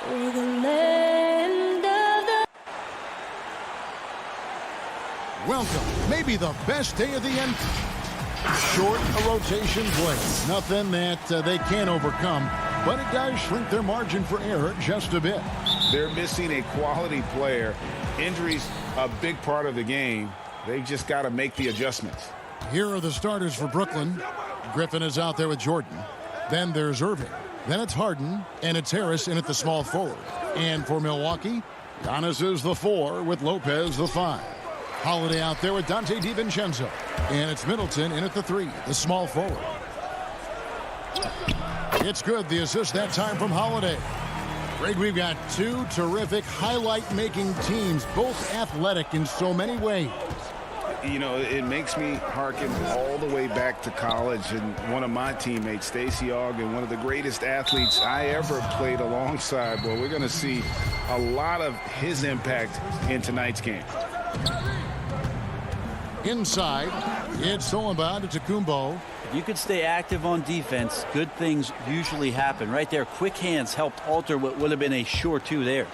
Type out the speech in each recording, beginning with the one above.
for the land of the... Welcome, maybe the best day of the end. Short a rotation play. Nothing that they can't overcome, but it does shrink their margin for error just a bit. They're missing a quality player. Injuries a big part of the game. They've just got to make the adjustments. Here are the starters for Brooklyn. Griffin is out there with Jordan. Then there's Irving. Then it's Harden, and it's Harris in at the small forward. And for Milwaukee, Giannis is the 4 with Lopez the 5. Holiday out there with Dante DiVincenzo. And it's Middleton in at the 3, the small forward. It's good, the assist that time from Holiday. Greg, we've got two terrific highlight-making teams, both athletic in so many ways. You know, it makes me hearken all the way back to college, and one of my teammates, Stacey Ogden, one of the greatest athletes I ever played alongside. Well, we're going to see a lot of his impact in tonight's game. Inside, it's Solomon to Kumbo. You could stay active on defense. Good things usually happen. Right there, quick hands helped alter what would have been a sure 2 there.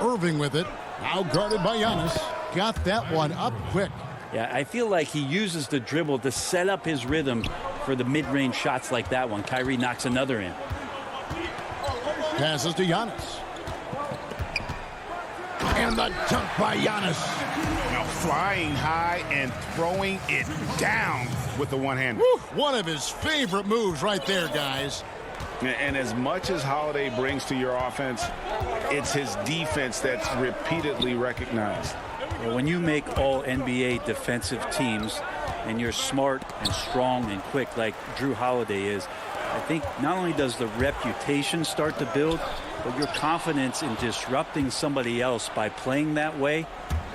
Irving with it. Now guarded by Giannis. Got that one up quick. Yeah, I feel like he uses the dribble to set up his rhythm for the mid-range shots like that one. Kyrie knocks another in. Passes to Giannis. And the dunk by Giannis. Now flying high and throwing it down with the one-hander. One of his favorite moves right there, guys. And as much as Holiday brings to your offense, it's his defense that's repeatedly recognized. Well, when you make all NBA defensive teams and you're smart and strong and quick like Drew Holiday is, I think not only does the reputation start to build, but your confidence in disrupting somebody else by playing that way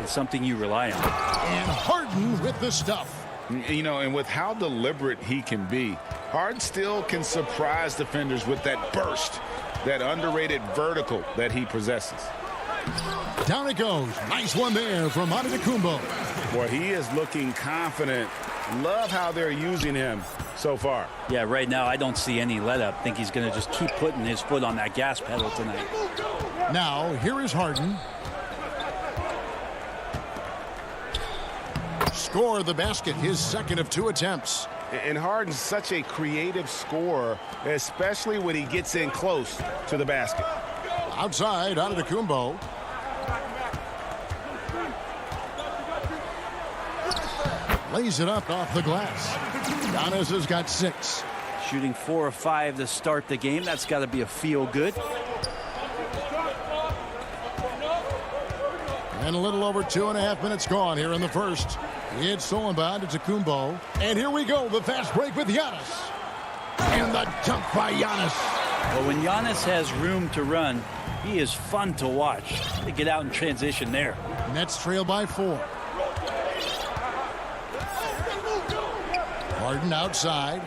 is something you rely on. And Harden with the stuff. You know, and with how deliberate he can be, Harden still can surprise defenders with that burst, that underrated vertical that he possesses. Down it goes. Nice one there from Antetokounmpo. Boy, he is looking confident. Love how they're using him so far. Yeah, right now I don't see any let up. Think he's going to just keep putting his foot on that gas pedal tonight. Now, here is Harden. Score the basket, his second of 2 attempts. And Harden's such a creative scorer, especially when he gets in close to the basket. Outside, Antetokounmpo. Lays it up off the glass. Giannis has got 6. Shooting 4 of 5 to start the game. That's got to be a feel good. And a little over 2.5 minutes gone here in the first. It's Solomon to Kumbo. And here we go, the fast break with Giannis. And the dunk by Giannis. Well, when Giannis has room to run, he is fun to watch. They get out in transition there. Nets trail by 4. Harden outside.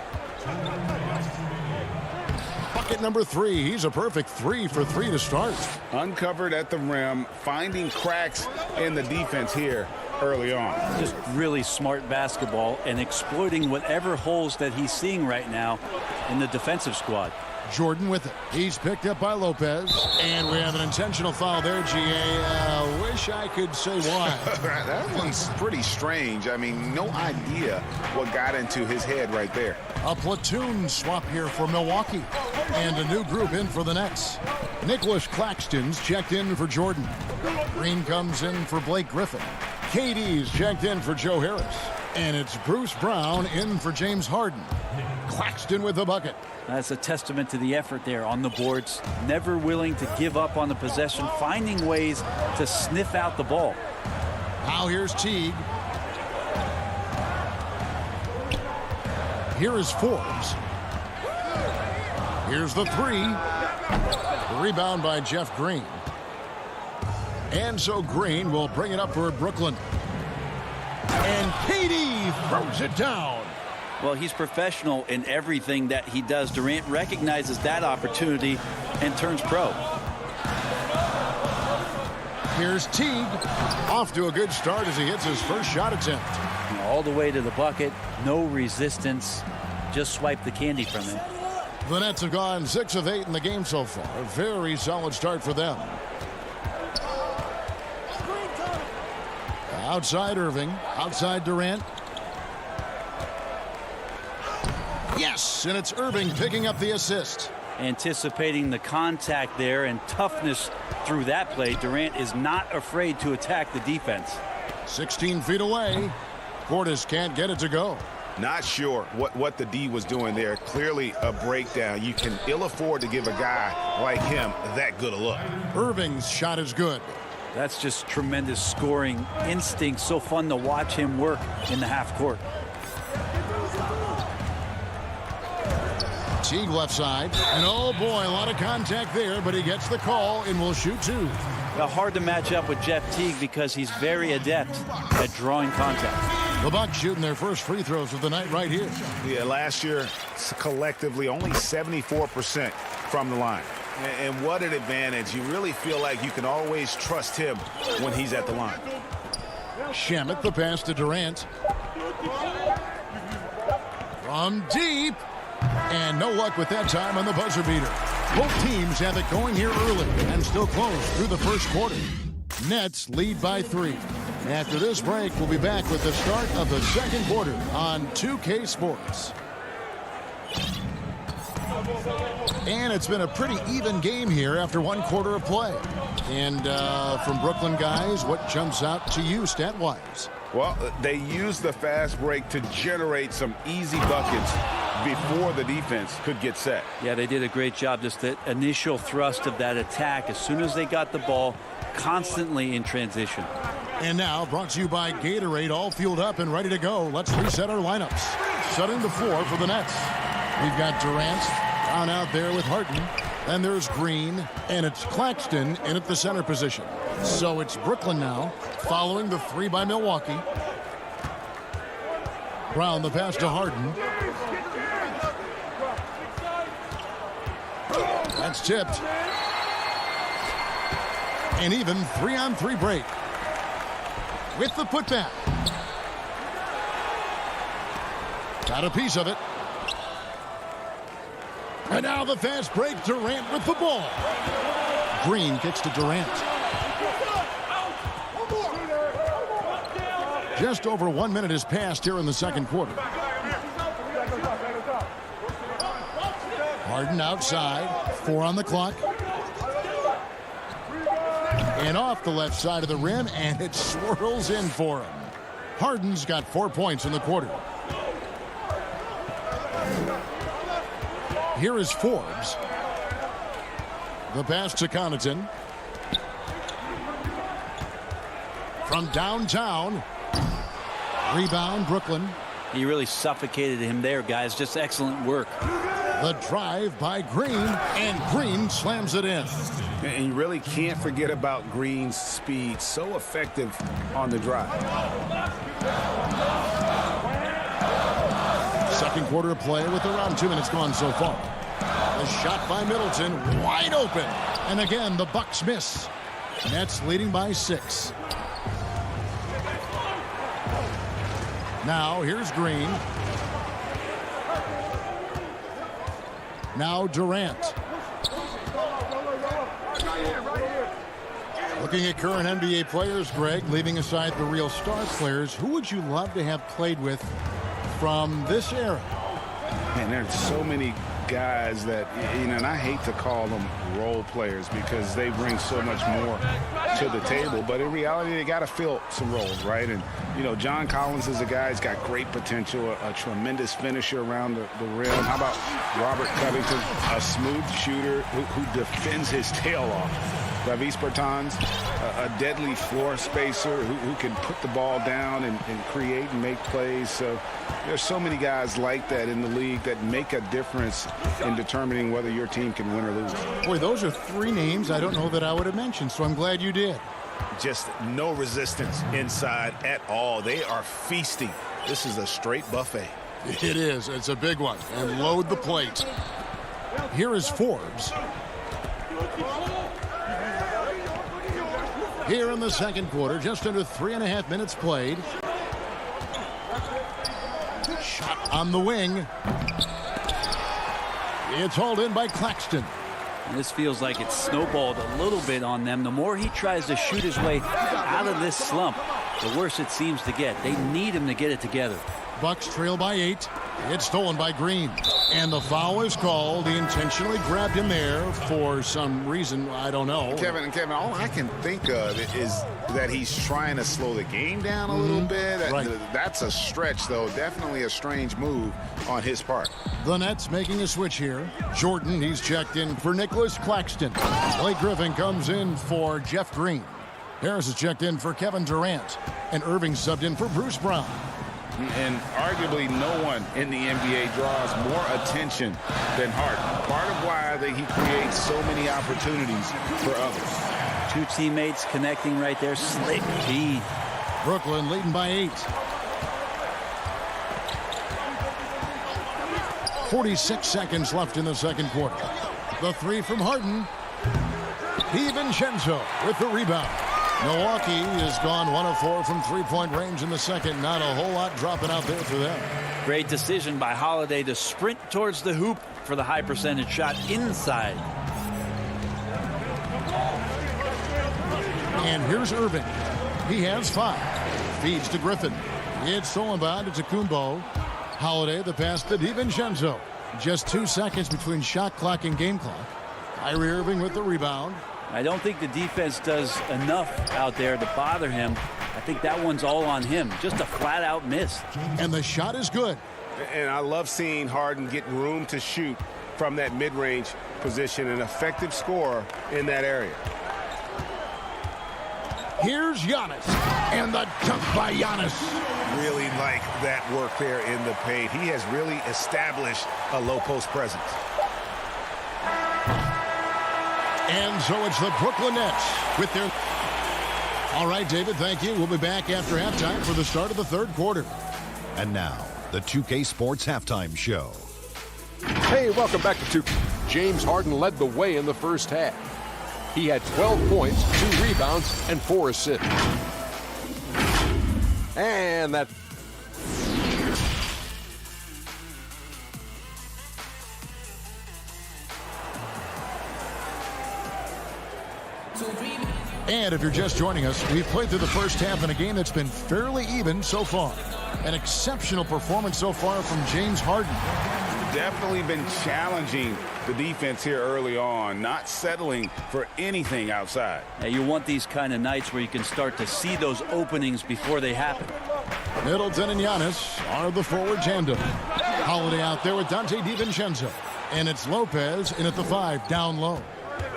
Bucket number 3. He's a perfect 3 for 3 to start. Uncovered at the rim, finding cracks in the defense here early on. Just really smart basketball and exploiting whatever holes that he's seeing right now in the defensive squad. Jordan with it. He's picked up by Lopez. And we have an intentional foul there, GA. Wish I could say why. That one's pretty strange. I mean, no idea what got into his head right there. A platoon swap here for Milwaukee. And a new group in for the Nets. Nicholas Claxton's checked in for Jordan. Green comes in for Blake Griffin. KD's checked in for Joe Harris. And it's Bruce Brown in for James Harden. Claxton with the bucket. That's a testament to the effort there on the boards. Never willing to give up on the possession, finding ways to sniff out the ball. Now here's Teague. Here is Forbes. Here's the 3. The rebound by Jeff Green. And so Green will bring it up for Brooklyn. And KD throws it down. Well, he's professional in everything that he does. Durant recognizes that opportunity and turns pro. Here's Teague. Off to a good start as he hits his first shot attempt. All the way to the bucket. No resistance. Just swipe the candy from him. The Nets have gone 6 of 8 in the game so far. A very solid start for them. Outside Irving. Outside Durant. Yes, and it's Irving picking up the assist. Anticipating the contact there and toughness through that play, Durant is not afraid to attack the defense. 16 feet away. Portis can't get it to go. Not sure what the D was doing there. Clearly a breakdown. You can ill afford to give a guy like him that good a look. Irving's shot is good. That's just tremendous scoring instinct. So fun to watch him work in the half court. Teague left side. And oh boy, a lot of contact there, but he gets the call and will shoot 2. Well, hard to match up with Jeff Teague because he's very adept at drawing contact. The Bucks shooting their first free throws of the night right here. Yeah, last year, collectively, only 74% from the line. And what an advantage. You really feel like you can always trust him when he's at the line. Shamet, the pass to Durant. From deep. And no luck with that time on the buzzer beater. Both teams have it going here early and still close through the first quarter. Nets lead by 3. After this break, we'll be back with the start of the second quarter on 2K Sports. And it's been a pretty even game here after 1 quarter of play. And from Brooklyn guys, what jumps out to you stat-wise? Well, they used the fast break to generate some easy buckets before the defense could get set. Yeah, they did a great job. Just the initial thrust of that attack as soon as they got the ball, constantly in transition. And now brought to you by Gatorade, all fueled up and ready to go. Let's reset our lineups. Setting the floor for the Nets. We've got Durant down out there with Harden. Then there's Green, and it's Claxton in at the center position. So it's Brooklyn now, following the 3 by Milwaukee. Brown the pass to Harden. That's tipped. And even 3-on-3 break. With the putback. Got a piece of it. And now the fast break. Durant with the ball. Green kicks to Durant. Just over 1 minute has passed here in the second quarter. Harden outside. 4 on the clock. And off the left side of the rim, and it swirls in for him. Harden's got 4 points in the quarter. Here is Forbes. The pass to Connaughton. From downtown. Rebound, Brooklyn. He really suffocated him there, guys. Just excellent work. The drive by Green, and Green slams it in. And you really can't forget about Green's speed. So effective on the drive. Second quarter of play with around 2 minutes gone so far. The shot by Middleton, wide open. And again, the Bucks miss. Nets leading by 6. Now, here's Green. Now Durant. Looking at current NBA players, Greg, leaving aside the real star players, who would you love to have played with from this era? And there's so many guys that, you know, and I hate to call them role players because they bring so much more to the table. But in reality, they got to fill some roles, right? And, you know, John Collins is a guy who's got great potential, a tremendous finisher around the rim. How about Robert Covington, a smooth shooter who defends his tail off? Davis Bertans, a deadly floor spacer who can put the ball down and create and make plays. So there's so many guys like that in the league that make a difference in determining whether your team can win or lose. Boy, those are 3 names I don't know that I would have mentioned, so I'm glad you did. Just no resistance inside at all. They are feasting. This is a straight buffet. It is. It's a big one. And load the plate. Here is Forbes. Here in the second quarter, just under 3.5 minutes played. Shot on the wing. It's hauled in by Claxton. And this feels like it's snowballed a little bit on them. The more he tries to shoot his way out of this slump, the worse it seems to get. They need him to get it together. Bucks trail by 8. It's stolen by Green. And the foul is called. He intentionally grabbed him there for some reason. I don't know. Kevin, all I can think of is that he's trying to slow the game down a little bit. Right. That's a stretch, though. Definitely a strange move on his part. The Nets making a switch here. Jordan, he's checked in for Nicholas Claxton. Blake Griffin comes in for Jeff Green. Harris is checked in for Kevin Durant. And Irving subbed in for Bruce Brown. And arguably no one in the NBA draws more attention than Harden. Part of why he creates so many opportunities for others. Two teammates connecting right there. Slick P. Brooklyn leading by 8. 46 seconds left in the second quarter. The three from Harden. DiVincenzo with the rebound. Milwaukee has gone 1 of 4 from three-point range in the second. Not a whole lot dropping out there for them. Great decision by Holiday to sprint towards the hoop for the high percentage shot inside. And here's Irving. He has 5. Feeds to Griffin. It's stolen by Antetokounmpo. Holiday the pass to DiVincenzo. Just 2 seconds between shot clock and game clock. Kyrie Irving with the rebound. I don't think the defense does enough out there to bother him. I think that one's all on him. Just a flat-out miss. And the shot is good. And I love seeing Harden get room to shoot from that mid-range position, an effective scorer in that area. Here's Giannis. And the dunk by Giannis. Really like that work there in the paint. He has really established a low-post presence. And so it's the Brooklyn Nets with their... All right, David, thank you. We'll be back after halftime for the start of the third quarter. And now, the 2K Sports Halftime Show. Hey, welcome back to 2K. James Harden led the way in the first half. He had 12 points, 2 rebounds, and 4 assists. And that... And if you're just joining us, we've played through the first half in a game that's been fairly even so far. An exceptional performance so far from James Harden. Definitely been challenging the defense here early on, not settling for anything outside. Now, you want these kind of nights where you can start to see those openings before they happen. Middleton and Giannis are the forward tandem. Holiday out there with Dante DiVincenzo. And it's Lopez in at the 5, down low.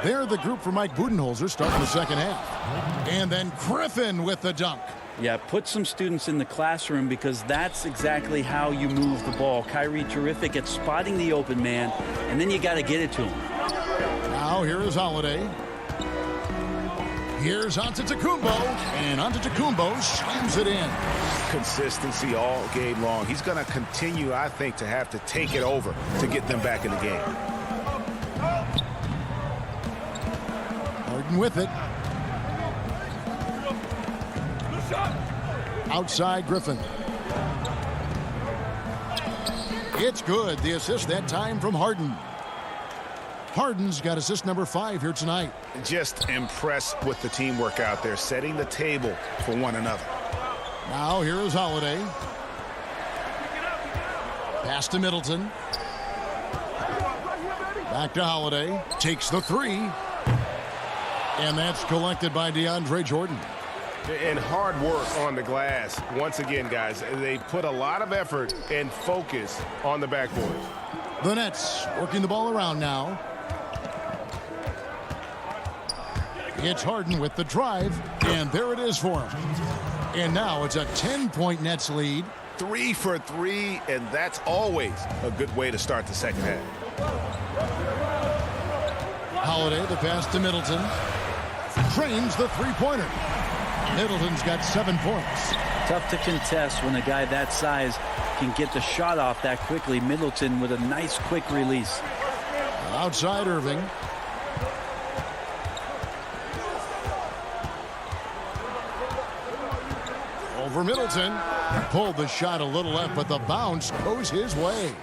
They're the group for Mike Budenholzer starting the second half. And then Griffin with the dunk. Yeah, put some students in the classroom because that's exactly how you move the ball. Kyrie terrific at spotting the open man, and then you got to get it to him. Now here is Holiday. Here's Antetokounmpo, and Antetokounmpo slams it in. Consistency all game long. He's going to continue, I think, to have to take it over to get them back in the game. Harden with it. Outside Griffin. It's good. The assist that time from Harden. Harden's got assist number 5 here tonight. Just impressed with the teamwork out there, setting the table for one another. Now here is Holiday. Pass to Middleton. Back to Holiday. Takes the 3. And that's collected by DeAndre Jordan. And hard work on the glass. Once again, guys, they put a lot of effort and focus on the backboard. The Nets working the ball around now. It's Harden with the drive, and there it is for him. And now it's a 10-point Nets lead. 3 for 3, and that's always a good way to start the second half. Holiday, the pass to Middleton. Trains the three-pointer. Middleton's got 7 points. Tough to contest when a guy that size can get the shot off that quickly. Middleton with a nice quick release. Outside Irving. Over Middleton. Pulled the shot a little left, but the bounce goes his way.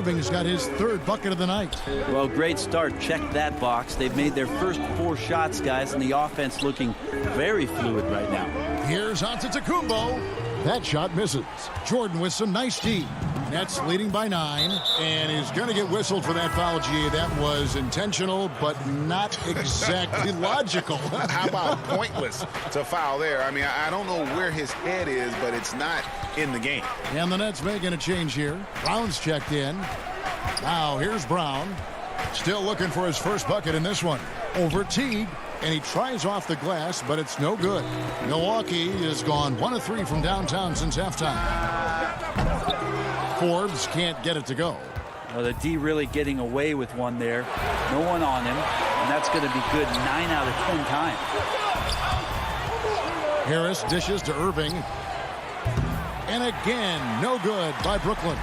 Irving's got his third bucket of the night. Well, great start. Check that box. They've made their first 4 shots, guys, and the offense looking very fluid right now. Here's Antetokounmpo. That shot misses. Jordan with some nice D. Nets leading by 9, and he's going to get whistled for that foul, G. That was intentional, but not exactly logical. How about pointless to foul there? I mean, I don't know where his head is, but it's not in the game. And the Nets making a change here. Brown's checked in. Now here's Brown. Still looking for his first bucket in this one. Over Teague, and he tries off the glass, but it's no good. Milwaukee has gone 1 of 3 from downtown since halftime. Forbes can't get it to go. Well, the D really getting away with one there. No one on him, and that's going to be good 9 out of 10 times. Harris dishes to Irving. And again, no good by Brooklyn.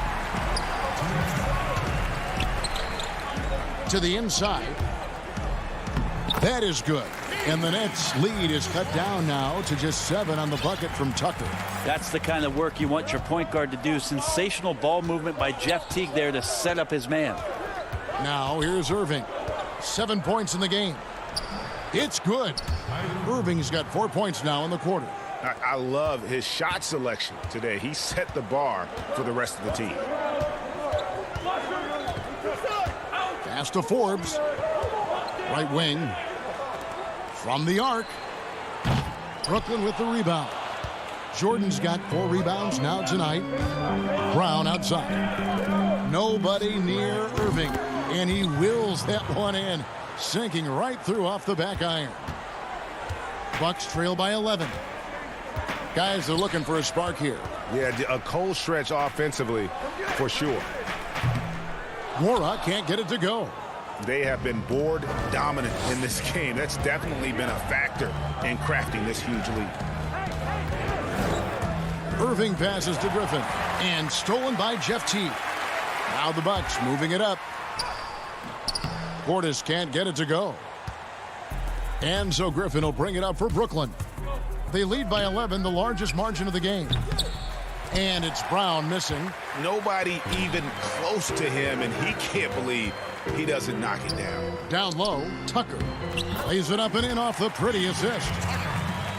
To the inside. That is good. And the Nets' lead is cut down now to just 7 on the bucket from Tucker. That's the kind of work you want your point guard to do. Sensational ball movement by Jeff Teague there to set up his man. Now here's Irving. 7 points in the game. It's good. Irving's got 4 points now in the quarter. I love his shot selection today. He set the bar for the rest of the team. Pass to Forbes. Right wing. From the arc. Brooklyn with the rebound. Jordan's got 4 rebounds now tonight. Brown outside. Nobody near Irving. And he wills that one in. Sinking right through off the back iron. Bucks trail by 11. Guys are looking for a spark here. Yeah, a cold stretch offensively for sure. Mora can't get it to go. They have been board dominant in this game. That's definitely been a factor in crafting this huge lead. Irving passes to Griffin. And stolen by Jeff Teague. Now the Bucks moving it up. Portis can't get it to go. And so Griffin will bring it up for Brooklyn. They lead by 11, the largest margin of the game. And it's Brown missing. Nobody even close to him, and he can't believe he doesn't knock it down. Down low, Tucker lays it up and in off the pretty assist.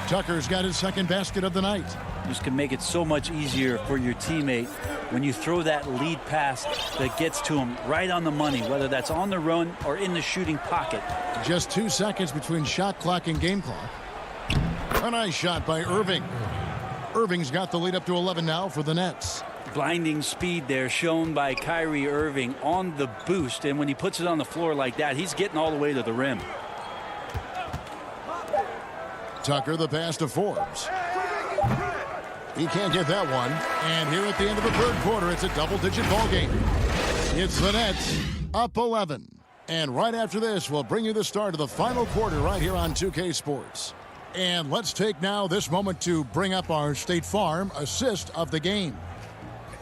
Tucker's got his second basket of the night. This can make it so much easier for your teammate when you throw that lead pass that gets to him right on the money, whether that's on the run or in the shooting pocket. Just 2 seconds between shot clock and game clock. A nice shot by Irving. Irving's got the lead up to 11 now for the Nets. Blinding speed there shown by Kyrie Irving on the boost, and when he puts it on the floor like that, he's getting all the way to the rim. Tucker the pass to Forbes. He can't get that one. And here at the end of the third quarter, it's a double-digit ball game. It's the Nets up 11. And right after this, we'll bring you the start of the final quarter right here on 2K Sports. And let's take now this moment to bring up our State Farm assist of the game.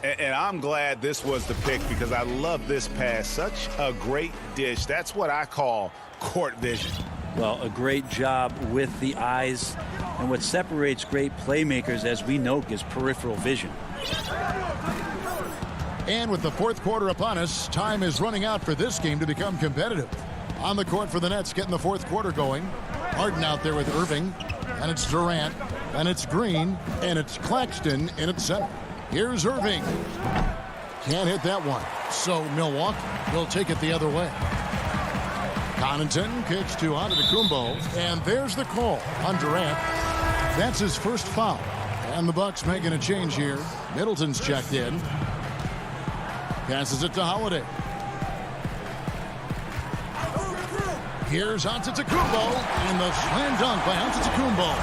And I'm glad this was the pick because I love this pass. Such a great dish. That's what I call court vision. Well, a great job with the eyes. And what separates great playmakers, as we know, is peripheral vision. And with the fourth quarter upon us, time is running out for this game to become competitive. On the court for the Nets, getting the fourth quarter going. Harden out there with Irving. And it's Durant. And it's Green. And it's Claxton in its center. Here's Irving. Can't hit that one. So Milwaukee will take it the other way. Connaughton kicks to Antetokounmpo. And there's the call on Durant. That's his first foul. And the Bucks making a change here. Middleton's checked in. Passes it to Holiday. Here's Antetokounmpo. And the slam dunk by Antetokounmpo.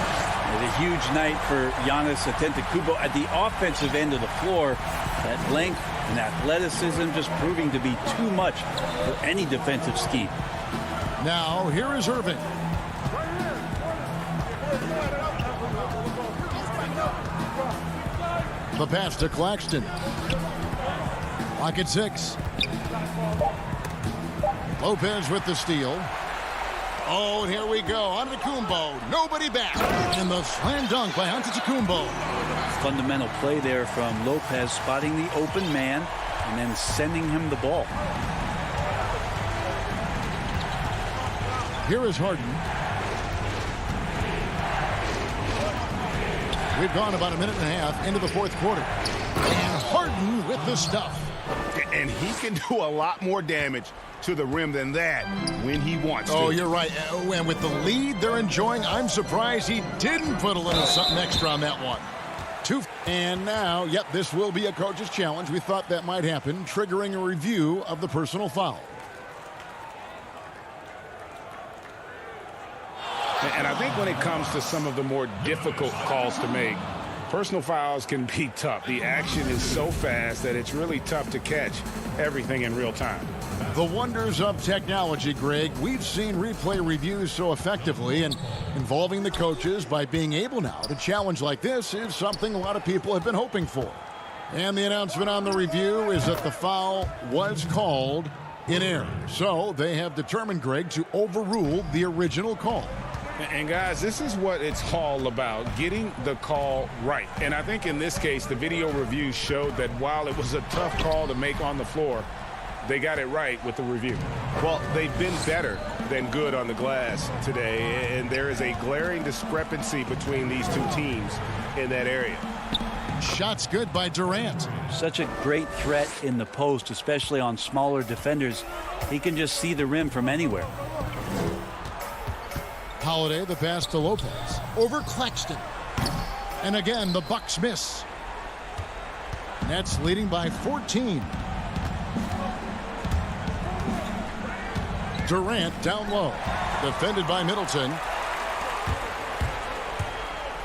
It's a huge night for Giannis Antetokounmpo at the offensive end of the floor. That length and athleticism just proving to be too much for any defensive scheme. Now, here is Irving. The pass to Claxton. Lock at 6. Lopez with the steal. Oh, and here we go. Antetokounmpo. Nobody back. And the slam dunk by Antetokounmpo. Fundamental play there from Lopez, spotting the open man, and then sending him the ball. Here is Harden. We've gone about a minute and a half into the fourth quarter. And Harden with the stuff. And he can do a lot more damage to the rim than that when he wants to. Oh, you're right. And with the lead they're enjoying, I'm surprised he didn't put a little something extra on that one. And now, yep, this will be a coach's challenge. We thought that might happen, triggering a review of the personal foul. And I think when it comes to some of the more difficult calls to make, personal fouls can be tough. The action is so fast that it's really tough to catch everything in real time. The wonders of technology, Greg. We've seen replay reviews so effectively, and involving the coaches by being able now to challenge like this is something a lot of people have been hoping for. And the announcement on the review is that the foul was called in error. So they have determined, Greg, to overrule the original call. And guys, this is what it's all about, getting the call right. And I think in this case, the video review showed that while it was a tough call to make on the floor, they got it right with the review. Well, they've been better than good on the glass today, and there is a glaring discrepancy between these two teams in that area. Shots good by Durant. Such a great threat in the post, especially on smaller defenders. He can just see the rim from anywhere. Holiday, the pass to Lopez. Over Claxton. And again, the Bucks miss. Nets leading by 14. Durant down low. Defended by Middleton.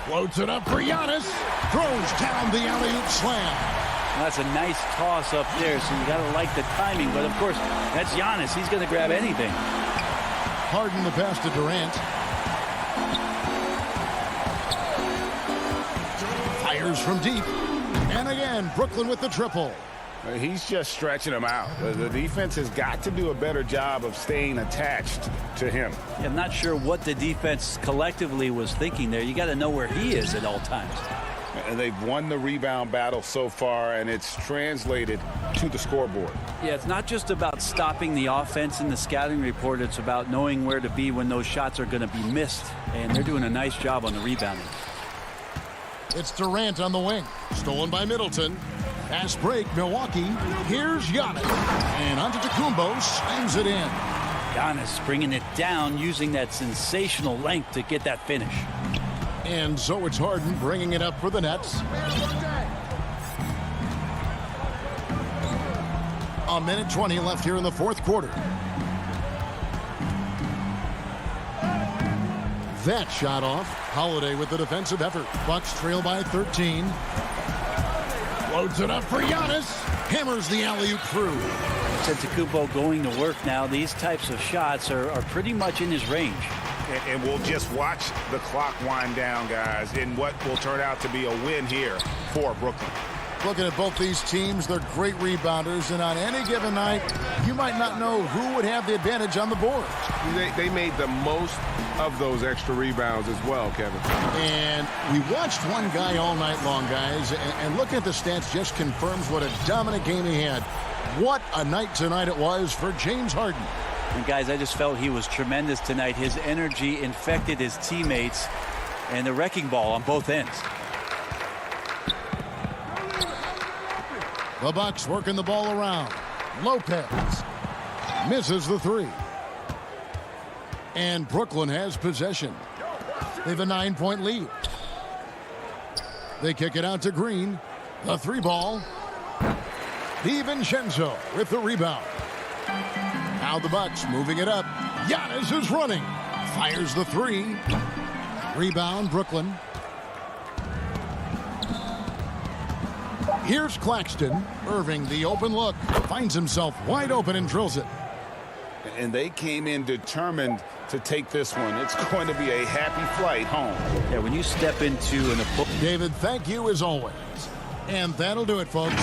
Floats it up for Giannis. Throws down the alley-oop slam. Well, that's a nice toss up there, so you got to like the timing. But, of course, that's Giannis. He's going to grab anything. Harden the pass to Durant. Fires from deep. And again, Brooklyn with the triple. He's just stretching them out. The defense has got to do a better job of staying attached to him. Yeah, I'm not sure what the defense collectively was thinking there. You got to know where he is at all times. And they've won the rebound battle so far, and it's translated to the scoreboard. Yeah, it's not just about stopping the offense in the scouting report. It's about knowing where to be when those shots are going to be missed. And they're doing a nice job on the rebounding. It's Durant on the wing. Stolen by Middleton. Pass break, Milwaukee. Here's Giannis. And Antetokounmpo slams it in. Giannis bringing it down, using that sensational length to get that finish. And so it's Harden bringing it up for the Nets. A minute 20 left here in the fourth quarter. That shot off. Holiday with the defensive effort. Bucks trail by 13. Loads it up for Giannis. Hammers the alley-oop through. Antetokounmpo going to work now. These types of shots are pretty much in his range. And we'll just watch the clock wind down, guys, in what will turn out to be a win here for Brooklyn. Looking at both these teams, they're great rebounders, and on any given night, you might not know who would have the advantage on the board. They made the most of those extra rebounds as well, Kevin. And we watched one guy all night long, guys, and looking at the stats just confirms what a dominant game he had. What a night tonight it was for James Harden. And guys, I just felt he was tremendous tonight. His energy infected his teammates, and the wrecking ball on both ends. The Bucks working the ball around. Lopez misses the three. And Brooklyn has possession. They have a 9-point lead. They kick it out to Green. The three ball. DiVincenzo with the rebound. Now the Bucks moving it up. Giannis is running. Fires the three. Rebound, Brooklyn. Here's Claxton. Irving, the open look. Finds himself wide open and drills it. And they came in determined to take this one. It's going to be a happy flight home. Yeah, when you step into an opponent. David, thank you as always. And that'll do it, folks.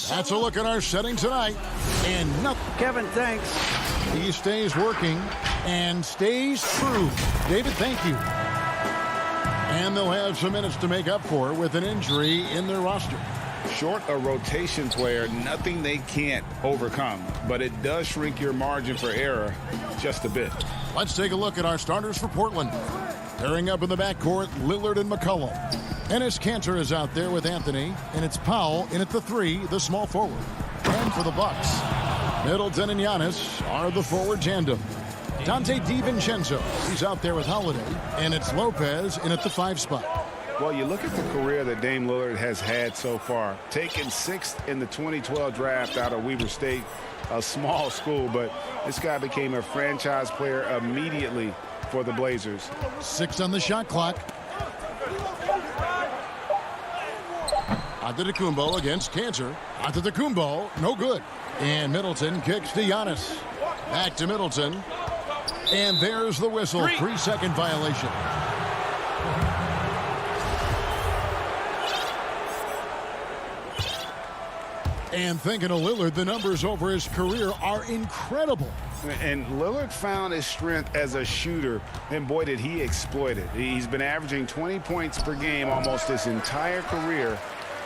That's a look at our setting tonight. And nothing. Kevin, thanks. He stays working and stays true. David, thank you. And they'll have some minutes to make up for with an injury in their roster. Short a rotation player, nothing they can't overcome. But it does shrink your margin for error just a bit. Let's take a look at our starters for Portland. Pairing up in the backcourt, Lillard and McCollum. Enes Kanter is out there with Anthony, and it's Powell in at the 3, the small forward. And for the Bucks, Middleton and Giannis are the forward tandem. Dante DiVincenzo, he's out there with Holiday, and it's Lopez in at the 5 spot. Well, you look at the career that Dame Lillard has had so far. Taken 6th in the 2012 draft out of Weber State, a small school, but this guy became a franchise player immediately for the Blazers. 6 on the shot clock. Antetokounmpo against Kanter. Antetokounmpo, no good. And Middleton kicks to Giannis. Back to Middleton. And there's the whistle. 3-second violation. And thinking of Lillard, the numbers over his career are incredible. And Lillard found his strength as a shooter, and boy, did he exploit it. He's been averaging 20 points per game almost his entire career,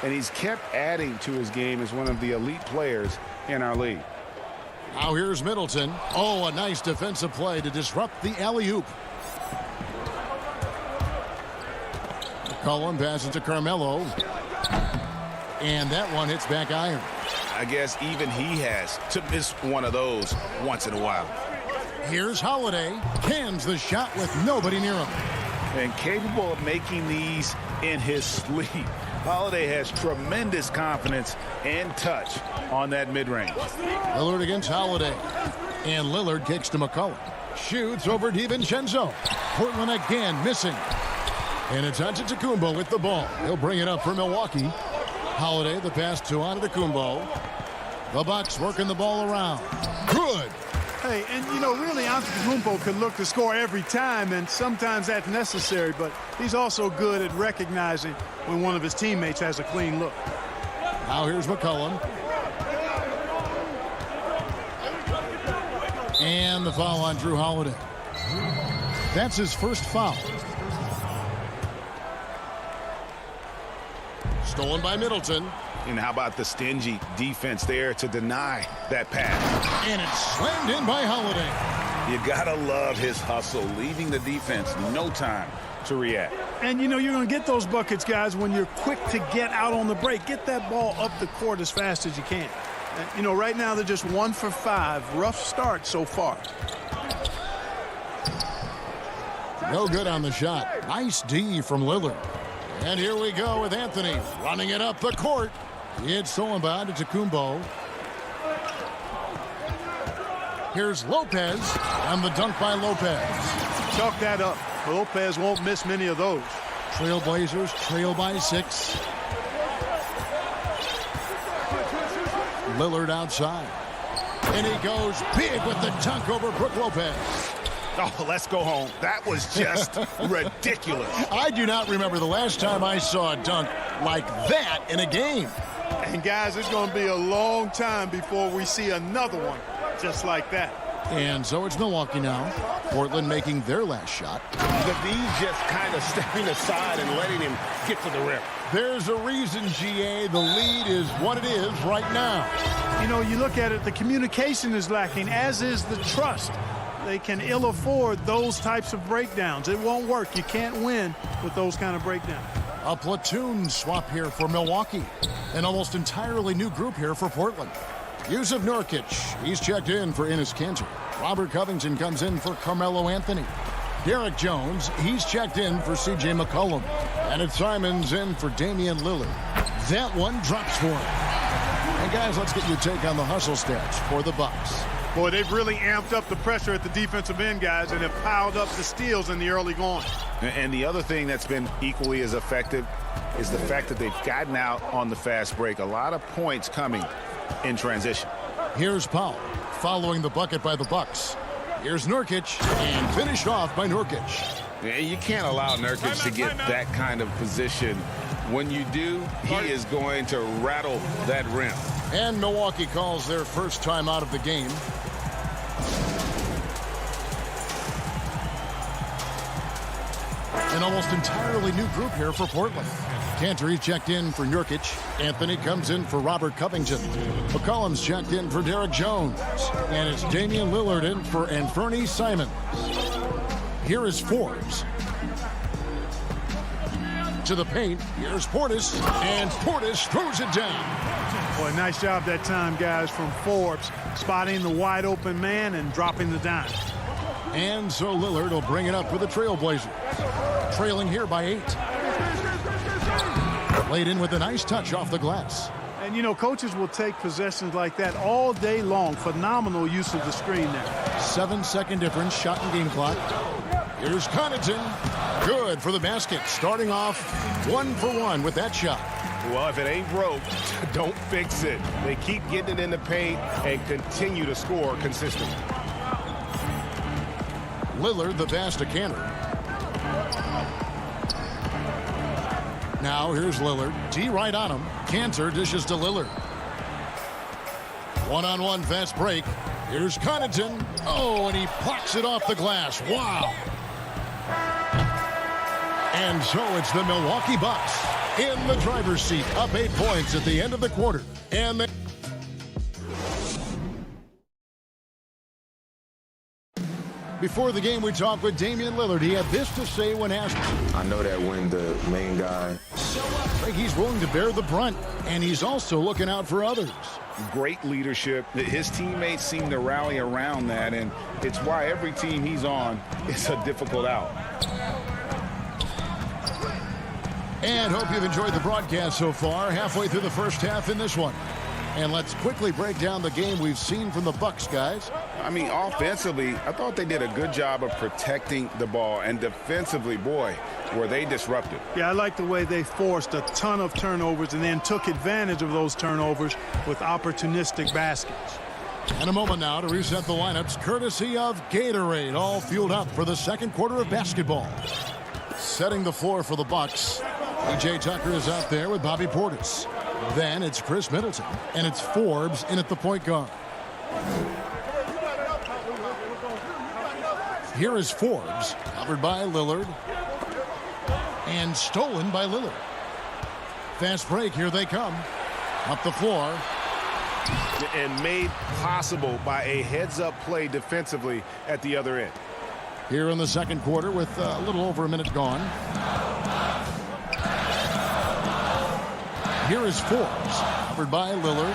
and he's kept adding to his game as one of the elite players in our league. Now here's Middleton. Oh, a nice defensive play to disrupt the alley-oop. McCollum passes to Carmelo. And that one hits back iron. I guess even he has to miss one of those once in a while. Here's Holiday. Cans the shot with nobody near him. And capable of making these in his sleep. Holiday has tremendous confidence and touch on that mid-range. Lillard against Holiday. And Lillard kicks to McCollum. Shoots over DiVincenzo. Portland again missing. And it's Antetokounmpo with the ball. He'll bring it up for Milwaukee. Holiday, the pass to Antetokounmpo. The Bucks working the ball around. Good. Hey, and you know, really, Antetokounmpo could look to score every time, and sometimes that's necessary, but he's also good at recognizing when one of his teammates has a clean look. Now here's McCollum. And the foul on Drew Holiday. That's his first foul. Stolen by Middleton. And how about the stingy defense there to deny that pass? And it's slammed in by Holiday. You gotta love his hustle, leaving the defense no time to react. And you know, you're going to get those buckets, guys, when you're quick to get out on the break. Get that ball up the court as fast as you can. You know, right now they're just 1 for 5. Rough start so far. No good on the shot. Nice D from Lillard. And here we go with Anthony running it up the court. It's stolen by Antetokounmpo. Here's Lopez, and the dunk by Lopez. Chalk that up. Lopez won't miss many of those. Trailblazers trail by 6. Lillard outside. And he goes big with the dunk over Brook Lopez. Oh, let's go home. That was just ridiculous. I do not remember the last time I saw a dunk like that in a game. And, guys, it's going to be a long time before we see another one just like that. And so it's Milwaukee now. Portland making their last shot. The D's just kind of stepping aside and letting him get to the rim. There's a reason, GA, the lead is what it is right now. You know, you look at it, the communication is lacking, as is the trust. They can ill afford those types of breakdowns. It won't work. You can't win with those kind of breakdowns. A platoon swap here for Milwaukee. An almost entirely new group here for Portland. Yusuf Nurkic, he's checked in for Enes Kanter. Robert Covington comes in for Carmelo Anthony. Derek Jones, he's checked in for C.J. McCollum. And it's Simons in for Damian Lillard. That one drops for him. And guys, let's get your take on the hustle stats for the Bucks. Boy, they've really amped up the pressure at the defensive end, guys, and have piled up the steals in the early going. And the other thing that's been equally as effective is the fact that they've gotten out on the fast break. A lot of points coming in transition. Here's Powell following the bucket by the Bucks. Here's Nurkic, and finished off by Nurkic. You can't allow Nurkic to get that kind of position. When you do, he is going to rattle that rim. And Milwaukee calls their first time out of the game. An almost entirely new group here for Portland. Cantor checked in for Nurkic. Anthony comes in for Robert Covington. McCollum's checked in for Derek Jones. And it's Damian Lillard in for Anthony Simons. Here is Forbes. To the paint. Here's Portis. And Portis throws it down. Boy, nice job that time, guys, from Forbes. Spotting the wide open man and dropping the dime. And so Lillard will bring it up for the Trailblazers. Trailing here by 8. Laid in with a nice touch off the glass. And, you know, coaches will take possessions like that all day long. Phenomenal use of the screen there. 7-second difference, shot and game clock. Here's Connaughton. Good for the basket. Starting off 1 for 1 with that shot. Well, if it ain't broke, don't fix it. They keep getting it in the paint and continue to score consistently. Lillard the pass to Cantor. Now here's Lillard. D right on him. Cantor dishes to Lillard. One-on-one fast break. Here's Connaughton. Oh, and he plucks it off the glass. Wow. And so it's the Milwaukee Bucks in the driver's seat, up 8 points at the end of the quarter. And they Before the game, we talked with Damian Lillard. He had this to say when asked. I know that when the main guy. Like he's willing to bear the brunt, and he's also looking out for others. Great leadership. His teammates seem to rally around that, and it's why every team he's on is a difficult out. And hope you've enjoyed the broadcast so far. Halfway through the first half in this one. And let's quickly break down the game we've seen from the Bucks, guys. I mean, offensively, I thought they did a good job of protecting the ball. And defensively, boy, were they disruptive. Yeah, I like the way they forced a ton of turnovers and then took advantage of those turnovers with opportunistic baskets. And a moment now to reset the lineups, courtesy of Gatorade, all fueled up for the second quarter of basketball. Setting the floor for the Bucks, P.J. Tucker is out there with Bobby Portis. Then it's Chris Middleton, and it's Forbes in at the point guard. Here is Forbes, covered by Lillard, and stolen by Lillard. Fast break, here they come. Up the floor. And made possible by a heads-up play defensively at the other end. Here in the second quarter with a little over a minute gone. Here is Forbes, covered by Lillard.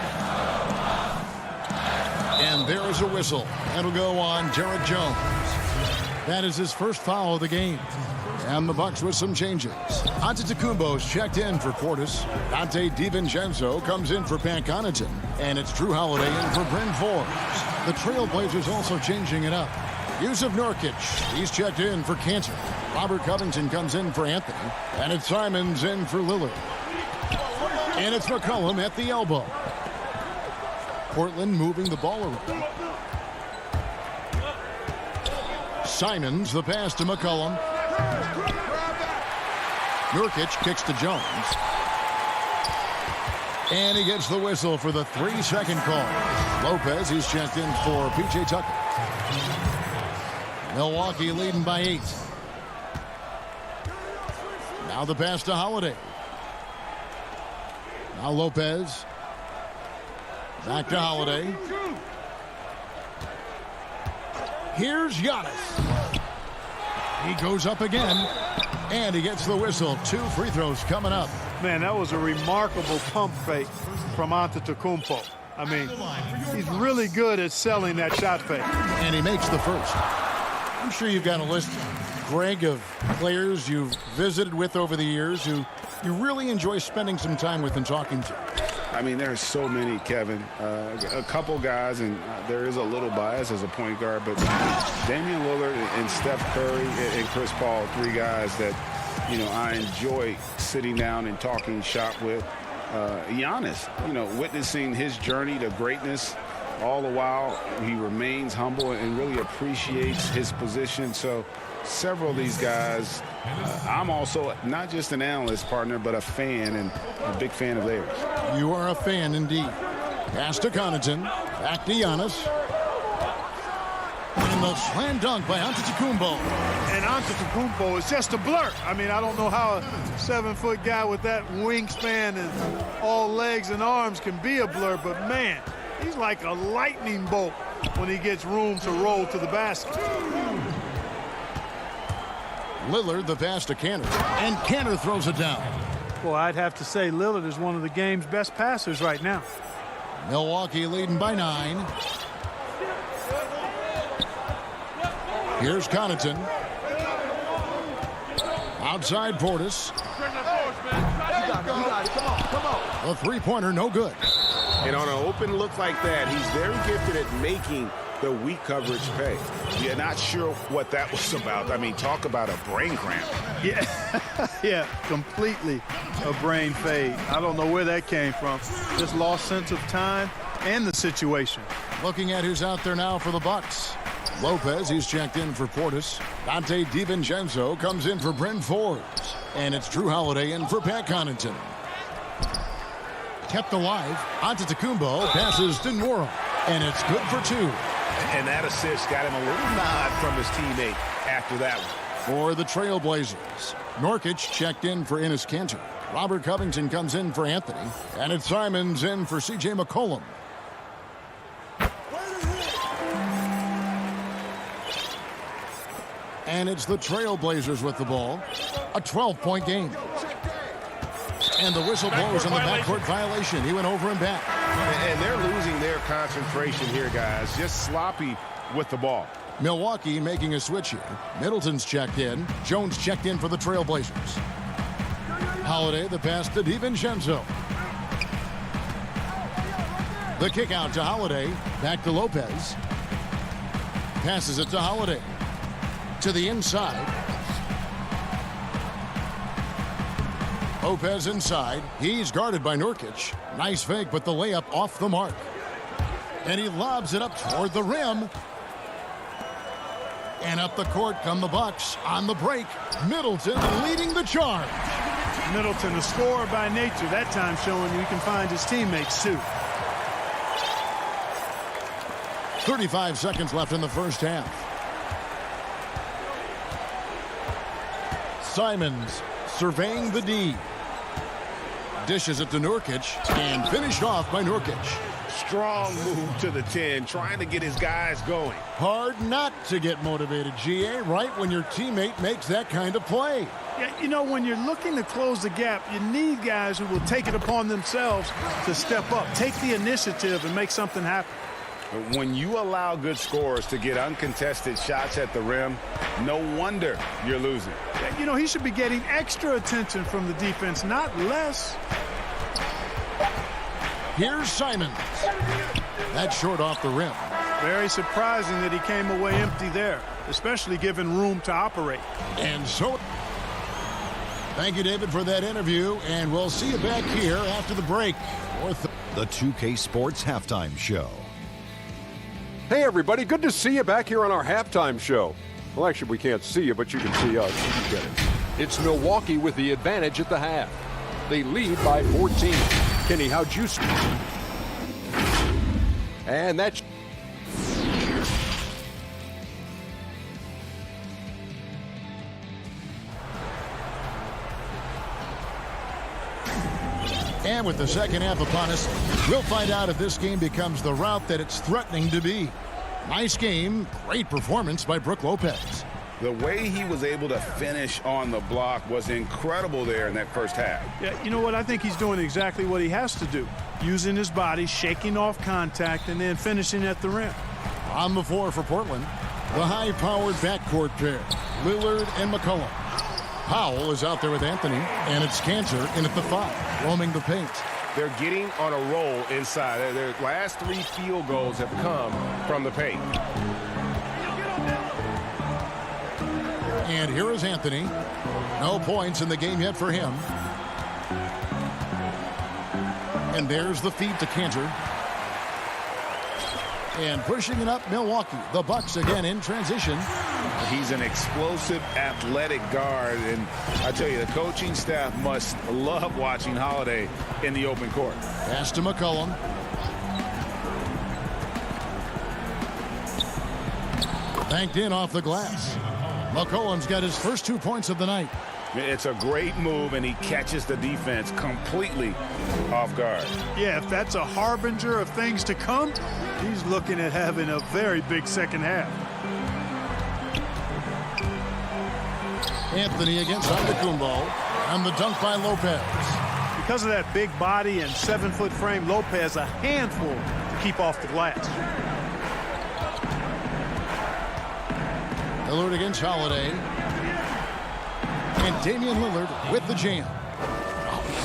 And there is a whistle. That'll go on Derek Jones. That is his first foul of the game. And the Bucks with some changes. Antetokounmpo's checked in for Portis. Dante DiVincenzo comes in for Pat Connaughton. And it's Drew Holiday in for Bryn Forbes. The Trailblazers also changing it up. Yusuf Nurkic, he's checked in for Cantor. Robert Covington comes in for Anthony. And it's Simons in for Lillard. And it's McCollum at the elbow. Portland moving the ball around. Simons, the pass to McCollum. Nurkic kicks to Jones. And he gets the whistle for the 3-second call. Lopez, he's checked in for P.J. Tucker. Milwaukee leading by 8. Now the pass to Holiday. Now Lopez. Back to Holiday. Here's Giannis. He goes up again. And he gets the whistle. 2 free throws coming up. Man, that was a remarkable pump fake from Antetokounmpo. I mean, he's really good at selling that shot fake. And he makes the first. I'm sure you've got a list, Greg, of players you've visited with over the years who you really enjoy spending some time with and talking to. I mean, there's so many, Kevin. A couple guys, and there is a little bias as a point guard, but Damian Lillard and Steph Curry and Chris Paul, 3 guys that, you know, I enjoy sitting down and talking shop with. Giannis, you know, witnessing his journey to greatness, all the while he remains humble and really appreciates his position. So several of these guys, I'm also not just an analyst partner, but a fan, and a big fan of theirs. You are a fan indeed. Pass to Connaughton. Back to Giannis. And the slam dunk by Antetokounmpo. And Antetokounmpo is just a blur. I mean, I don't know how a 7-foot guy with that wingspan and all legs and arms can be a blur, but man, he's like a lightning bolt when he gets room to roll to the basket. Lillard the pass to Kanter. And Kanter throws it down. Well, I'd have to say Lillard is one of the game's best passers right now. Milwaukee leading by 9. Here's Connaughton. Outside Portis. A three-pointer, no good. And on an open look like that, he's very gifted at making the weak coverage pay. You're not sure what that was about. I mean, talk about a brain cramp. Yeah, completely a brain fade. I don't know where that came from. Just lost sense of time and the situation. Looking at who's out there now for the Bucks. Lopez, he's checked in for Portis. Dante DiVincenzo comes in for Bryn Forbes. And it's Drew Holiday in for Pat Connaughton. Kept alive. Antetokounmpo passes to Nwora. And it's good for 2. And that assist got him a little nod from his teammate after that one. For the Trailblazers, Nurkic checked in for Enes Kanter. Robert Covington comes in for Anthony. And it's Simons in for C.J. McCollum. And it's the Trailblazers with the ball. A 12-point game. And the whistle blows on the backcourt violation. He went over and back. And they're losing their concentration here, guys. Just sloppy with the ball. Milwaukee making a switch here. Middleton's checked in. Jones checked in for the Trailblazers. Holiday, the pass to DiVincenzo. The kick out to Holiday. Back to Lopez. Passes it to Holiday. To the inside. Lopez inside. He's guarded by Nurkic. Nice fake, but the layup off the mark. And he lobs it up toward the rim. And up the court come the Bucks on the break. Middleton leading the charge. Middleton, a scorer by nature, that time showing he can find his teammates too. 35 seconds left in the first half. Simons surveying the D. Dishes it to Nurkic and finished off by Nurkic. Strong move to the 10, trying to get his guys going. Hard not to get motivated, GA, right when your teammate makes that kind of play. Yeah, you know, when you're looking to close the gap, you need guys who will take it upon themselves to step up, take the initiative and make something happen. When you allow good scorers to get uncontested shots at the rim, no wonder you're losing. You know, he should be getting extra attention from the defense, not less. Here's Simons. That's short off the rim. Very surprising that he came away empty there, especially given room to operate. And so, thank you, David, for that interview, and we'll see you back here after the break. The 2K Sports Halftime Show. Hey, everybody. Good to see you back here on our halftime show. Well, actually, we can't see you, but you can see us. You get it. It's Milwaukee with the advantage at the half. They lead by 14. Kenny, how'd you... And that's... And with the second half upon us, we'll find out if this game becomes the route that it's threatening to be. Nice game, great performance by Brook Lopez. The way he was able to finish on the block was incredible there in that first half. Yeah, you know what? I think he's doing exactly what he has to do. Using his body, shaking off contact, and then finishing at the rim. On the floor for Portland, the high-powered backcourt pair, Lillard and McCollum. Powell is out there with Anthony, and it's Kanter in at the 5, roaming the paint. They're getting on a roll inside. Their last 3 field goals have come from the paint. And here is Anthony. No points in the game yet for him. And there's the feed to Kanter. And pushing it up, Milwaukee. The Bucks again in transition. He's an explosive, athletic guard, and I tell you, the coaching staff must love watching Holiday in the open court. Pass to McCollum. Banked in off the glass. McCollum's got his first 2 points of the night. It's a great move, and he catches the defense completely off guard. Yeah, if that's a harbinger of things to come, he's looking at having a very big second half. Anthony against Antetokounmpo, and the dunk by Lopez. Because of that big body and 7-foot frame, Lopez a handful to keep off the glass. Lillard against Holiday. And Damian Lillard with the jam.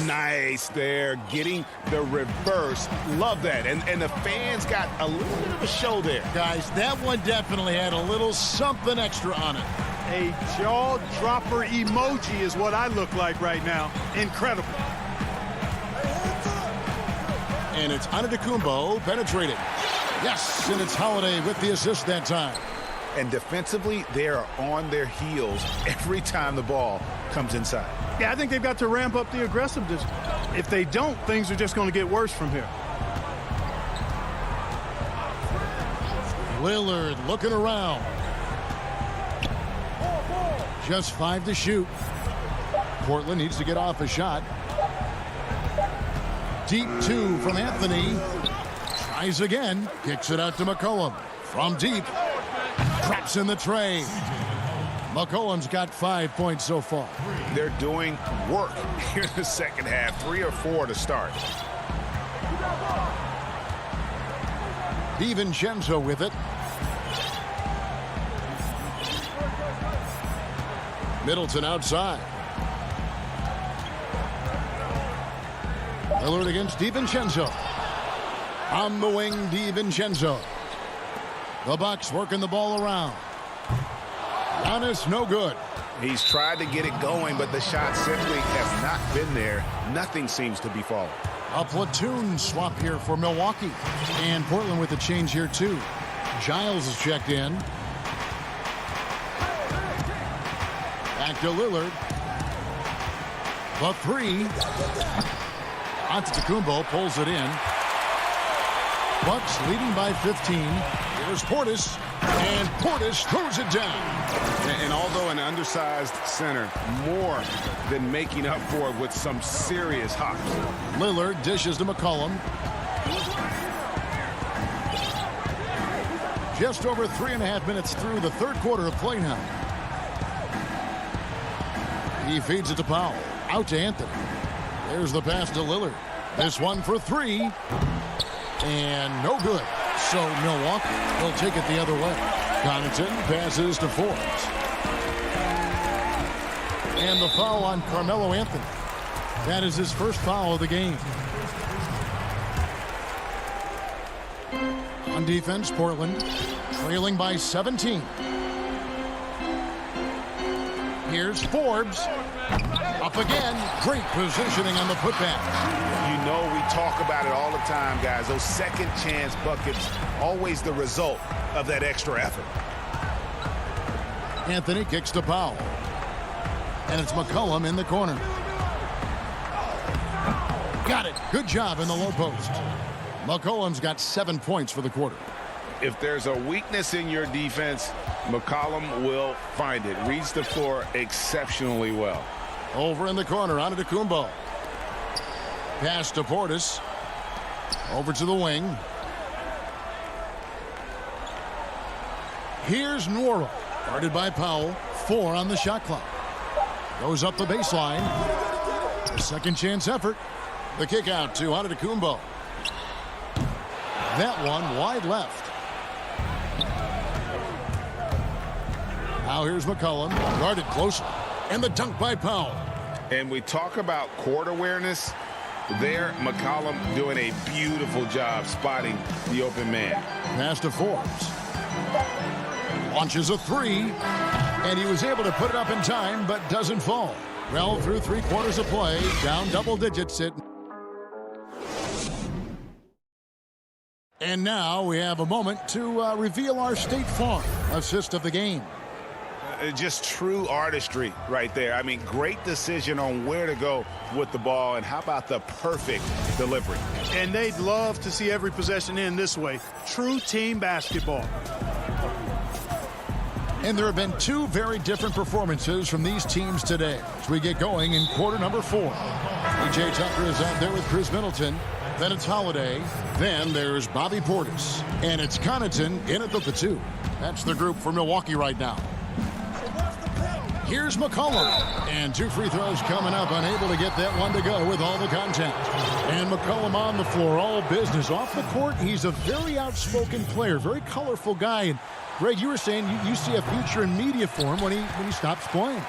Nice there, getting the reverse. Love that. And the fans got a little bit of a show there. Guys, that one definitely had a little something extra on it. A jaw-dropper emoji is what I look like right now. Incredible. And it's Antetokounmpo penetrating. Yes, and it's Holiday with the assist that time. And defensively, they are on their heels every time the ball comes inside. Yeah, I think they've got to ramp up the aggressiveness. If they don't, things are just going to get worse from here. Lillard looking around. Just 5 to shoot. Portland needs to get off a shot. Deep 2 from Anthony. Tries again. Kicks it out to McCollum. From deep. Drops in the tray. McCollum's got 5 points so far. They're doing work here in the second half. 3 or 4 to start. DiVincenzo with it. Middleton outside. Lillard against DiVincenzo. On the wing, DiVincenzo. The Bucks working the ball around. Giannis, no good. He's tried to get it going, but the shots simply have not been there. Nothing seems to be falling. A platoon swap here for Milwaukee. And Portland with a change here, too. Giles is checked in. Back to Lillard. The 3. Antetokounmpo pulls it in. Bucks leading by 15. Here's Portis. And Portis throws it down. And although an undersized center, more than making up for it with some serious hops. Lillard dishes to McCollum. Just over 3.5 minutes through the third quarter of play now. He feeds it to Powell. Out to Anthony. There's the pass to Lillard. This one for 3. And no good. So Milwaukee will take it the other way. Connaughton passes to Forbes. And the foul on Carmelo Anthony. That is his first foul of the game. On defense, Portland trailing by 17. Here's Forbes. Up again. Great positioning on the putback. You know we talk about it all the time, guys. Those second chance buckets, always the result of that extra effort. Anthony kicks to Powell. And it's McCollum in the corner. Got it. Good job in the low post. McCollum's got 7 points for the quarter. If there's a weakness in your defense, McCollum will find it. Reads the floor exceptionally well. Over in the corner, Antetokounmpo. Pass to Portis. Over to the wing. Here's Nwora. Guarded by Powell. 4 on the shot clock. Goes up the baseline. A second chance effort. The kick out to Antetokounmpo. That one wide left. Now here's McCollum. Guarded closely. And the dunk by Powell. And we talk about court awareness. There, McCollum doing a beautiful job spotting the open man. Pass to Forbes. Launches a 3. And he was able to put it up in time, but doesn't fall. Well, through 3 quarters of play, down double digits. And now we have a moment to reveal our State Farm assist of the game. Just true artistry right there. I mean, great decision on where to go with the ball, and how about the perfect delivery? And they'd love to see every possession end this way. True team basketball. And there have been two very different performances from these teams today as we get going in quarter number 4. A.J. Tucker is out there with Chris Middleton. Then it's Holiday. Then there's Bobby Portis. And it's Connaughton in at the 2. That's the group for Milwaukee right now. Here's McCollum. And 2 free throws coming up, unable to get that one to go with all the contact. And McCollum on the floor, all business. Off the court, he's a very outspoken player, very colorful guy. And Greg, you were saying you see a future in media for him when he stops playing.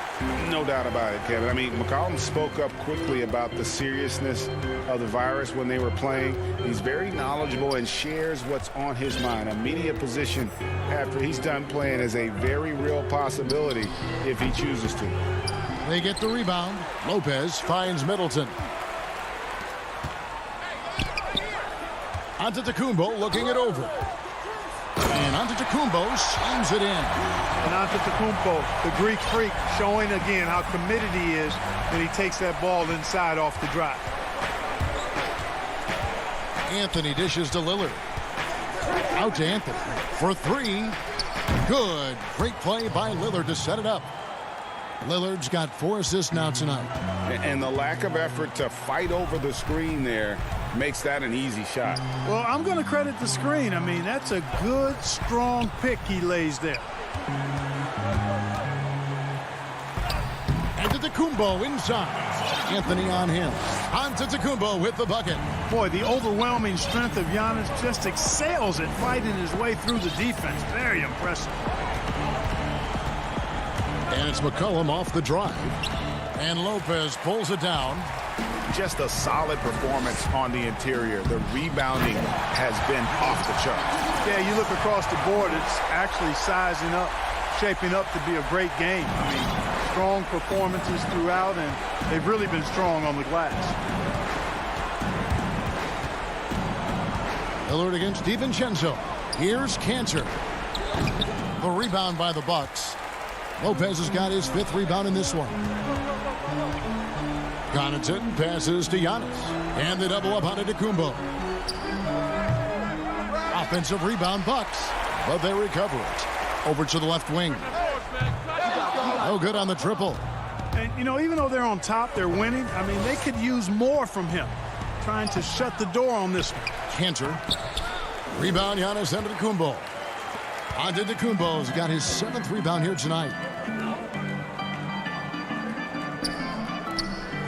No doubt about it, Kevin. I mean, McCollum spoke up quickly about the seriousness of the virus when they were playing. He's very knowledgeable and shares what's on his mind. A media position after he's done playing is a very real possibility if he chooses to. They get the rebound. Lopez finds Middleton. Antetokounmpo looking it over. And Antetokounmpo slams it in. And Antetokounmpo, the Greek freak, showing again how committed he is when he takes that ball inside off the drive. Anthony dishes to Lillard. Out to Anthony for 3. Good. Great play by Lillard to set it up. Lillard's got 4 assists now tonight. And the lack of effort to fight over the screen there makes that an easy shot. Well, I'm going to credit the screen. I mean, that's a good, strong pick he lays there. Antetokounmpo inside. Anthony on him. Antetokounmpo with the bucket. Boy, the overwhelming strength of Giannis just excels at fighting his way through the defense. Very impressive. And it's McCollum off the drive. And Lopez pulls it down. Just a solid performance on the interior. The rebounding has been off the charts. Yeah, you look across the board, it's actually sizing up, shaping up to be a great game. I mean, strong performances throughout, and they've really been strong on the glass. Lillard against DiVincenzo. Here's Cantor. The rebound by the Bucks. Lopez has got his 5th rebound in this one. Connaughton passes to Giannis. And they double up on Antetokounmpo. Offensive rebound Bucks. But they recover it. Over to the left wing. No good on the triple. And, you know, even though they're on top, they're winning. I mean, they could use more from him. Trying to shut the door on this one. Cantor. Rebound Giannis Antetokounmpo. Antetokounmpo's got his 7th rebound here tonight.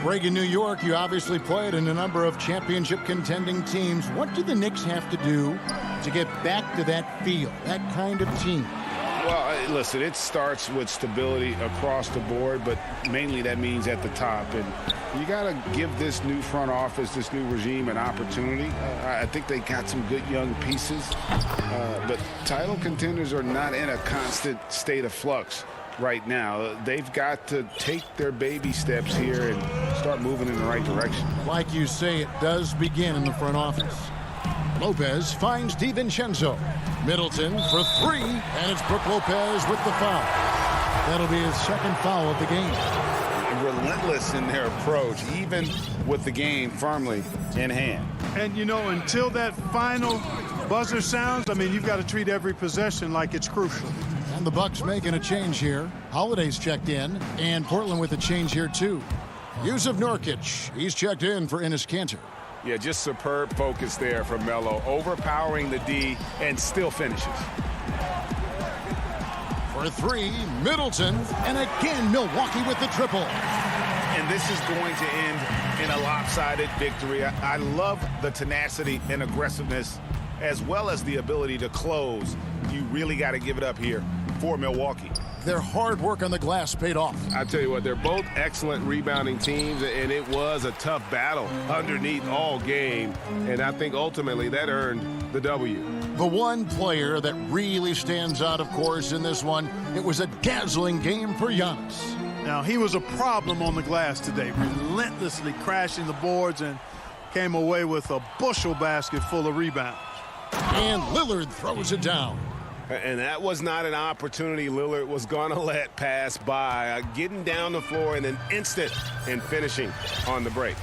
Greg, in New York, you obviously played in a number of championship contending teams. What do the Knicks have to do to get back to that feel, that kind of team? Well, listen, it starts with stability across the board, but mainly that means at the top. And you got to give this new front office, this new regime, an opportunity. I think they got some good young pieces, but title contenders are not in a constant state of flux right now. They've got to take their baby steps here and start moving in the right direction. Like you say, it does begin in the front office. Lopez finds DiVincenzo. Middleton for 3, and it's Brook Lopez with the foul. That'll be his 2nd foul of the game. Relentless in their approach, even with the game firmly in hand. And, you know, until that final buzzer sounds, I mean, you've got to treat every possession like it's crucial. And the Bucks making a change here. Holiday's checked in, and Portland with a change here, too. Yusuf Nurkic, he's checked in for Enes Kanter. Yeah, just superb focus there from Melo, overpowering the D and still finishes. For 3, Middleton, and again Milwaukee with the triple. And this is going to end in a lopsided victory. I love the tenacity and aggressiveness as well as the ability to close. You really got to give it up here for Milwaukee. Their hard work on the glass paid off. I tell you what, they're both excellent rebounding teams, and it was a tough battle underneath all game. And I think ultimately that earned the W. The one player that really stands out, of course, in this one, it was a dazzling game for Giannis. Now, he was a problem on the glass today, relentlessly crashing the boards and came away with a bushel basket full of rebounds. And Lillard throws it down. And that was not an opportunity Lillard was going to let pass by. Getting down the floor in an instant and finishing on the break.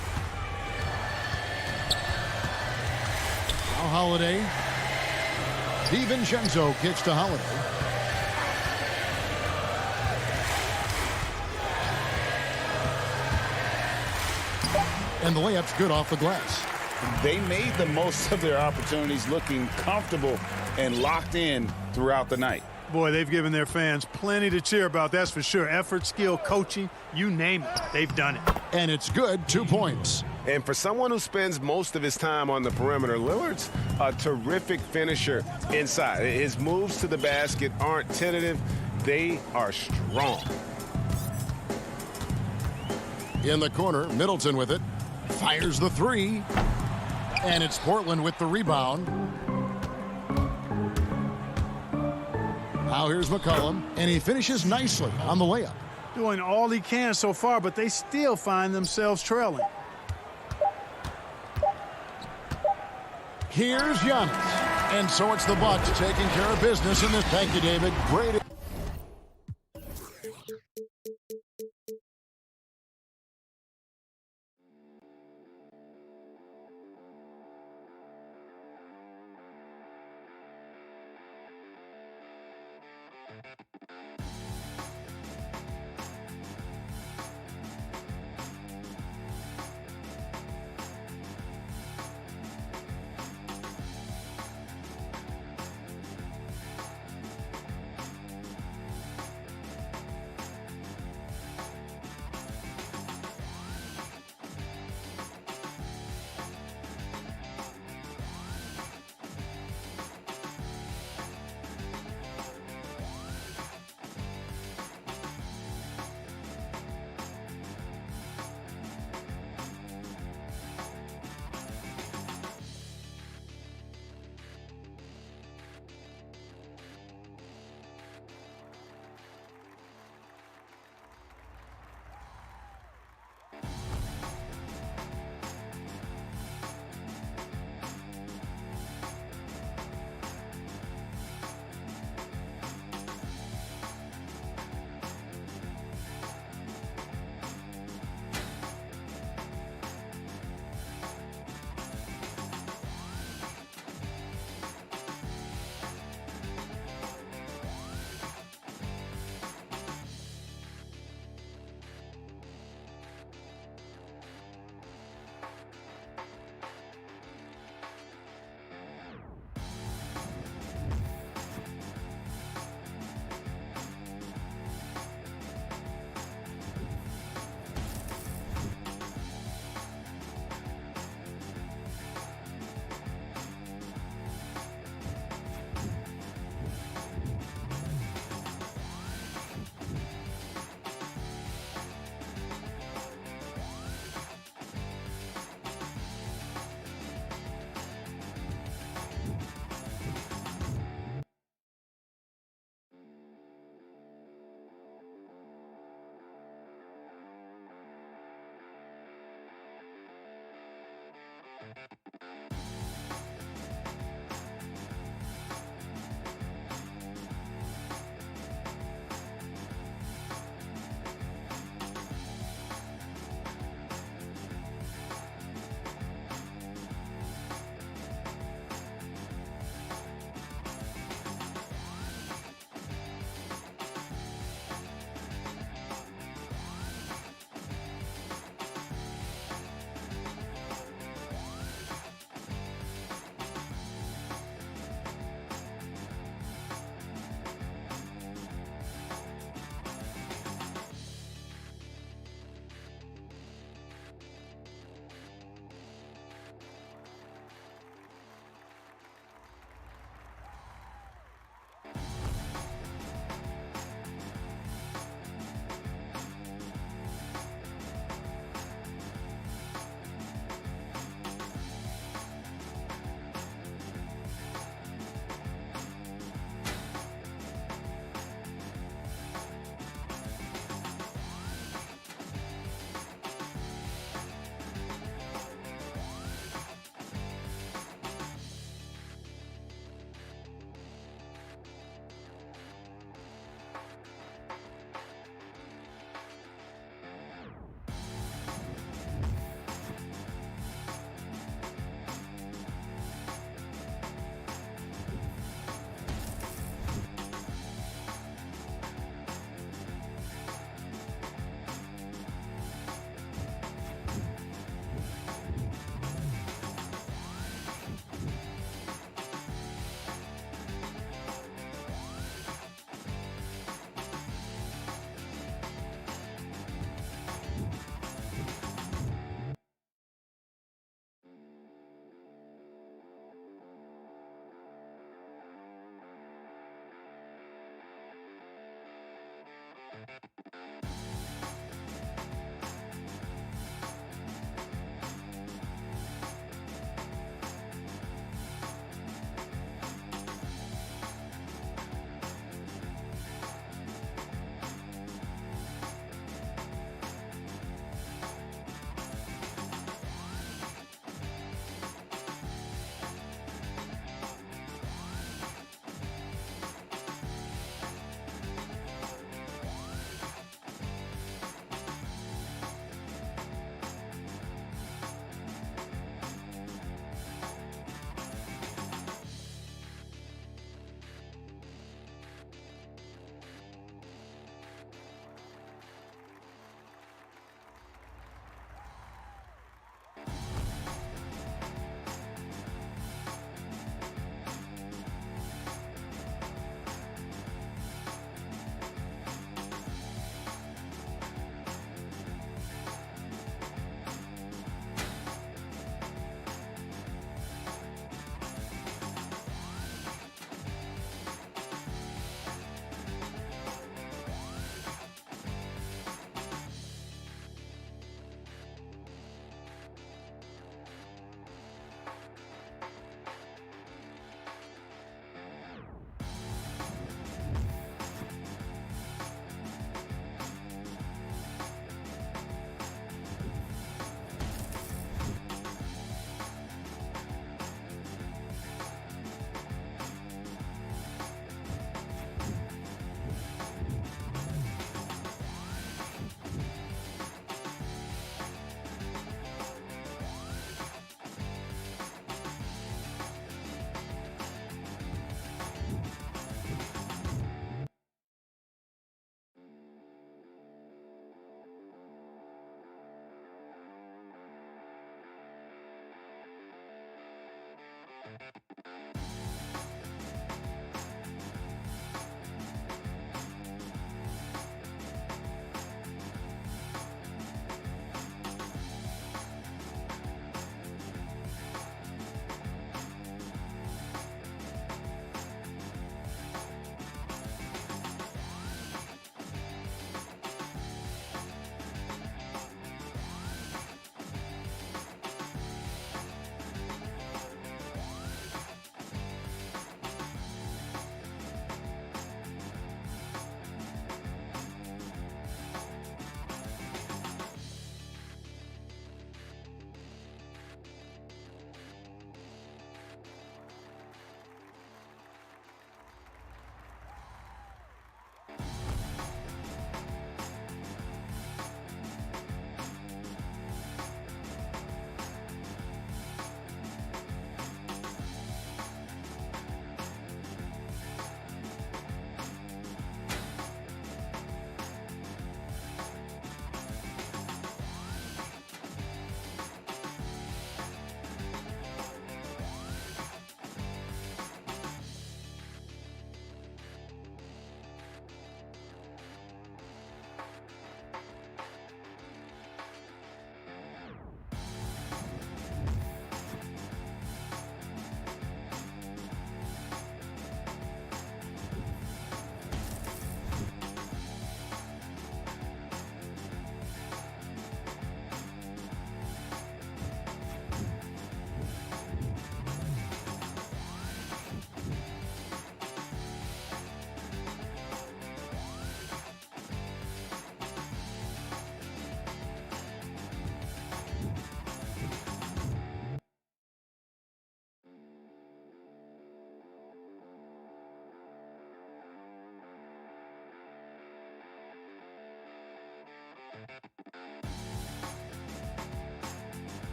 Now Holiday. DiVincenzo kicks to Holiday. And the layup's good off the glass. They made the most of their opportunities, looking comfortable and locked in throughout the night. Boy, they've given their fans plenty to cheer about, that's for sure. Effort, skill, coaching, you name it, they've done it. And it's good, 2 points. And for someone who spends most of his time on the perimeter, Lillard's a terrific finisher inside. His moves to the basket aren't tentative. They are strong. In the corner, Middleton with it. Fires the 3. And it's Portland with the rebound. Now here's McCollum, and he finishes nicely on the layup. Doing all he can so far, but they still find themselves trailing. Here's Giannis. And so it's the Bucks taking care of business in this. Thank you, David. Great.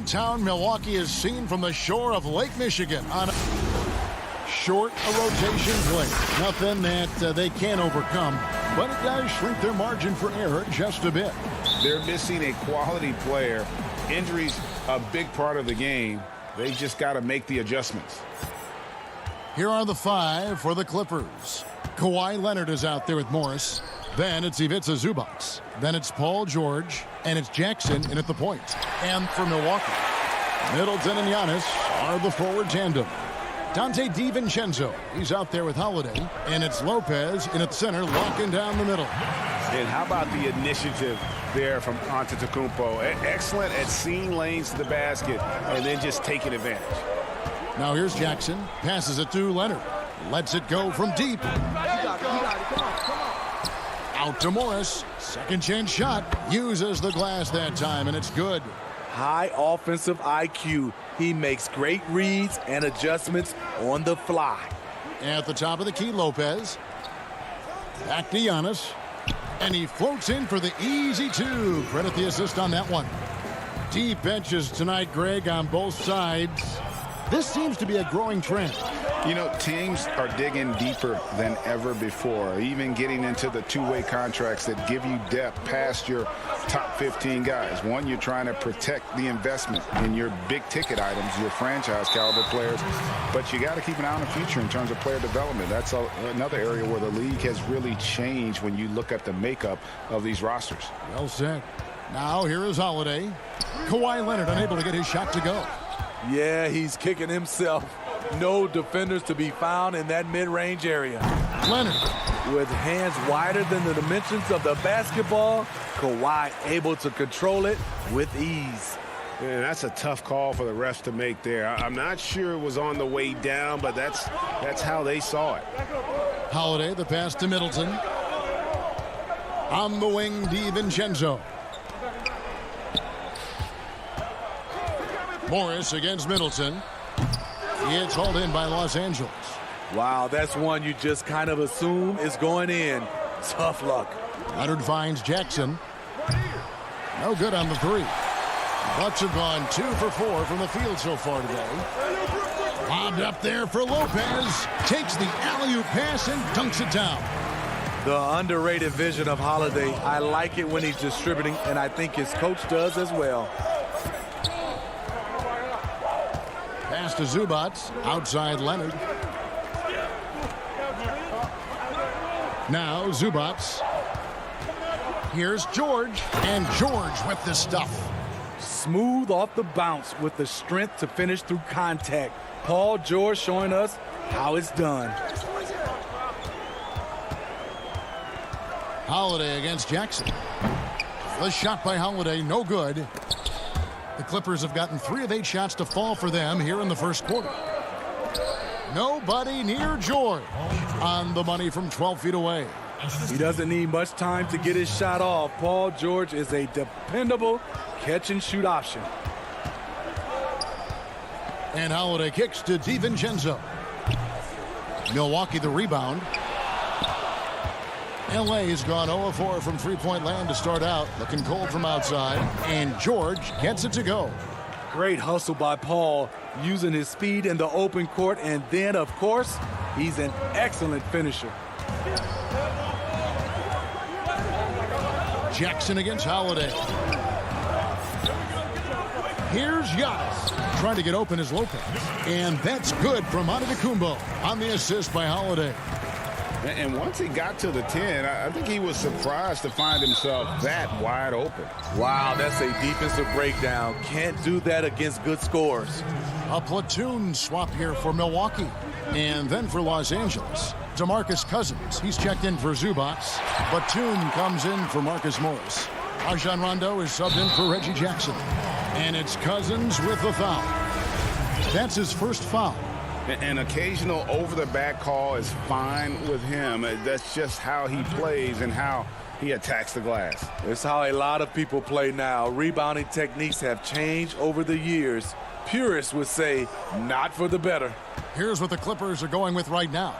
Downtown Milwaukee is seen from the shore of Lake Michigan on a short rotation play. Nothing that they can't overcome, but it does shrink their margin for error just a bit. They're missing a quality player. Injuries a big part of the game. They just got to make the adjustments. Here are the 5 for the Clippers. Kawhi Leonard is out there with Morris. Then it's Ivica Zubac. Then it's Paul George. And it's Jackson in at the point. And for Milwaukee, Middleton and Giannis are the forward tandem. Dante DiVincenzo, he's out there with Holiday. And it's Lopez in at center, locking down the middle. And how about the initiative there from Antetokounmpo? Excellent at seeing lanes to the basket and then just taking advantage. Now here's Jackson. Passes it to Leonard. Lets it go from deep. Out to Morris. Second chance shot. Uses the glass that time, and it's good. High offensive IQ. He makes great reads and adjustments on the fly. At the top of the key, Lopez. Back to Giannis. And he floats in for the easy 2. Credit the assist on that one. Deep benches tonight, Greg, on both sides. This seems to be a growing trend. You know, teams are digging deeper than ever before, even getting into the two-way contracts that give you depth past your top 15 guys. One, you're trying to protect the investment in your big-ticket items, your franchise-caliber players, but you got to keep an eye on the future in terms of player development. That's another area where the league has really changed when you look at the makeup of these rosters. Well said. Now here is Holiday. Kawhi Leonard unable to get his shot to go. Yeah, he's kicking himself. No defenders to be found in that mid-range area. Leonard. With hands wider than the dimensions of the basketball, Kawhi able to control it with ease. Man, that's a tough call for the refs to make there. I'm not sure it was on the way down, but that's how they saw it. Holiday, the pass to Middleton. On the wing, DiVincenzo. Morris against Middleton. It's hauled in by Los Angeles. Wow, that's one you just kind of assume is going in. Tough luck. Leonard finds Jackson. No good on the 3. Bucks have gone 2 for 4 from the field so far today. Lobbed up there for Lopez. Takes the alley-oop pass and dunks it down. The underrated vision of Holiday. I like it when he's distributing, and I think his coach does as well. Pass to Zubac. Outside Leonard. Now Zubac. Here's George. And George with the stuff. Smooth off the bounce with the strength to finish through contact. Paul George showing us how it's done. Holiday against Jackson. The shot by Holiday, no good. The Clippers have gotten 3 of 8 shots to fall for them here in the first quarter. Nobody near George. On the money from 12 feet away. He doesn't need much time to get his shot off. Paul George is a dependable catch-and-shoot option. And Holiday kicks to DiVincenzo. Milwaukee the rebound. LA has gone 0-4 from three-point land to start out. Looking cold from outside. And George gets it to go. Great hustle by Paul, using his speed in the open court. And then, of course, he's an excellent finisher. Jackson against Holiday. Here's Giannis. Trying to get open is Lopez. And that's good from Antetokounmpo on the assist by Holiday. And once he got to the 10, I think he was surprised to find himself that wide open. Wow, that's a defensive breakdown. Can't do that against good scores. A platoon swap here for Milwaukee. And then for Los Angeles, DeMarcus Cousins. He's checked in for Zubac. Batum comes in for Marcus Morris. Rajon Rondo is subbed in for Reggie Jackson. And it's Cousins with the foul. That's his first foul. An occasional over-the-back call is fine with him. That's just how he plays and how he attacks the glass. It's how a lot of people play now. Rebounding techniques have changed over the years. Purists would say, not for the better. Here's what the Clippers are going with right now.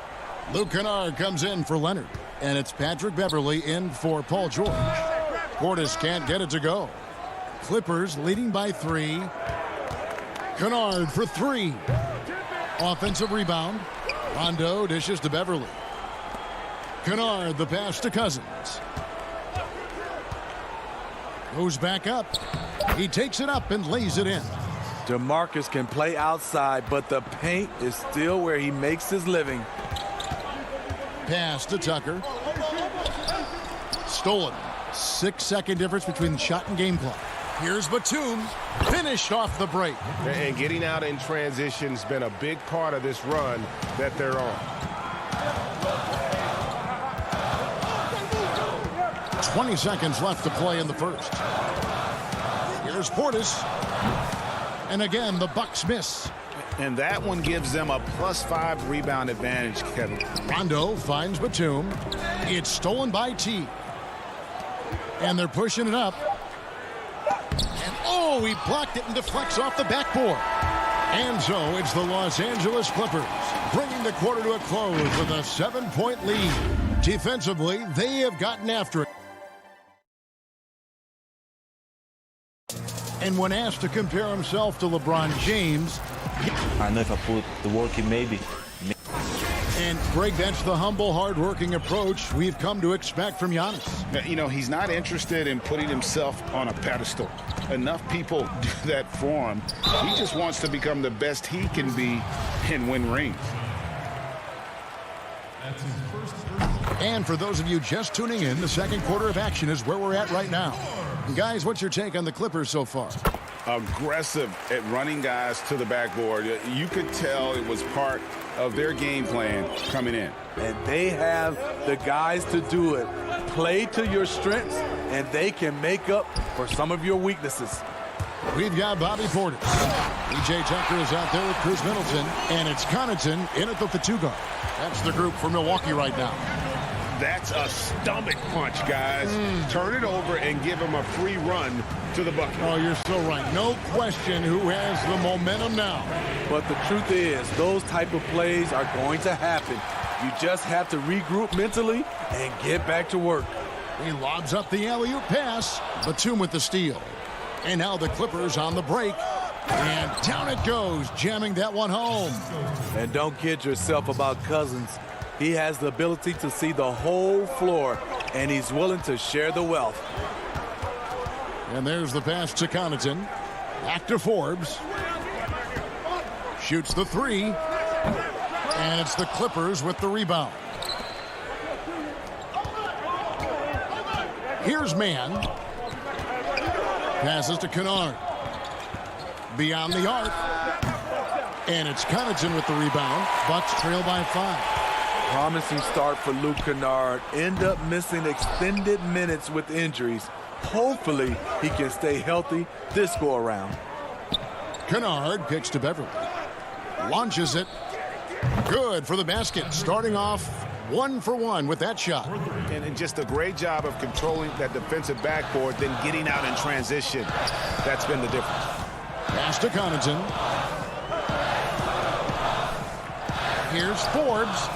Luke Kennard comes in for Leonard. And it's Patrick Beverley in for Paul George. Portis can't get it to go. Clippers leading by 3. Kennard for three. Offensive rebound. Rondo dishes to Beverly. Kennard, the pass to Cousins. Goes back up. He takes it up and lays it in. DeMarcus can play outside, but the paint is still where he makes his living. Pass to Tucker. Stolen. 6-second difference between shot and game clock. Here's Batum. Finished off the break. And getting out in transition has been a big part of this run that they're on. 20 seconds left to play in the first. Here's Portis. And again, the Bucks miss. And that one gives them a +5 rebound advantage, Kevin. Rondo finds Batum. It's stolen by T. And they're pushing it up. And oh, he blocked it and deflects off the backboard. And so it's the Los Angeles Clippers bringing the quarter to a close with a 7-point lead. Defensively, they have gotten after it. And when asked to compare himself to LeBron James, I know if I put the work in, maybe. And Greg, that's the humble, hard-working approach we've come to expect from Giannis. You know, he's not interested in putting himself on a pedestal. Enough people do that for him. He just wants to become the best he can be and win rings. And for those of you just tuning in, the second quarter of action is where we're at right now. Guys, what's your take on the Clippers so far? Aggressive at running guys to the backboard. You could tell it was part of their game plan coming in. And they have the guys to do it. Play to your strengths, and they can make up for some of your weaknesses. We've got Bobby Portis. E.J. Tucker is out there with Chris Middleton, and it's Connaughton in at the 2 guard. That's the group for Milwaukee right now. That's a stomach punch, guys. Turn it over and give him a free run to the bucket. Oh, you're so right. No question who has the momentum now. But the truth is, those type of plays are going to happen. You just have to regroup mentally and get back to work. He lobs up the alley-oop pass. Batum with the steal. And now the Clippers on the break. And down it goes, jamming that one home. And don't kid yourself about Cousins. He has the ability to see the whole floor, and he's willing to share the wealth. And there's the pass to Connaughton. Back to Forbes. Shoots the 3. And it's the Clippers with the rebound. Here's Mann. Passes to Kennard. Beyond the arc. And it's Connaughton with the rebound. Bucks trail by 5. Promising start for Luke Kennard. End up missing extended minutes with injuries. Hopefully, he can stay healthy this go-around. Kennard kicks to Beverly. Launches it. Good for the basket. Starting off 1 for 1 with that shot. And just a great job of controlling that defensive backboard, then getting out in transition. That's been the difference. Pass to Connaughton. Here's Forbes.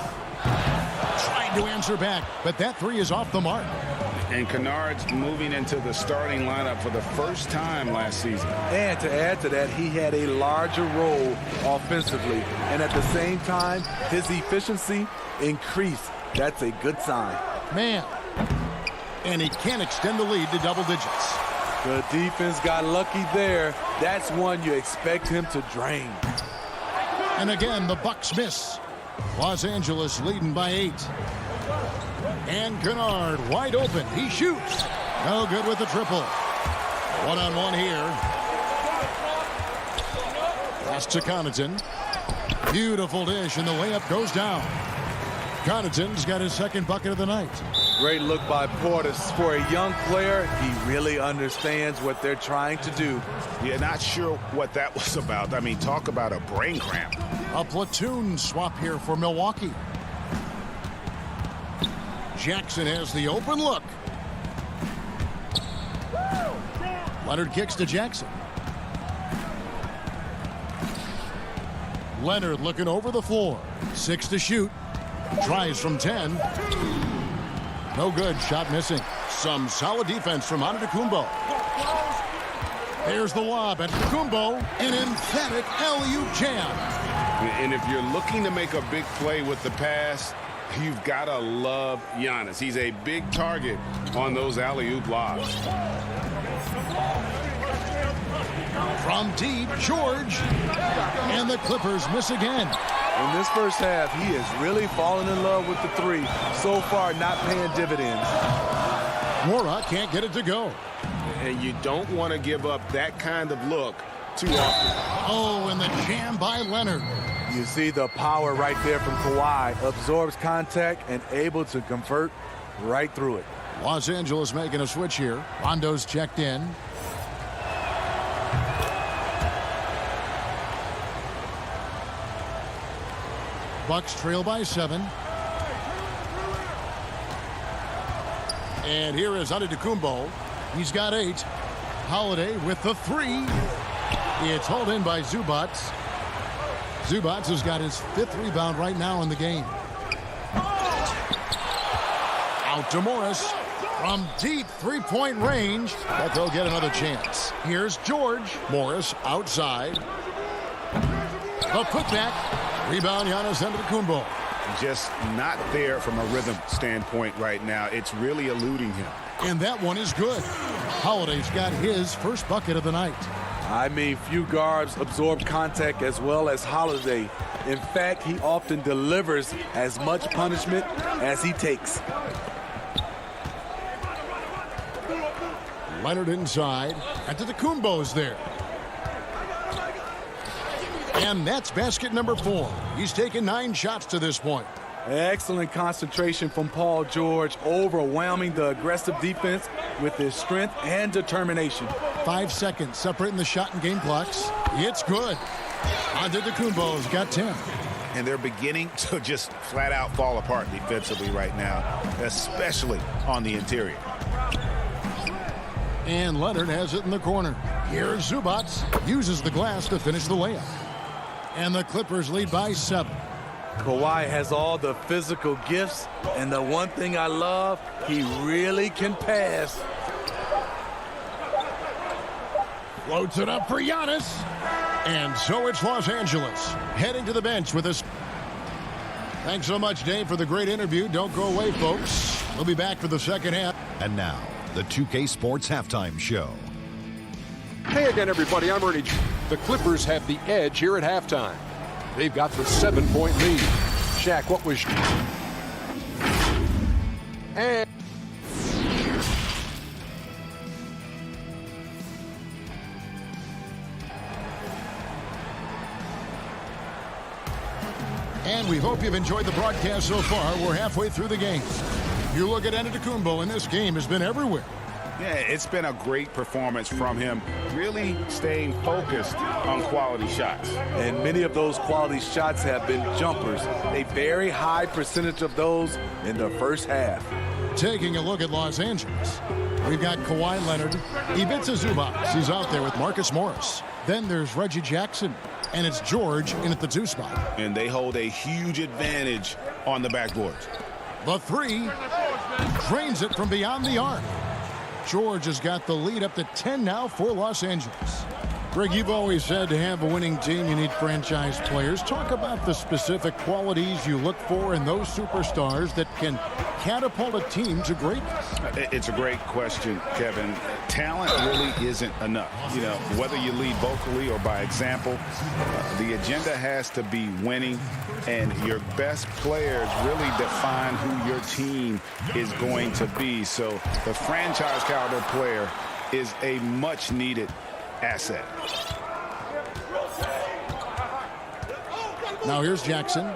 Trying to answer back, but that 3 is off the mark. And Kennard's moving into the starting lineup for the first time last season. And to add to that, he had a larger role offensively. And at the same time, his efficiency increased. That's a good sign. Man. And he can extend the lead to double digits. The defense got lucky there. That's one you expect him to drain. And again, the Bucks miss. Los Angeles leading by 8. And Kennard wide open. He shoots. No good with the triple. One-on-one here. Pass to Connaughton. Beautiful dish, and the layup goes down. Connaughton's got his second bucket of the night. Great look by Portis. For a young player, he really understands what they're trying to do. Yeah, not sure what that was about. I mean, talk about a brain cramp. A platoon swap here for Milwaukee. Jackson has the open look. Leonard kicks to Jackson. Leonard looking over the floor. 6 to shoot. Tries from 10. No good. Shot missing. Some solid defense from Antetokounmpo. There's the lob at Kumbo, an emphatic alley-oop jam. And if you're looking to make a big play with the pass, you've got to love Giannis. He's a big target on those alley-oop lobs. From deep, George. And the Clippers miss again. In this first half, he is really falling in love with the three. So far, not paying dividends. Mora can't get it to go. And you don't want to give up that kind of look too often. Oh, and the jam by Leonard. You see the power right there from Kawhi. Absorbs contact and able to convert right through it. Los Angeles making a switch here. Rondo's checked in. Bucks trail by 7. And here is Antetokounmpo. He's got 8. Holiday with the 3. It's hauled in by Zubac. Zubac has got his 5th rebound right now in the game. Out to Morris. From deep three-point range, but they'll get another chance. Here's George. Morris outside. The putback. Rebound, Giannis Antetokounmpo. Just not there from a rhythm standpoint right now. It's really eluding him. And that one is good. Holiday's got his first bucket of the night. I mean, few guards absorb contact as well as Holiday. In fact, he often delivers as much punishment as he takes. Leonard inside. Antetokounmpo's there. And that's basket number 4. He's taken 9 shots to this point. Excellent concentration from Paul George, overwhelming the aggressive defense with his strength and determination. 5 seconds separating the shot and game clocks. It's good. Antetokounmpo's got 10. And they're beginning to just flat out fall apart defensively right now, especially on the interior. And Leonard has it in the corner. Here's Zubac. Uses the glass to finish the layup. And the Clippers lead by 7. Kawhi has all the physical gifts, and the one thing I love, he really can pass. Floats it up for Giannis. And so it's Los Angeles heading to the bench with us. Thanks so much, Dave, for the great interview. Don't go away, folks. We'll be back for the second half. And now, the 2K Sports Halftime Show. Hey again, everybody. I'm Ernie. The Clippers have the edge here at halftime. They've got the 7-point lead. Shaq, what was... And we hope you've enjoyed the broadcast so far. We're halfway through the game. You look at Antetokounmpo, and this game has been everywhere. Yeah, it's been a great performance from him, really staying focused on quality shots. And many of those quality shots have been jumpers. A very high percentage of those in the first half. Taking a look at Los Angeles, we've got Kawhi Leonard, Ivica Zubac. He's out there with Marcus Morris. Then there's Reggie Jackson, and it's George in at the 2 spot. And they hold a huge advantage on the backboards. The 3 drains it from beyond the arc. George has got the lead up to 10 now for Los Angeles. Greg, you've always said to have a winning team, you need franchise players. Talk about the specific qualities you look for in those superstars that can catapult a team to greatness. It's a great question, Kevin. Talent really isn't enough. You know, whether you lead vocally or by example, the agenda has to be winning, and your best players really define who your team is going to be. So the franchise caliber player is a much needed asset. Now here's Jackson.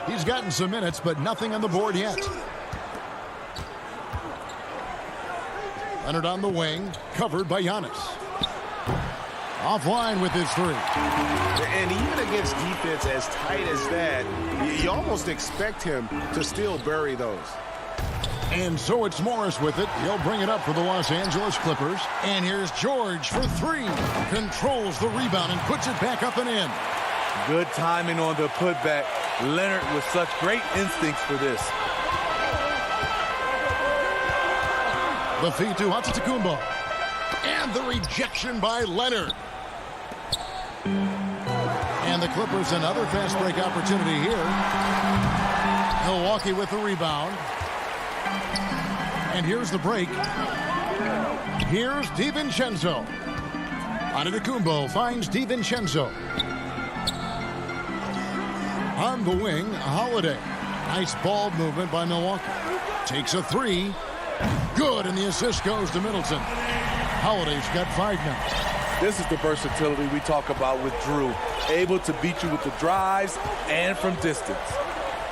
He's gotten some minutes, but nothing on the board yet. Leonard on the wing, covered by Giannis. Offline with his 3. And even against defense as tight as that, you almost expect him to still bury those. And so it's Morris with it. He'll bring it up for the Los Angeles Clippers. And here's George for 3. Controls the rebound and puts it back up and in. Good timing on the putback. Leonard with such great instincts for this. The feed to Antetokounmpo. And the rejection by Leonard. And the Clippers another fast break opportunity here. Milwaukee with the rebound. And here's the break. Here's DiVincenzo. Antetokounmpo finds DiVincenzo. On the wing, Holiday. Nice ball movement by Milwaukee. Takes a three. Good, and the assist goes to Middleton. Holiday's got 5 now. This is the versatility we talk about with Drew. Able to beat you with the drives and from distance.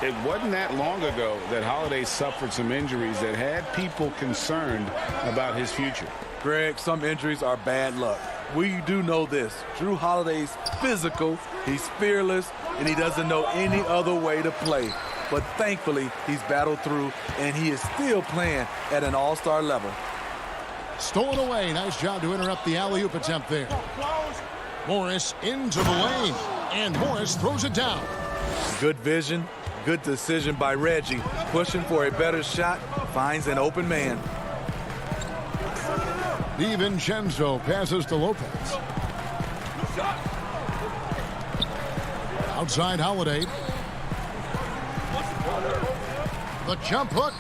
It wasn't that long ago that Holiday suffered some injuries that had people concerned about his future. Greg, some injuries are bad luck. We do know this. Drew Holiday's physical, he's fearless, and he doesn't know any other way to play. But thankfully, he's battled through, and he is still playing at an all-star level. Stolen away. Nice job to interrupt the alley-oop attempt there. Morris into the lane, and Morris throws it down. Good vision, good decision by Reggie. Pushing for a better shot, finds an open man. DiVincenzo passes to Lopez. Outside Holiday. The jump hook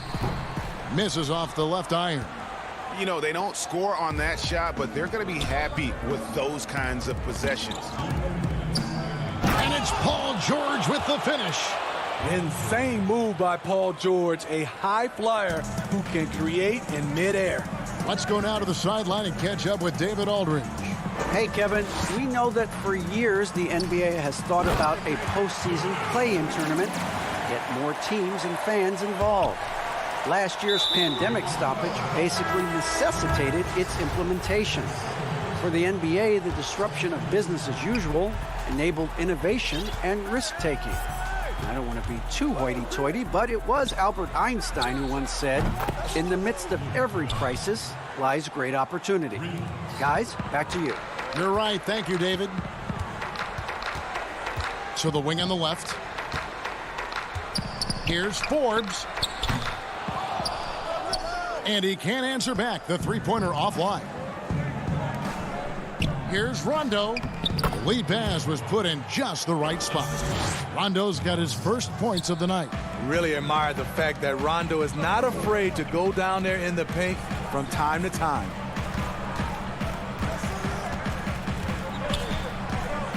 misses off the left iron. You know, they don't score on that shot, but they're going to be happy with those kinds of possessions. And it's Paul George with the finish. Insane move by Paul George, a high flyer who can create in midair. Let's go now to the sideline and catch up with David Aldridge. Hey, Kevin, we know that for years the NBA has thought about a postseason play-in tournament, get more teams and fans involved. Last year's pandemic stoppage basically necessitated its implementation. For the NBA, the disruption of business as usual enabled innovation and risk-taking. I don't want to be too hoity-toity, but it was Albert Einstein who once said, "In the midst of every crisis lies great opportunity." Guys, back to you. You're right. Thank you, David. So the wing on the left. Here's Forbes. And he can't answer back. The three-pointer offline. Here's Rondo. The lead pass was put in just the right spot. Rondo's got his first points of the night. Really admire the fact that Rondo is not afraid to go down there in the paint from time to time.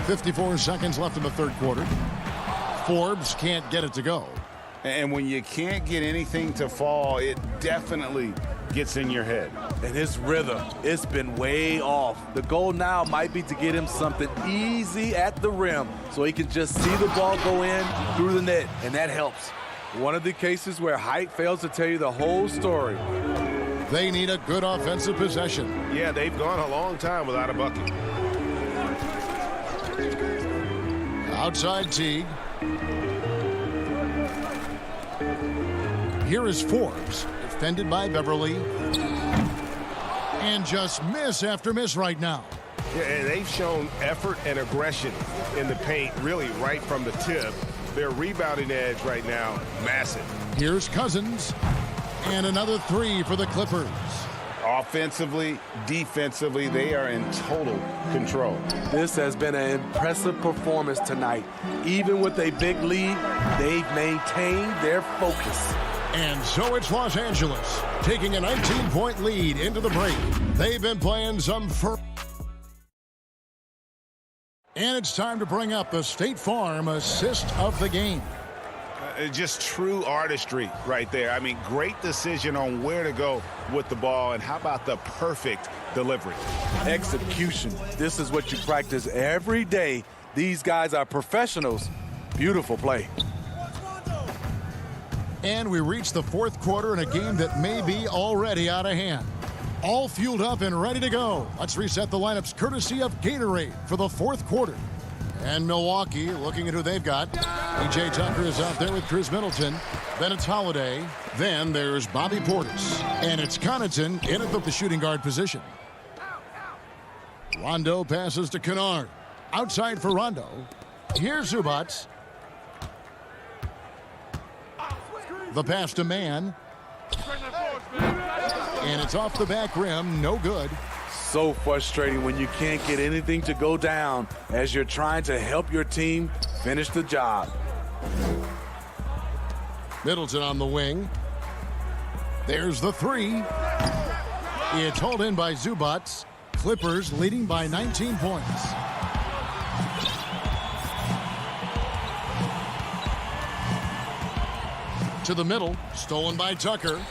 54 seconds left in the third quarter. Forbes can't get it to go. And when you can't get anything to fall, it definitely gets in your head. And his rhythm, it's been way off. The goal now might be to get him something easy at the rim so he can just see the ball go in through the net, and that helps. One of the cases where height fails to tell you the whole story. They need a good offensive possession. Yeah, they've gone a long time without a bucket. Outside Teague. Here is Forbes, defended by Beverly. And just miss after miss right now. Yeah, and they've shown effort and aggression in the paint, really right from the tip. Their rebounding edge right now, massive. Here's Cousins. And another three for the Clippers. Offensively, defensively, they are in total control. This has been an impressive performance tonight. Even with a big lead, they've maintained their focus. And so it's Los Angeles taking a 19-point lead into the break. They've been playing some and it's time to bring up the State Farm assist of the game. Just true artistry right there. I mean, great decision on where to go with the ball, and how about the perfect delivery? Execution. This is what you practice every day. These guys are professionals. Beautiful play. And we reach the fourth quarter in a game that may be already out of hand. All fueled up and ready to go. Let's reset the lineups courtesy of Gatorade for the fourth quarter. And Milwaukee looking at who they've got. P.J. Tucker is out there with Chris Middleton. Then it's Holiday. Then there's Bobby Portis. And it's Connaughton in at the shooting guard position. Rondo passes to Kennard. Outside for Rondo. Here's Zubac. The pass to Mann. And it's off the back rim. No good. So frustrating when you can't get anything to go down as you're trying to help your team finish the job. Middleton on the wing. There's the three. It's hauled in by Zubats. Clippers leading by 19 points. To the middle, stolen by Tucker.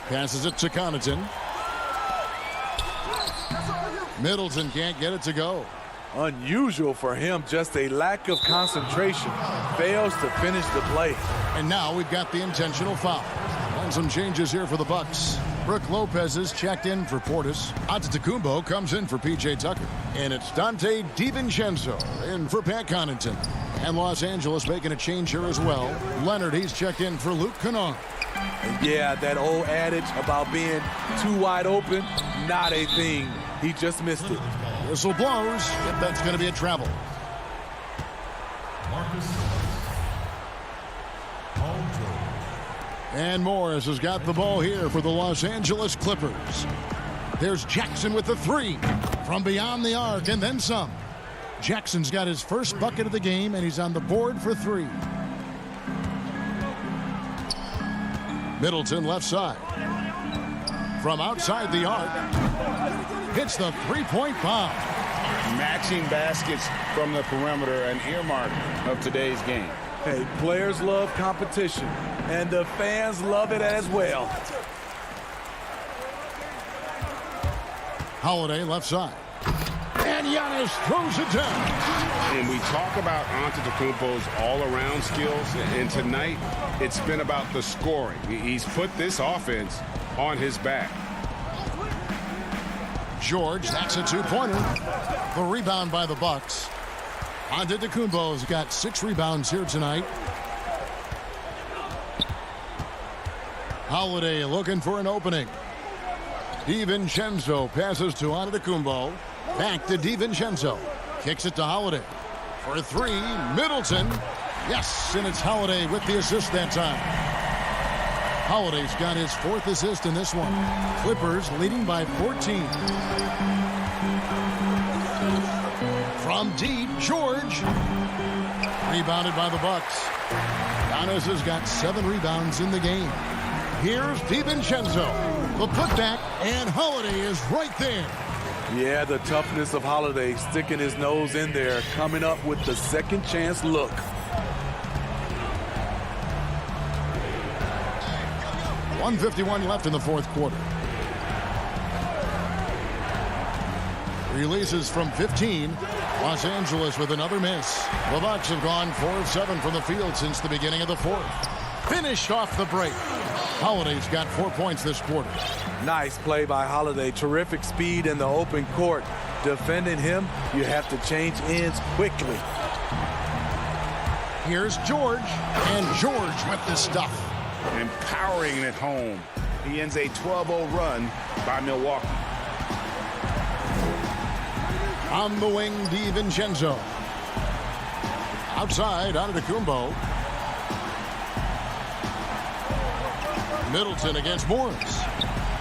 Passes it to Connaughton. Middleton can't get it to go. Unusual for him, just a lack of concentration. Fails to finish the play. And now we've got the intentional foul. And some changes here for the Bucks. Brook Lopez is checked in for Portis. Antetokounmpo comes in for P.J. Tucker. And it's Dante DiVincenzo in for Pat Connaughton. And Los Angeles making a change here as well. Leonard, he's checked in for Luke Kennard. Yeah, that old adage about being too wide open, not a thing. He just missed it. Whistle blows. If that's going to be a travel. And Morris has got the ball here for the Los Angeles Clippers. There's Jackson with the three from beyond the arc and then some. Jackson's got his first bucket of the game, and he's on the board for three. Middleton left side. From outside the arc. Hits the three-point bomb. Matching baskets from the perimeter, an earmark of today's game. Hey, players love competition, and the fans love it as well. Holiday left side. And Giannis throws it down. And we talk about Antetokounmpo's all-around skills, and tonight it's been about the scoring. He's put this offense on his back. George, that's a two-pointer. The rebound by the Bucks. Antetokounmpo's got 6 rebounds here tonight. Holiday looking for an opening. DiVincenzo passes to Antetokounmpo. Back to DiVincenzo. Kicks it to Holiday. For 3, Middleton. Yes, and it's Holiday with the assist that time. Holiday's got his 4th assist in this one. Clippers leading by 14. From deep, George. Rebounded by the Bucks. Giannis has got 7 rebounds in the game. Here's DiVincenzo. The putback, and Holiday is right there. Yeah, the toughness of Holiday, sticking his nose in there, coming up with the second chance look. .151 left in the 4th quarter. Releases from 15. Los Angeles with another miss. The Bucks have gone 4 of 7 from the field since the beginning of the 4th. Finished off the break. Holiday's got 4 points this quarter. Nice play by Holiday. Terrific speed in the open court. Defending him, you have to change ends quickly. Here's George, and George with the stuff. Empowering it home. He ends a 12-0 run by Milwaukee. On the wing, DiVincenzo. Outside, Antetokounmpo. Middleton against Morris.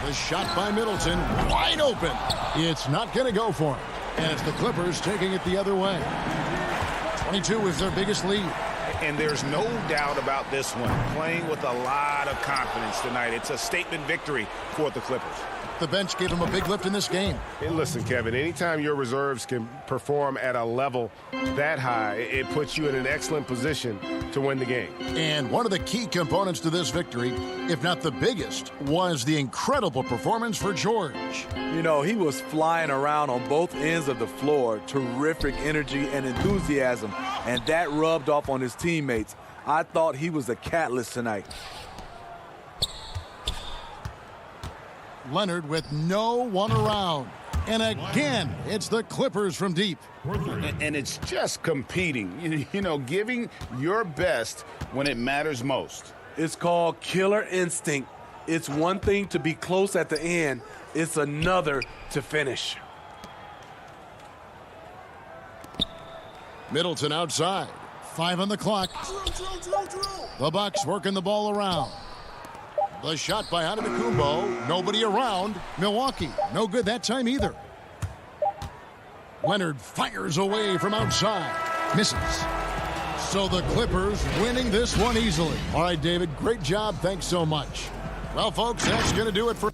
The shot by Middleton, wide open. It's not going to go for him. And it's the Clippers taking it the other way. 22 is their biggest lead. And there's no doubt about this one. Playing with a lot of confidence tonight. It's a statement victory for the Clippers. The bench gave him a big lift in this game. Hey, listen, Kevin, anytime your reserves can perform at a level that high, it puts you in an excellent position to win the game. And one of the key components to this victory, if not the biggest, was the incredible performance for George. You know, he was flying around on both ends of the floor. Terrific energy and enthusiasm, and that rubbed off on his teammates. I thought he was a catalyst tonight. Leonard with no one around. And again, it's the Clippers from deep. And it's just competing, you know, giving your best when it matters most. It's called killer instinct. It's one thing to be close at the end. It's another to finish. Middleton outside. 5 on the clock. The Bucks working the ball around. The shot by Antetokounmpo. Nobody around. Milwaukee, no good that time either. Leonard fires away from outside. Misses. So the Clippers winning this one easily. All right, David, great job. Thanks so much. Well, folks, that's going to do it for...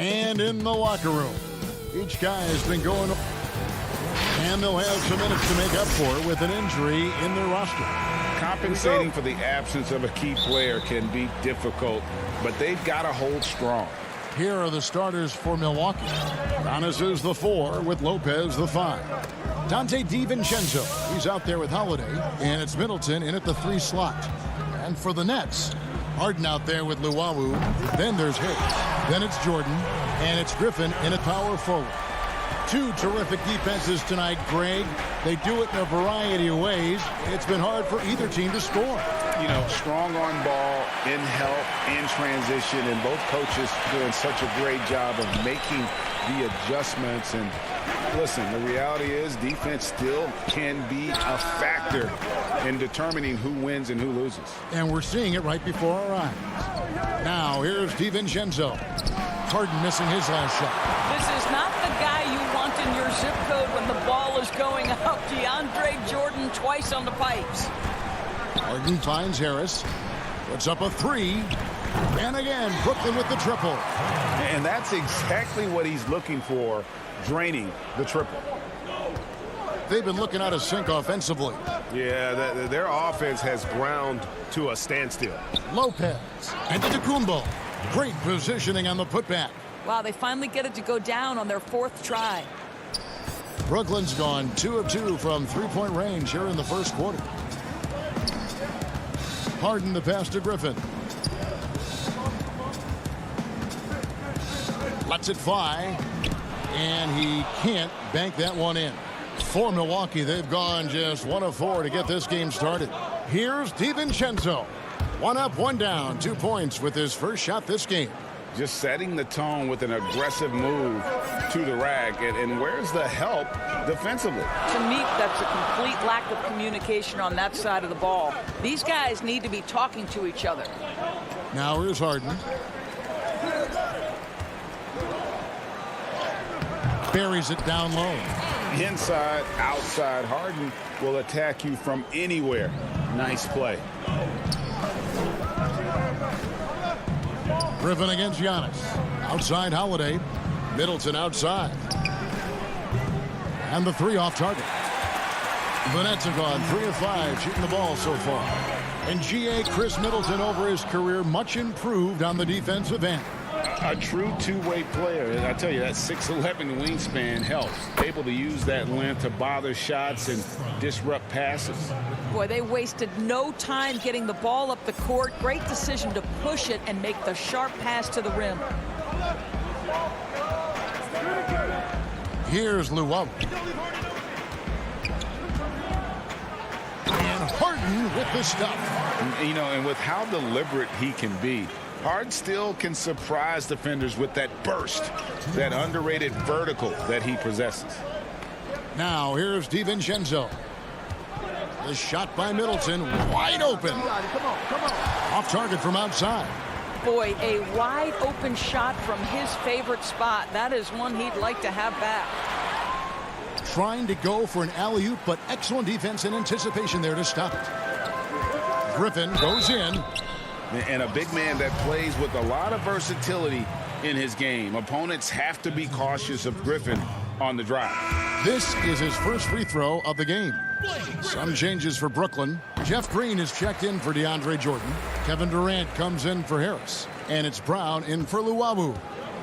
And in the locker room, each guy has been going, and they'll have some minutes to make up for with an injury in their roster. Compensating for the absence of a key player can be difficult, but they've got to hold strong. Here are the starters for Milwaukee. Giannis is the 4 with Lopez the 5. Dante DiVincenzo, he's out there with Holiday, and it's Middleton in at the 3 slot. And for the Nets, Harden out there with Luwawu. Then there's Harris. Then it's Jordan, and it's Griffin in at power forward. 2 terrific defenses tonight, Greg. They do it in a variety of ways. It's been hard for either team to score. You know, strong on ball, in help, in transition, and both coaches doing such a great job of making the adjustments. And listen, the reality is defense still can be a factor in determining who wins and who loses. And we're seeing it right before our eyes. Now, here's DiVincenzo. Harden missing his last shot. This is not the guy you want in your zip code when the ball is going up. DeAndre Jordan twice on the pipes. Harden finds Harris. Puts up a 3. And again, Brooklyn with the triple. And that's exactly what he's looking for, draining the triple. They've been looking out of sync offensively. Yeah, their offense has ground to a standstill. Lopez and Antetokounmpo. Great positioning on the putback. Wow, they finally get it to go down on their 4th try. Brooklyn's gone 2 of 2 from 3-point range here in the first quarter. Harden the pass to Griffin. Lets it fly. And he can't bank that one in. For Milwaukee, they've gone just 1 of 4 to get this game started. Here's DiVincenzo. 1 up, 1 down, 2 points with his first shot this game. Just setting the tone with an aggressive move to the rack. And where's the help defensively? To me, that's a complete lack of communication on that side of the ball. These guys need to be talking to each other. Now here's Harden. Buries it down low. Inside, outside, Harden will attack you from anywhere. Nice play. Griffin against Giannis. Outside Holiday. Middleton outside. And the 3 off target. The Nets have gone 3 of 5 shooting the ball so far. And G.A. Chris Middleton over his career much improved on the defensive end. A true two-way player. I tell you, that 6'11" wingspan helps. Able to use that length to bother shots and disrupt passes. Boy, they wasted no time getting the ball up the court. Great decision to push it and make the sharp pass to the rim. Here's Luwawu. And Harden with the stuff. You know, and with how deliberate he can be, Harden still can surprise defenders with that burst, that underrated vertical that he possesses. Now here's DiVincenzo. The shot by Middleton, wide open. Off target from outside. Boy, a wide open shot from his favorite spot. That is one he'd like to have back. Trying to go for an alley-oop, but excellent defense and anticipation there to stop it. Griffin goes in. And a big man that plays with a lot of versatility in his game. Opponents have to be cautious of Griffin on the drive. This is his first free throw of the game. Some changes for Brooklyn. Jeff Green is checked in for DeAndre Jordan. Kevin Durant comes in for Harris. And it's Brown in for Luwawu.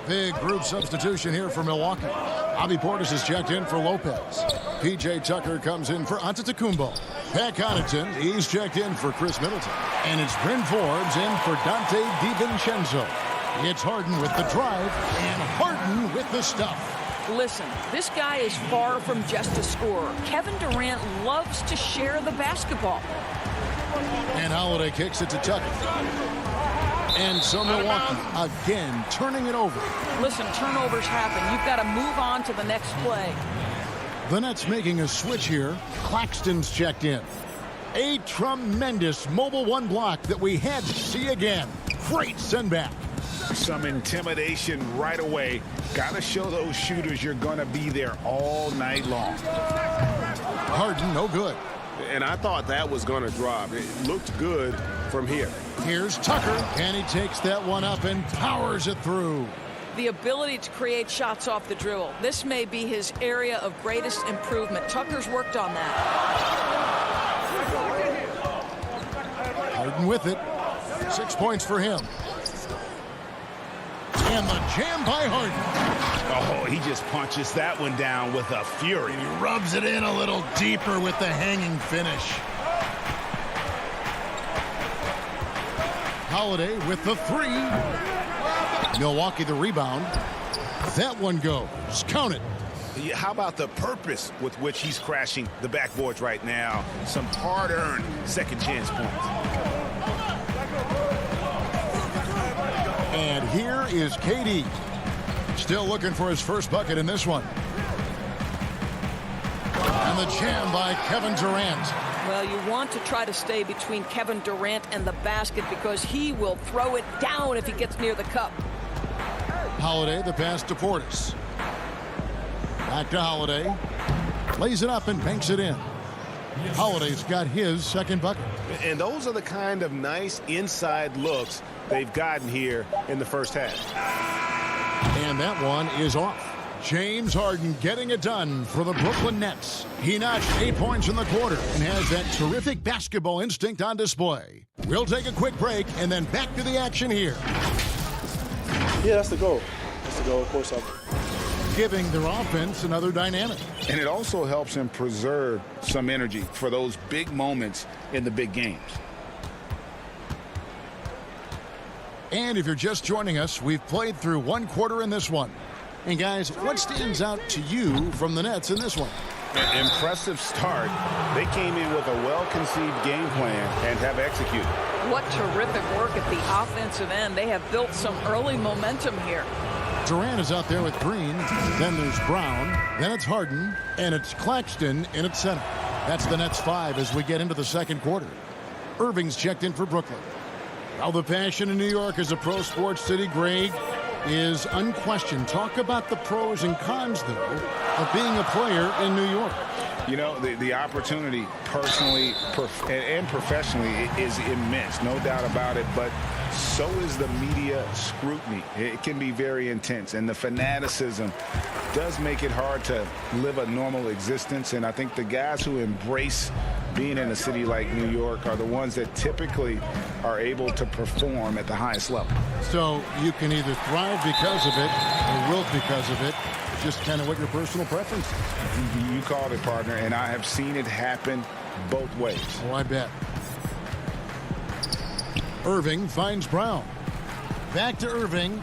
Big group substitution here for Milwaukee. Bobby Portis is checked in for Lopez. P.J. Tucker comes in for Antetokounmpo. Pat Connaughton, he's checked in for Chris Middleton. And it's Bryn Forbes in for Dante DiVincenzo. It's Harden with the drive and Harden with the stuff. Listen, this guy is far from just a scorer. Kevin Durant loves to share the basketball. And Holiday kicks it to Tucker. And so Milwaukee again turning it over. Listen, turnovers happen. You've got to move on to the next play. The Nets making a switch here. Claxton's checked in. A tremendous mobile 1 block that we had to see again. Great send back. Some intimidation right away. Got to show those shooters you're going to be there all night long. Harden, no good. And I thought that was going to drop. It looked good from here. Here's Tucker, and he takes that one up and powers it through. the ability to create shots off the dribble. This may be his area of greatest improvement. Tucker's worked on that. Harden with it. 6 points for him. And the jam by Harden. Oh, he just punches that one down with a fury. He rubs it in a little deeper with the hanging finish. Holiday with the 3. Milwaukee the rebound. That one goes. Count it. How about the purpose with which he's crashing the backboards right now? Some hard-earned second chance points. And here is KD. Still looking for his first bucket in this one. And the jam by Kevin Durant. Well, you want to try to stay between Kevin Durant and the basket because he will throw it down if he gets near the cup. Holiday, the pass to Portis. Back to Holiday. Lays it up and banks it in. Holiday's got his second bucket. And those are the kind of nice inside looks they've gotten here in the first half. And that one is off. James Harden getting it done for the Brooklyn Nets. He notched 8 points in the quarter and has that terrific basketball instinct on display. We'll take a quick break and then back to the action here. Yeah, that's the goal. That's the goal, of course. Giving their offense another dynamic. And it also helps him preserve some energy for those big moments in the big games. And if you're just joining us, we've played through one quarter in this one. And guys, what stands out to you from the Nets in this one? An impressive start. They came in with a well-conceived game plan and have executed. What terrific work at the offensive end. They have built some early momentum here. Durant is out there with Green. Then there's Brown. Then it's Harden. And it's Claxton in at center. That's the Nets 5 as we get into the second quarter. Irving's checked in for Brooklyn. Now the passion in New York is a pro sports city, Greg, is unquestioned. Talk about the pros and cons, though, of being a player in New York. You know, the opportunity personally and professionally is immense, no doubt about it, but so is the media scrutiny. It can be very intense, and the fanaticism does make it hard to live a normal existence, and I think the guys who embrace being in a city like New York are the ones that typically are able to perform at the highest level. So you can either thrive because of it or wilt because of it. Just kind of what your personal preference is. You called it, partner, and I have seen it happen both ways. Oh, I bet. Irving finds Brown. Back to Irving.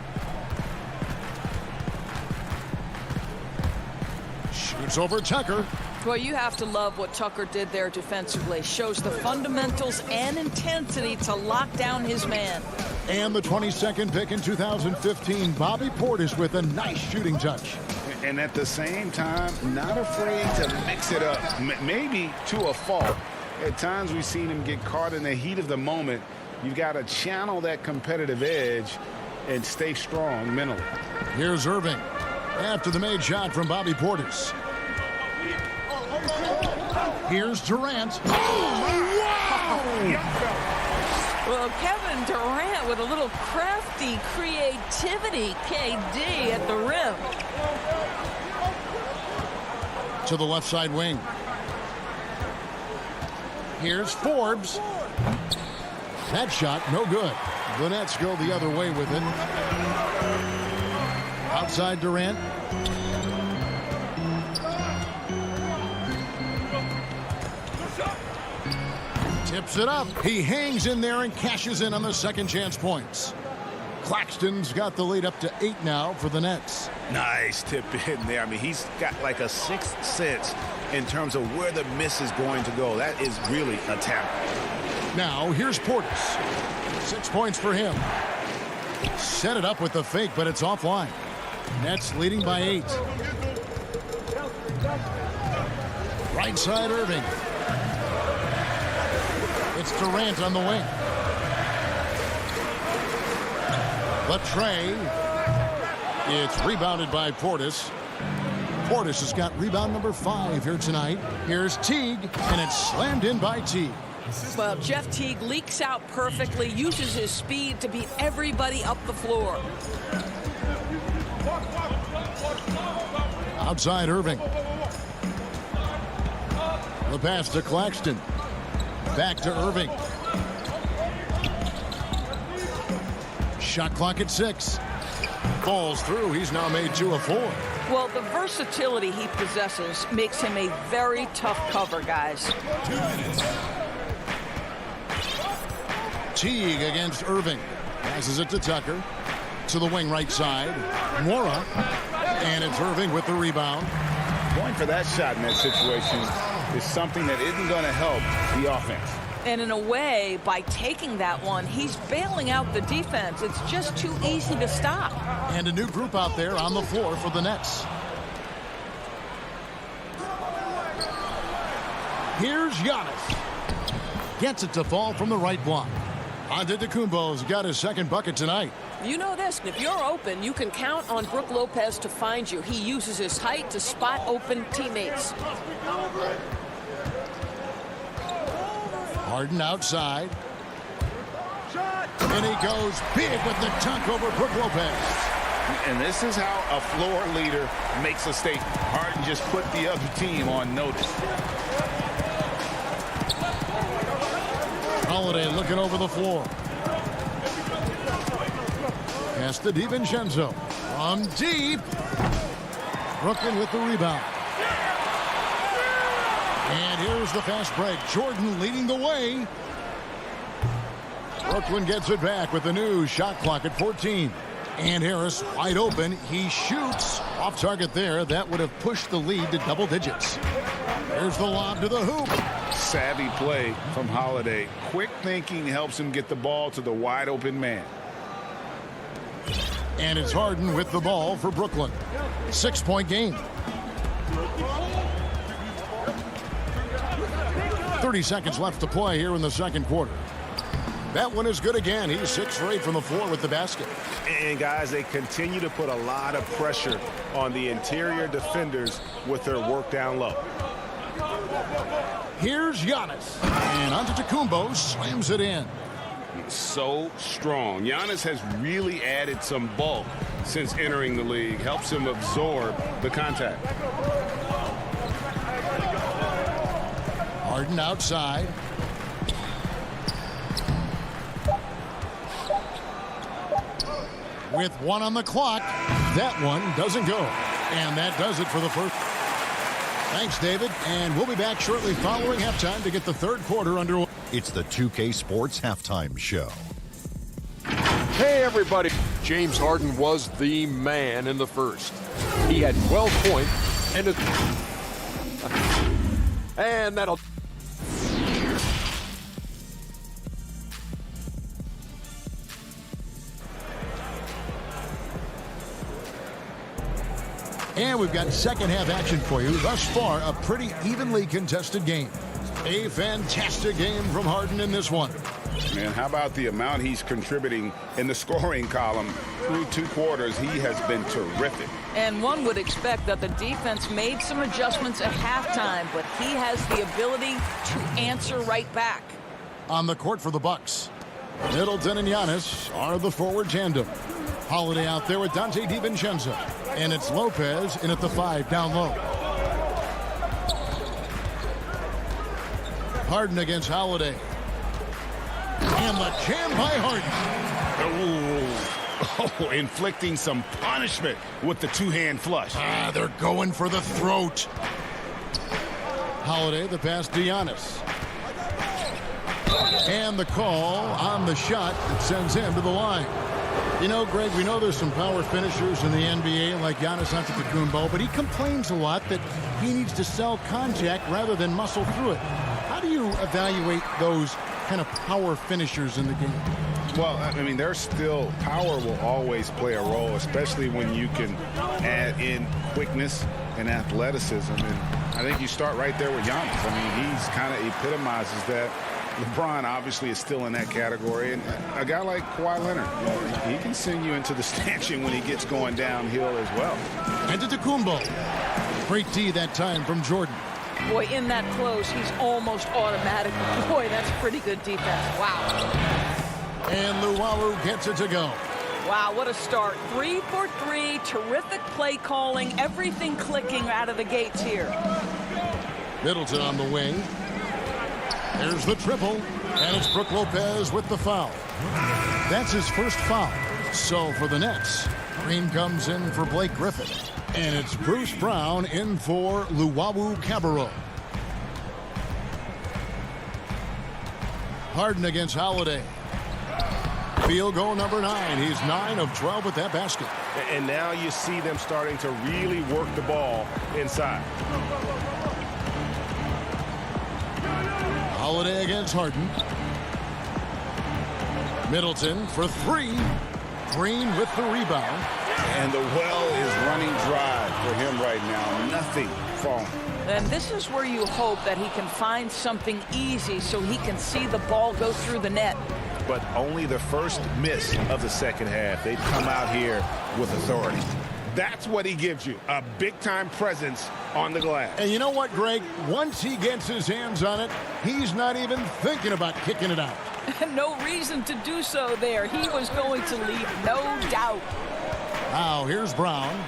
Shoots over Tucker. Well, you have to love what Tucker did there defensively. Shows the fundamentals and intensity to lock down his man. And the 22nd pick in 2015, Bobby Portis with a nice shooting touch. And at the same time, not afraid to mix it up, maybe to a fault. At times we've seen him get caught in the heat of the moment. You've got to channel that competitive edge and stay strong mentally. Here's Irving after the made shot from Bobby Portis. Here's Durant. Oh, wow! Well, Kevin Durant with a little crafty creativity, KD at the rim. To the left side wing. Here's Forbes. That shot, no good. The Nets go the other way with it. Outside Durant. Tips it up. He hangs in there and cashes in on the second chance points. Claxton's got the lead up to 8 now for the Nets. Nice tip in there. I mean, he's got like a sixth sense in terms of where the miss is going to go. That is really a talent. Now, here's Portis. 6 points for him. Set it up with the fake, but it's offline. Nets leading by 8. Right side, Irving. It's Durant on the wing. Latrey. It's rebounded by Portis. Portis has got rebound number 5 here tonight. Here's Teague, and it's slammed in by Teague. Well, Jeff Teague leaks out perfectly, uses his speed to beat everybody up the floor. Outside Irving. The pass to Claxton. Back to Irving. Shot clock at 6. Falls through. He's now made 2 of 4. Well, the versatility he possesses makes him a very tough cover, guys. Teague against Irving. Passes it to Tucker. To the wing right side. Mora. And it's Irving with the rebound. Going for that shot in that situation is something that isn't going to help the offense. And in a way, by taking that one, he's bailing out the defense. It's just too easy to stop. And a new group out there on the floor for the Nets. Here's Giannis. Gets it to fall from the right block. Antetokounmpo's got his second bucket tonight. You know this, if you're open, you can count on Brook Lopez to find you. He uses his height to spot open teammates. Harden outside. And he goes big with the dunk over Brook Lopez. And this is how a floor leader makes a statement. Harden just put the other team on notice. Holiday looking over the floor. Pass to DiVincenzo. From deep. Brooklyn with the rebound. And here's the fast break. Jordan leading the way. Brooklyn gets it back with the new shot clock at 14. And Harris wide open. He shoots off target there. That would have pushed the lead to double digits. There's the lob to the hoop. Savvy play from Holiday. Quick thinking helps him get the ball to the wide open man. And it's Harden with the ball for Brooklyn. 6-point game. 30 seconds left to play here in the second quarter. That one is good again. He's 6 for 8 from the floor with the basket. And guys, they continue to put a lot of pressure on the interior defenders with their work down low. Here's Giannis. And Antetokounmpo slams it in. So strong. Giannis has really added some bulk since entering the league. Helps him absorb the contact. Harden outside. With 1 on the clock, that one doesn't go. And that does it for the first. Thanks, David. And we'll be back shortly following halftime to get the third quarter underway. It's the 2K Sports Halftime Show. Hey, everybody. James Harden was the man in the first. He had 12 points and that'll... And we've got second half action for you. Thus far, a pretty evenly contested game. A fantastic game from Harden in this one. Man, how about the amount he's contributing in the scoring column through 2 quarters? He has been terrific. And one would expect that the defense made some adjustments at halftime, but he has the ability to answer right back. On the court for the Bucks, Middleton and Giannis are the forward tandem. Holiday out there with Dante DiVincenzo. And it's Lopez in at the 5 down low. Harden against Holiday. And the jam by Harden. Oh, inflicting some punishment with the 2-hand flush. They're going for the throat. Holiday, the pass to Giannis. And the call on the shot that sends him to the line. You know, Greg, we know there's some power finishers in the NBA like Giannis Antetokounmpo, but he complains a lot that he needs to sell contact rather than muscle through it. How do you evaluate those kind of power finishers in the game? Well, I mean, there's still power will always play a role, especially when you can add in quickness and athleticism. And I think you start right there with Giannis. I mean, he's kind of epitomizes that. LeBron obviously is still in that category, and a guy like Kawhi Leonard, you know, he can send you into the stanchion when he gets going downhill as well. Antetokounmpo, great D that time from Jordan. Boy, in that close, he's almost automatic. Boy, that's pretty good defense. Wow. And Luwawu gets it to go. Wow, what a start. 3 for 3, terrific play calling, everything clicking out of the gates here. Middleton on the wing. There's the triple, and it's Brook Lopez with the foul. That's his first foul. So for the Nets, Green comes in for Blake Griffin, and it's Bruce Brown in for Luwawu Cabarrot. Harden against Holiday. Field goal number 9. He's 9 of 12 with that basket. And now you see them starting to really work the ball inside. Holiday against Harden. Middleton for 3. Green with the rebound. And the well is running dry for him right now. Nothing falling. And this is where you hope that he can find something easy so he can see the ball go through the net. But only the first miss of the second half. They've come out here with authority. That's what he gives you, a big-time presence on the glass. And you know what, Greg? Once he gets his hands on it, he's not even thinking about kicking it out. No reason to do so there. He was going to leave, no doubt. Now, here's Brown.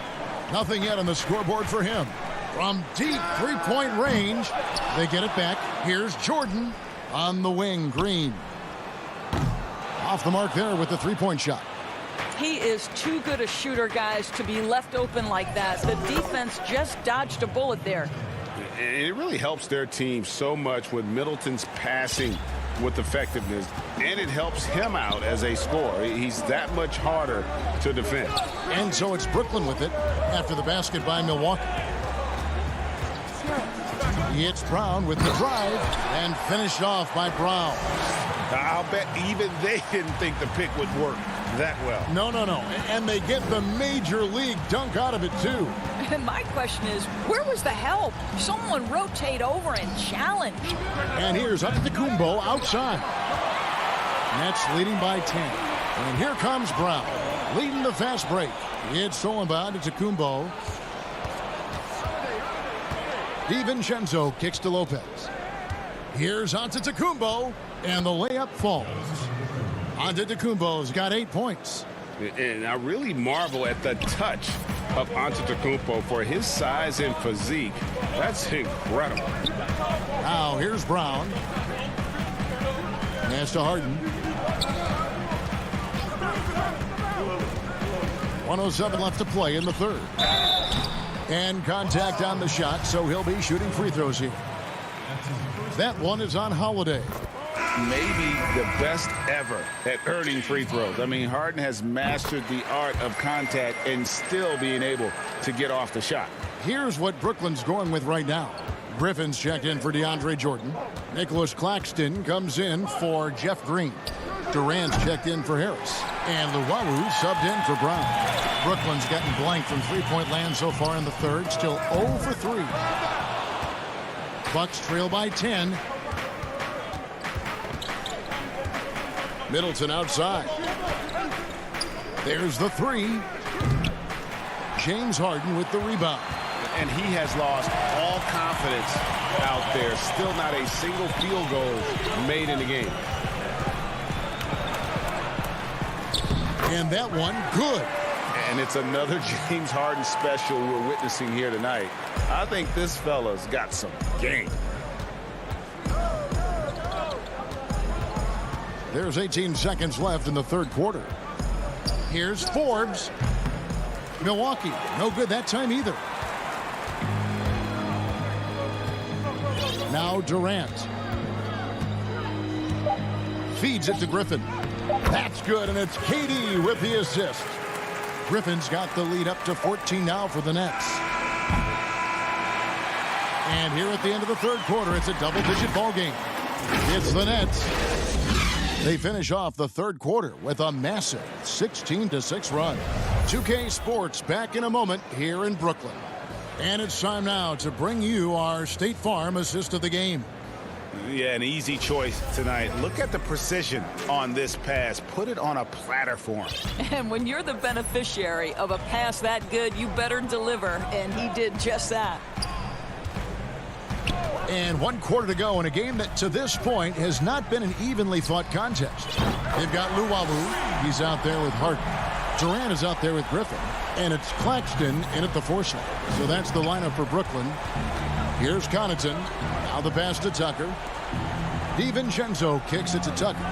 Nothing yet on the scoreboard for him. From deep three-point range, they get it back. Here's Jordan on the wing, Green. Off the mark there with the three-point shot. He is too good a shooter, guys, to be left open like that. The defense just dodged a bullet there. And it really helps their team so much with Middleton's passing with effectiveness, and it helps him out as a scorer. He's that much harder to defend. And so it's Brooklyn with it after the basket by Milwaukee. It's Brown with the drive and finished off by Brown. I'll bet even they didn't think the pick would work that well. No. And they get the major league dunk out of it, too. And my question is, where was the help? Someone rotate over and challenge. And here's Antetokounmpo outside. Nets leading by 10. And here comes Brown, leading the fast break. It's stolen by Antetokounmpo. DiVincenzo kicks to Lopez. Here's Antetokounmpo, and the layup falls. Antetokounmpo's got 8 points. And I really marvel at the touch of Antetokounmpo for his size and physique. That's incredible. Now here's Brown. Pass to Harden. 1:07 left to play in the third. And contact on the shot, so he'll be shooting free throws here. That one is on Holiday. Maybe the best ever at earning free throws. I mean, Harden has mastered the art of contact and still being able to get off the shot. Here's what Brooklyn's going with right now. Griffin's checked in for DeAndre Jordan. Nicholas Claxton comes in for Jeff Green. Durant's checked in for Harris. And Luwawu subbed in for Brown. Brooklyn's gotten blank from three-point land so far in the third. Still 0 for 3. Bucks trail by 10. Middleton outside. There's the 3. James Harden with the rebound. And he has lost all confidence out there. Still not a single field goal made in the game. And that one, good. And it's another James Harden special we're witnessing here tonight. I think this fella's got some game. There's 18 seconds left in the third quarter. Here's Forbes. Milwaukee, no good that time either. Now Durant. Feeds it to Griffin. That's good, and it's KD with the assist. Griffin's got the lead up to 14 now for the Nets. And here at the end of the third quarter, it's a double-digit ball game. It's the Nets. They finish off the third quarter with a massive 16-6 run. 2K Sports back in a moment here in Brooklyn. And it's time now to bring you our State Farm assist of the game. Yeah, an easy choice tonight. Look at the precision on this pass. Put it on a platter for him. And when you're the beneficiary of a pass that good, you better deliver. And he did just that. And 1 quarter to go in a game that to this point has not been an evenly fought contest. They've got Luwawu. He's out there with Harden. Durant is out there with Griffin, and it's Claxton in at the 4 slot. So that's the lineup for Brooklyn. Here's Connaughton. Now the pass to Tucker. DiVincenzo kicks it to Tucker.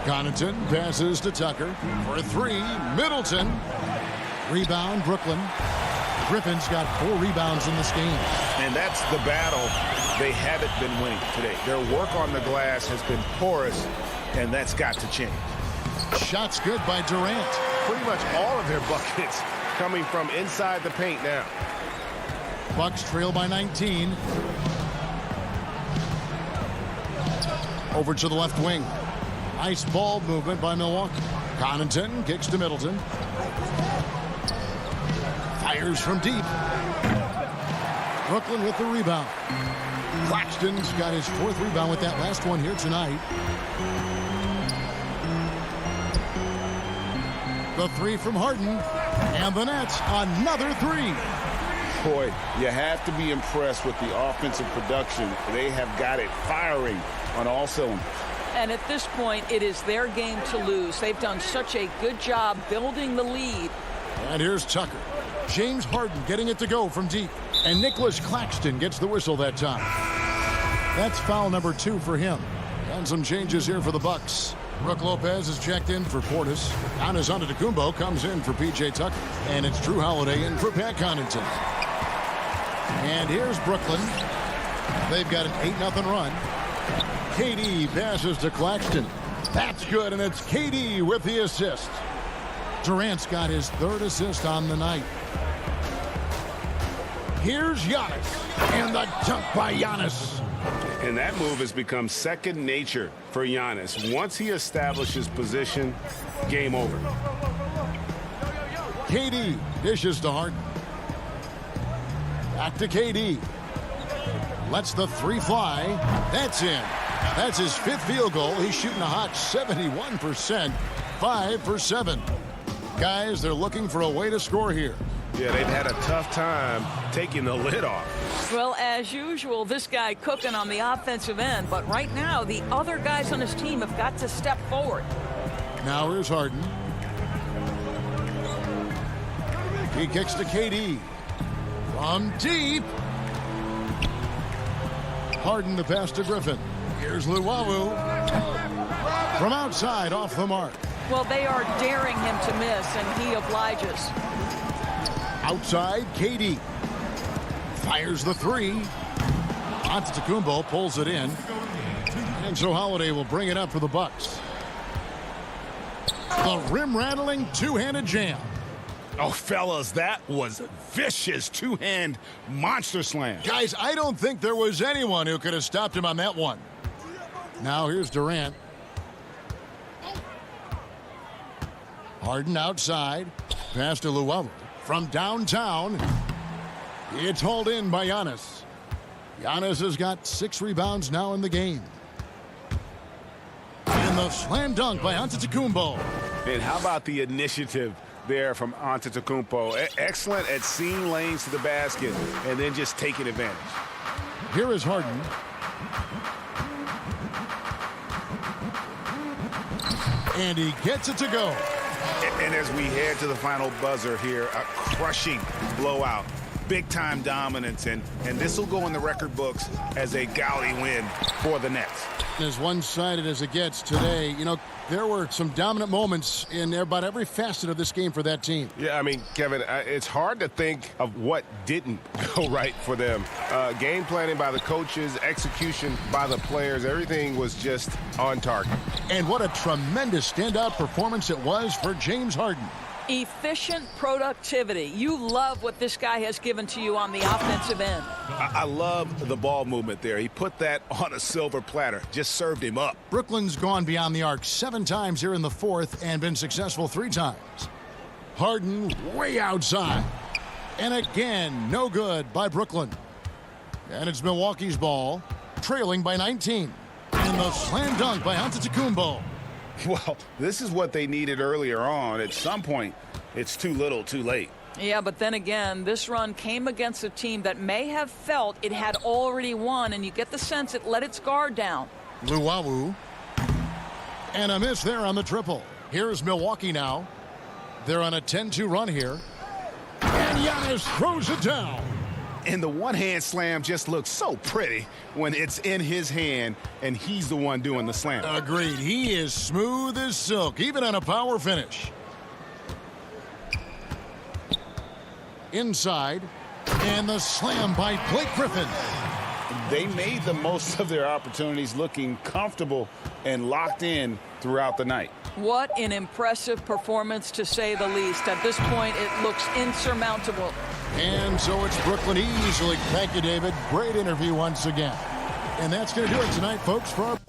Connaughton passes to Tucker for 3. Middleton. Rebound, Brooklyn. Griffin's got 4 rebounds in this game. And that's the battle they haven't been winning today. Their work on the glass has been porous, and that's got to change. Shots good by Durant. Pretty much all of their buckets coming from inside the paint now. Bucks trail by 19. Over to the left wing. Nice ball movement by Milwaukee. Connaughton kicks to Middleton. Fires from deep. Brooklyn with the rebound. Claxton's got his 4th rebound with that last one here tonight. The 3 from Harden. And the Nets, another 3. Boy, you have to be impressed with the offensive production. They have got it firing on all cylinders. And at this point, it is their game to lose. They've done such a good job building the lead. And here's Tucker. James Harden getting it to go from deep. And Nicholas Claxton gets the whistle that time. That's foul number 2 for him. And some changes here for the Bucks. Brook Lopez is checked in for Portis. Giannis Antetokounmpo comes in for P.J. Tucker. And it's Drew Holiday in for Pat Connaughton. And here's Brooklyn. They've got an 8-0 run. KD passes to Claxton. That's good, and it's KD with the assist. Durant's got his 3rd assist on the night. Here's Giannis, and the dunk by Giannis. And that move has become second nature for Giannis. Once he establishes position, game over. KD dishes to Harden. Back to KD. Lets the 3 fly. That's in. That's his 5th field goal. He's shooting a hot 71%. 5 for 7. Guys, they're looking for a way to score here. Yeah, they've had a tough time taking the lid off. Well, as usual, this guy cooking on the offensive end. But right now, the other guys on his team have got to step forward. Now here's Harden. He kicks to KD. From deep. Harden the pass to Griffin. Here's Luwawu. From outside, off the mark. Well, they are daring him to miss, and he obliges. Outside, KD. Fires the 3. Antetokounmpo pulls it in. And so Holiday will bring it up for the Bucks. The rim-rattling two-handed jam. Oh, fellas, that was vicious two-hand monster slam. Guys, I don't think there was anyone who could have stopped him on that one. Now here's Durant. Harden outside. Pass to Luwawu. From downtown. It's hauled in by Giannis. Giannis has got 6 rebounds now in the game. And the slam dunk by Antetokounmpo. And how about the initiative there from Antetokounmpo? Excellent at seeing lanes to the basket and then just taking advantage. Here is Harden. And he gets it to go. And as we head to the final buzzer here, a crushing blowout. Big-time dominance, and this will go in the record books as a gaudy win for the Nets. As one-sided as it gets today, you know, there were some dominant moments in about every facet of this game for that team. Yeah, I mean, Kevin, it's hard to think of what didn't go right for them. Game planning by the coaches, execution by the players, everything was just on target. And what a tremendous standout performance it was for James Harden. Efficient productivity. You love what this guy has given to you on the offensive end. I love the ball movement there. He put that on a silver platter. Just served him up. Brooklyn's gone beyond the arc 7 times here in the 4th and been successful 3 times. Harden way outside. And again, no good by Brooklyn. And it's Milwaukee's ball, trailing by 19. And the slam dunk by Antetokounmpo. Well, this is what they needed earlier on. At some point, it's too little, too late. Yeah, but then again, this run came against a team that may have felt it had already won, and you get the sense it let its guard down. Luwawu. And a miss there on the triple. Here's Milwaukee now. They're on a 10-2 run here. And Giannis throws it down. And the one-hand slam just looks so pretty when it's in his hand and he's the one doing the slam. Agreed. He is smooth as silk, even on a power finish. Inside. And the slam by Blake Griffin. They made the most of their opportunities, looking comfortable and locked in throughout the night. What an impressive performance, to say the least. At this point, it looks insurmountable. And so it's Brooklyn easily. Thank you, David. Great interview once again. And that's going to do it tonight, folks, for our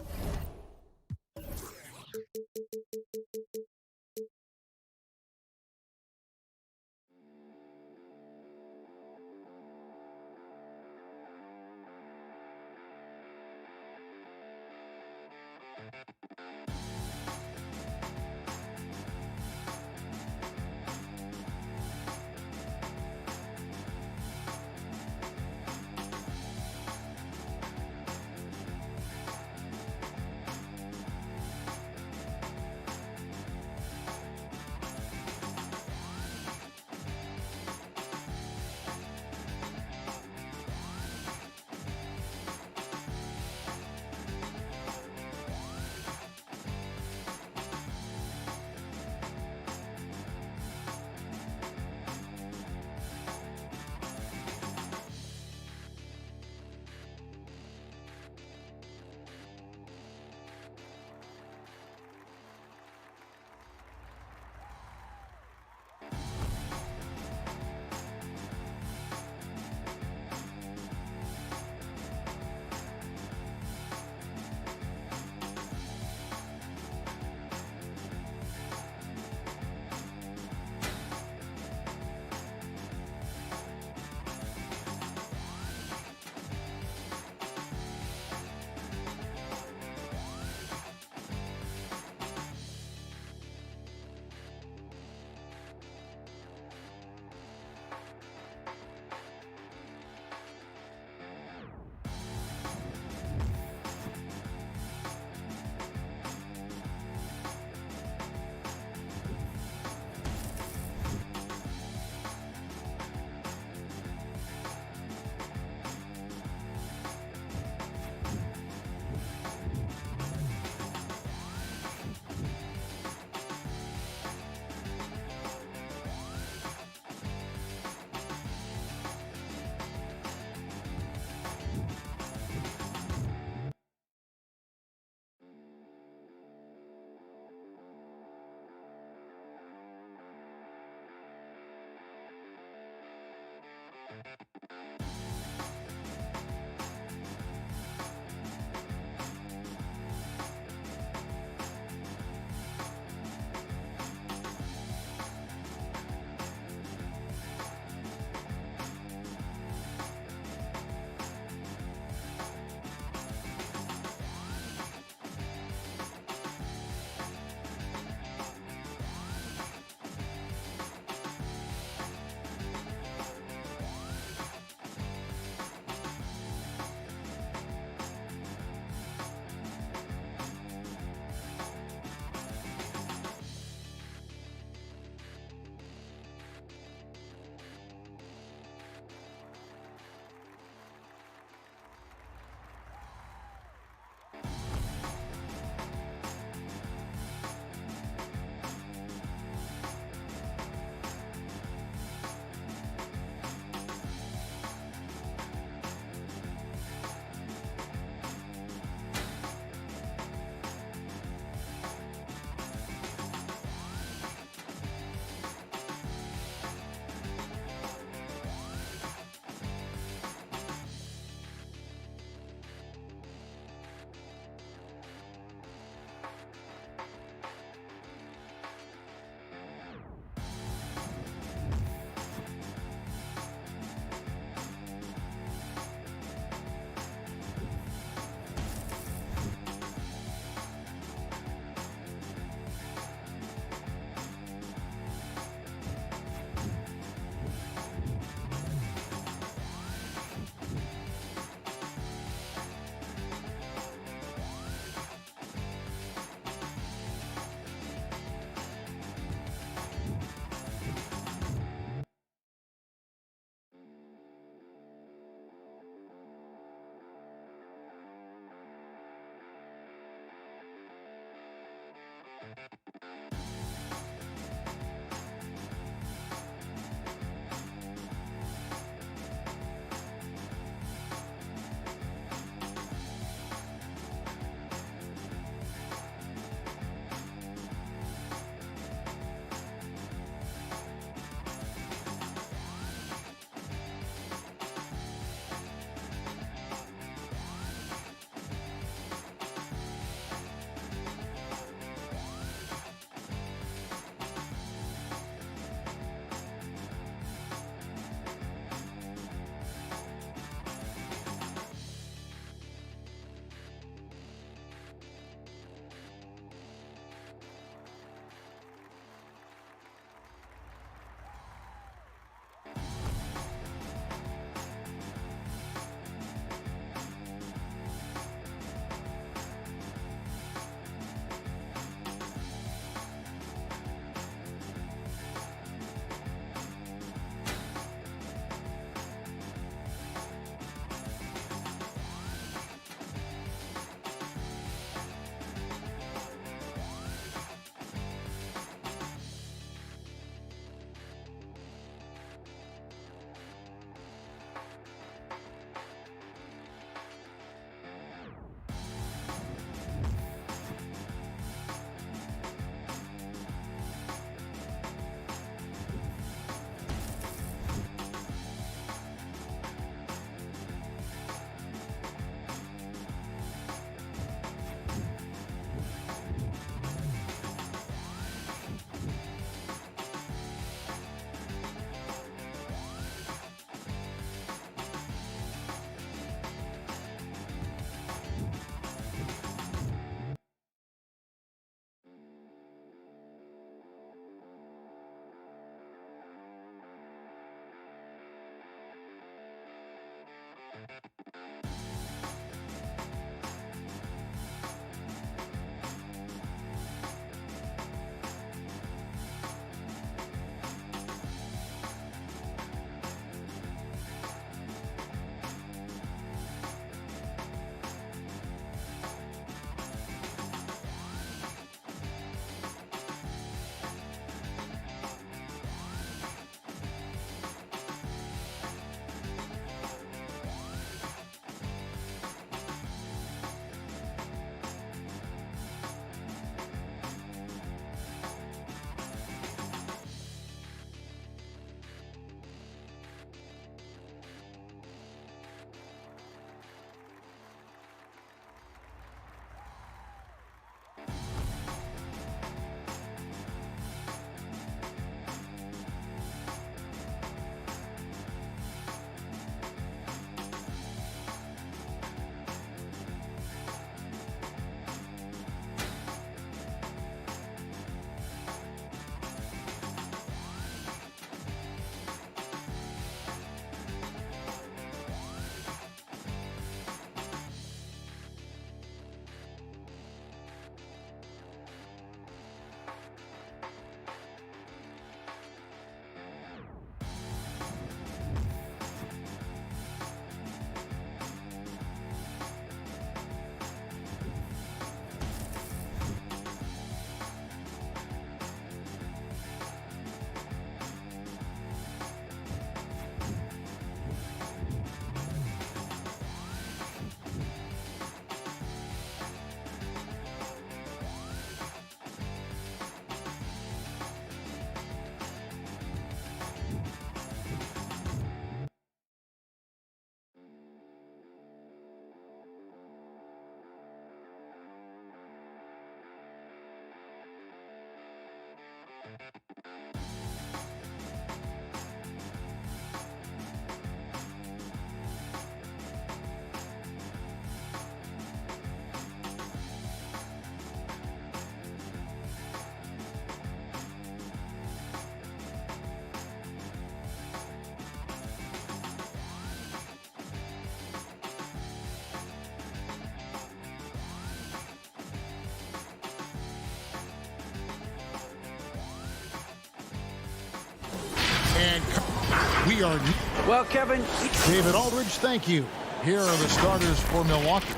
We are... Well, Kevin... David Aldridge, thank you. Here are the starters for Milwaukee.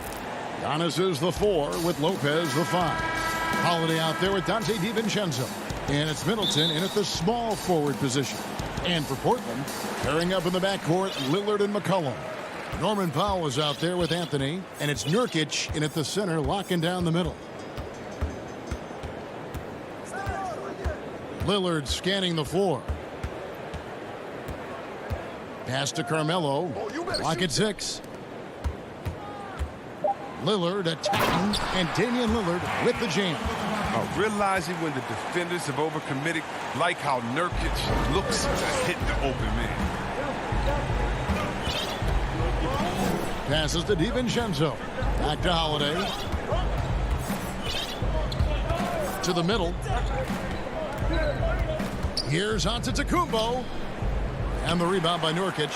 Giannis is the 4 with Lopez the 5. Holiday out there with Dante DiVincenzo. And it's Middleton in at the small forward position. And for Portland, pairing up in the backcourt, Lillard and McCollum. Norman Powell is out there with Anthony. And it's Nurkic in at the center, locking down the middle. Lillard scanning the floor. Pass to Carmelo. Lock at 6. Lillard attacking, and Damian Lillard with the jam. Realizing when the defenders have overcommitted, like how Nurkic looks to hit the open man. Passes to DiVincenzo. Back to Holiday. To the middle. Here's Antetokounmpo. And the rebound by Nurkic.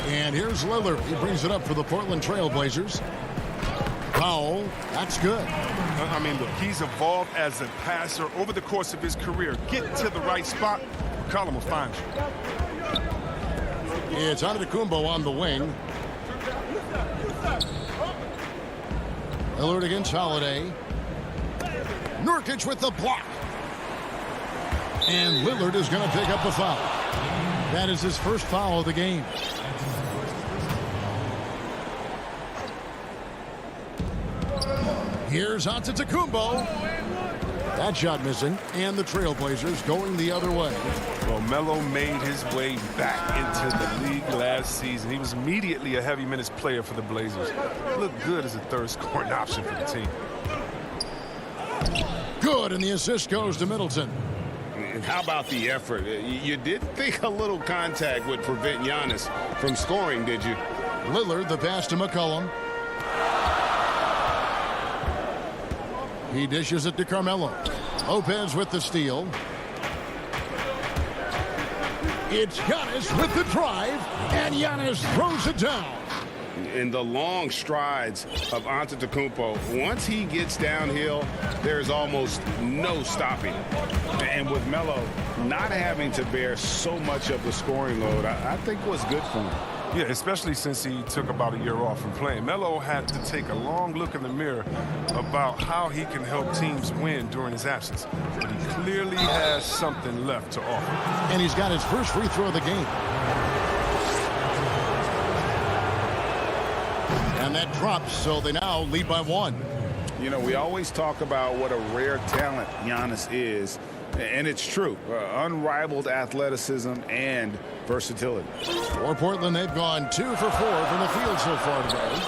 And here's Lillard. He brings it up for the Portland Trailblazers. Powell, that's good. I mean, look, he's evolved as a passer over the course of his career. Get to the right spot, McCollum will find you. It's Antetokounmpo on the wing. Lillard against Holiday. Nurkic with the block. And Lillard is going to pick up the foul. That is his first foul of the game. Here's Antetokounmpo. That shot missing, and the Trailblazers going the other way. Well, Melo made his way back into the league last season. He was immediately a heavy minutes player for the Blazers. Looked good as a third scoring option for the team. Good, and the assist goes to Middleton. And how about the effort? You did think a little contact would prevent Giannis from scoring, did you? Lillard, the pass to McCollum. He dishes it to Carmelo. Lopez with the steal. It's Giannis with the drive, and Giannis throws it down. In the long strides of Antetokounmpo, once he gets downhill, there's almost no stopping. And with Melo not having to bear so much of the scoring load, I think was good for him. Yeah, especially since he took about a year off from playing. Melo had to take a long look in the mirror about how he can help teams win during his absence. But he clearly has something left to offer. And he's got his first free throw of the game. And that drops, so they now lead by 1. You know, we always talk about what a rare talent Giannis is, and it's true. Unrivaled athleticism and versatility. For Portland, they've gone 2 for 4 from the field so far today.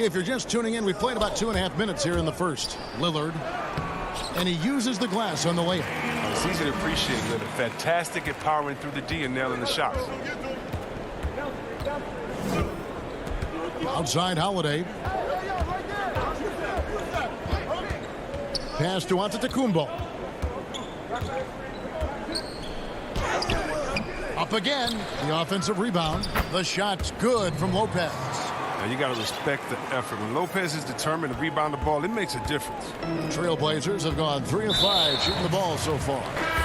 If you're just tuning in, we played about 2.5 minutes here in the first. Lillard, and he uses the glass on the layup. It's easy to appreciate Lillard. Fantastic at powering through the D and nailing the shots. Outside Holiday. Pass to Antetokounmpo. Up again. The offensive rebound. The shot's good from Lopez. Now you got to respect the effort. When Lopez is determined to rebound the ball, it makes a difference. Trailblazers have gone 3 of 5 shooting the ball so far.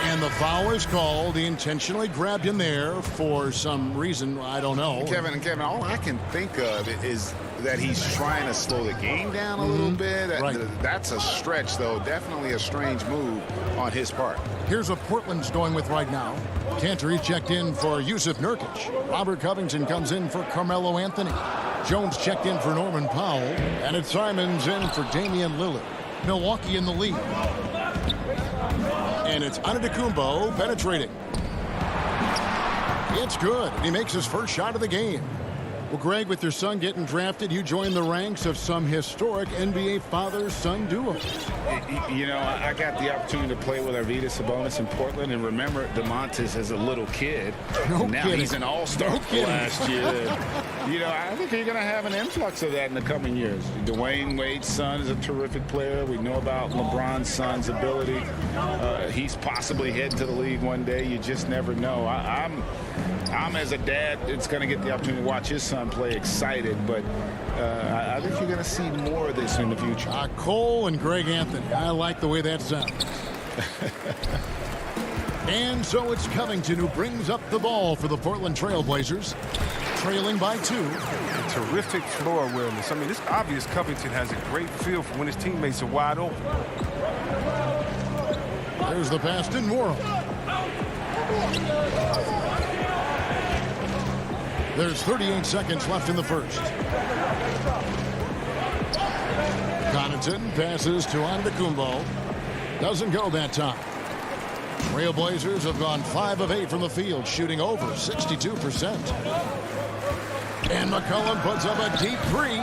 And the foul is called. He intentionally grabbed him there for some reason. I don't know. Kevin, all I can think of is that he's trying to slow the game down a little bit. Right. That's a stretch, though. Definitely a strange move on his part. Here's what Portland's going with right now. Cantor checked in for Yusuf Nurkic. Robert Covington comes in for Carmelo Anthony. Jones checked in for Norman Powell. And it's Simons in for Damian Lillard. Milwaukee in the lead. And it's Antetokounmpo penetrating. It's good. And he makes his first shot of the game. Well, Greg, with your son getting drafted, you join the ranks of some historic NBA father-son duos. You know, I got the opportunity to play with Arvydas Sabonis in Portland, and remember DeMontis as a little kid. Now he's an all-star last year. You know, I think you're going to have an influx of that in the coming years. Dwayne Wade's son is a terrific player. We know about LeBron's son's ability. He's possibly heading to the league one day. You just never know. I'm as a dad, it's going to get the opportunity to watch his son play excited, but I think you're going to see more of this in the future. Cole and Greg Anthony. I like the way that sounds. And so it's Covington who brings up the ball for the Portland Trail Blazers, trailing by 2. Terrific floor awareness. I mean, it's obvious Covington has a great feel for when his teammates are wide open. There's the pass to Nora. There's 38 seconds left in the first. Connaughton passes to Antetokounmpo. Doesn't go that time. Trailblazers have gone 5 of 8 from the field, shooting over 62%. And McCollum puts up a deep 3.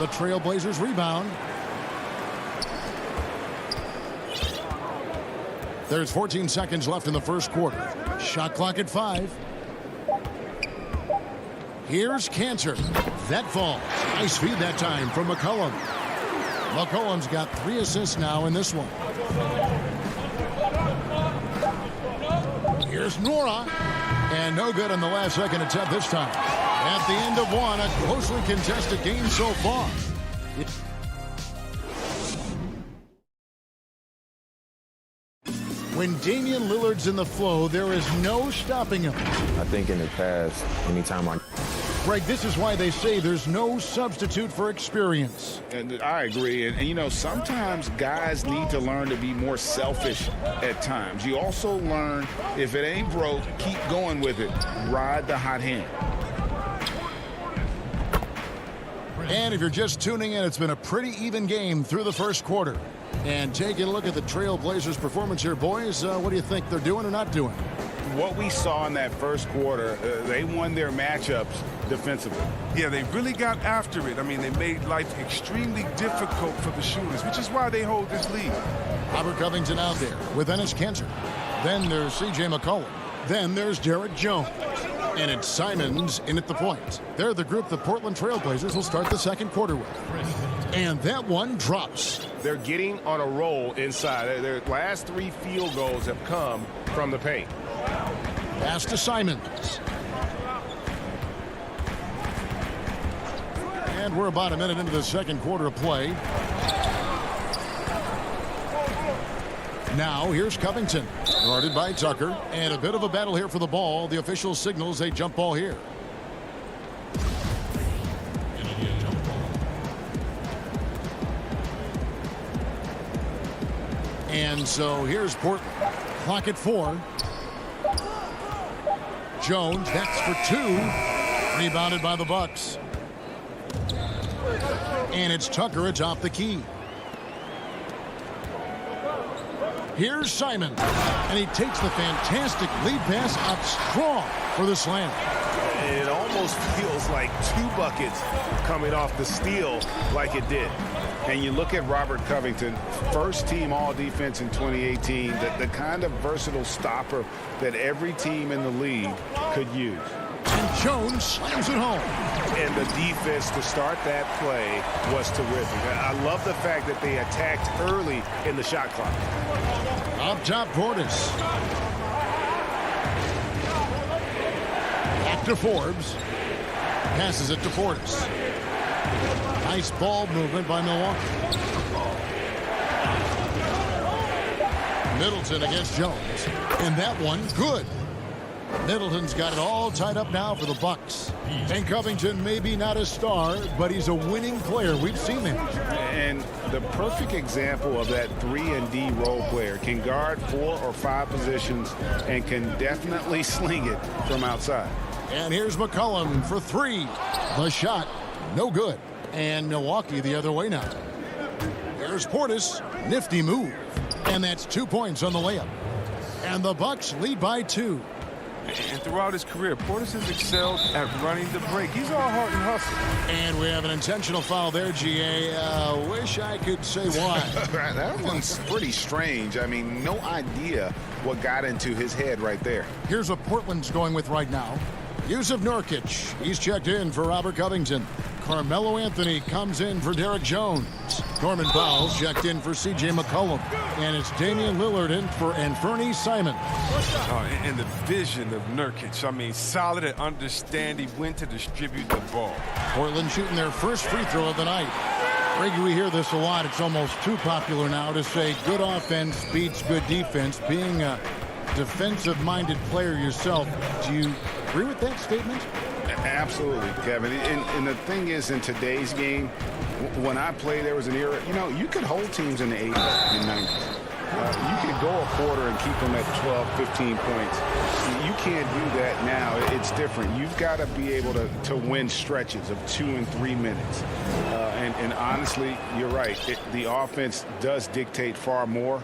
The Trailblazers rebound. There's 14 seconds left in the first quarter. Shot clock at 5. Here's Cantor. That falls. Nice feed that time from McCollum. McCollum's got 3 assists now in this one. Here's Nora. And no good on the last second attempt this time. At the end of one, a closely contested game so far. When Damian Lillard's in the flow, there is no stopping him. I think in the past, anytime Greg, this is why they say there's no substitute for experience. And I agree. And, you know, sometimes guys need to learn to be more selfish at times. You also learn, if it ain't broke, keep going with it. Ride the hot hand. And if you're just tuning in, it's been a pretty even game through the first quarter. And taking a look at the Trailblazers' performance here, boys, what do you think they're doing or not doing? What we saw in that first quarter, they won their matchups defensively. Yeah, they really got after it. I mean, they made life extremely difficult for the shooters, which is why they hold this lead. Robert Covington out there with Enes Kanter. Then there's C.J. McCollum. Then there's Derek Jones. And it's Simons in at the point. They're the group the Portland Trailblazers will start the second quarter with. And that one drops. They're getting on a roll inside. Their last 3 field goals have come from the paint. Pass to Simons. And we're about a minute into the second quarter of play. Now here's Covington, guarded by Tucker, and a bit of a battle here for the ball. The official signals a jump ball here. And so here's Portland. Clock at 4. Jones, that's for 2. Rebounded by the Bucks. And it's Tucker atop the key. Here's Simon. And he takes the fantastic lead pass up strong for the slam. It almost feels like 2 buckets coming off the steal like it did. And you look at Robert Covington, first team all defense in 2018, the kind of versatile stopper that every team in the league could use. And Jones slams it home. And the defense to start that play was terrific. I love the fact that they attacked early in the shot clock. Up top, Portis. Back to Forbes. Passes it to Portis. Nice ball movement by Milwaukee. Middleton against Jones. And that one, good. Middleton's got it all tied up now for the Bucks. And Covington may be not a star, but he's a winning player. We've seen that. And the perfect example of that 3-and-D role player. Can guard 4 or 5 positions and can definitely sling it from outside. And here's McCollum for 3. The shot, no good. And Milwaukee the other way now. There's Portis. Nifty move. And that's 2 points on the layup. And the Bucks lead by 2. And throughout his career, Portis has excelled at running the break. He's all heart and hustle. And we have an intentional foul there, GA. Wish I could say why. That one's pretty strange. I mean, no idea what got into his head right there. Here's what Portland's going with right now. Yusuf Nurkic. He's checked in for Robert Covington. Carmelo Anthony comes in for Derek Jones. Norman Powell's checked in for C.J. McCollum. And it's Damian Lillard in for Anthony Simon. And the vision of Nurkic. I mean, solid at understanding when to distribute the ball. Portland shooting their first free throw of the night. Greg, we hear this a lot. It's almost too popular now to say good offense beats good defense. Being a defensive-minded player yourself, do you agree with that statement? Absolutely, Kevin. And the thing is, in today's game, when I played, there was an era, you could hold teams in the 80s and 90s. You could go a quarter and keep them at 12, 15 points. You can't do that now. It's different. You've got to be able to win stretches of 2 and 3 minutes. And honestly, you're right. The offense does dictate far more,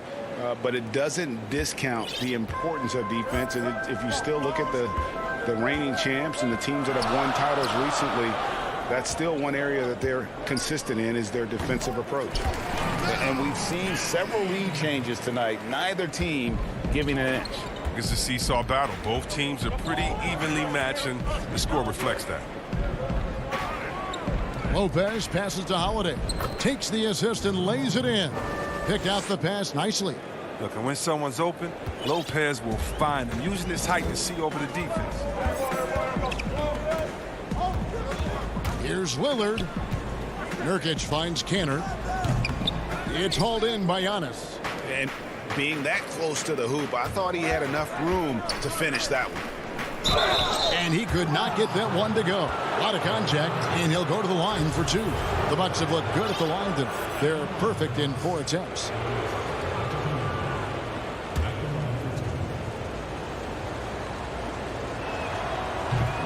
but it doesn't discount the importance of defense. And if you still look at the reigning champs and the teams that have won titles recently, that's still one area that they're consistent in, is their defensive approach. And we've seen several lead changes tonight, neither team giving an inch. It's a seesaw battle. Both teams are pretty evenly matched, and the score reflects that. Lopez passes to Holiday, takes the assist and lays it in. Picked out the pass nicely. Look, and when someone's open, Lopez will find him, using his height to see over the defense. Here's Lillard. Nurkic finds Canner. It's hauled in by Giannis. And being that close to the hoop, I thought he had enough room to finish that one. And he could not get that one to go. A lot of contact, and he'll go to the line for 2. The Bucks have looked good at the line. They're perfect in 4 attempts.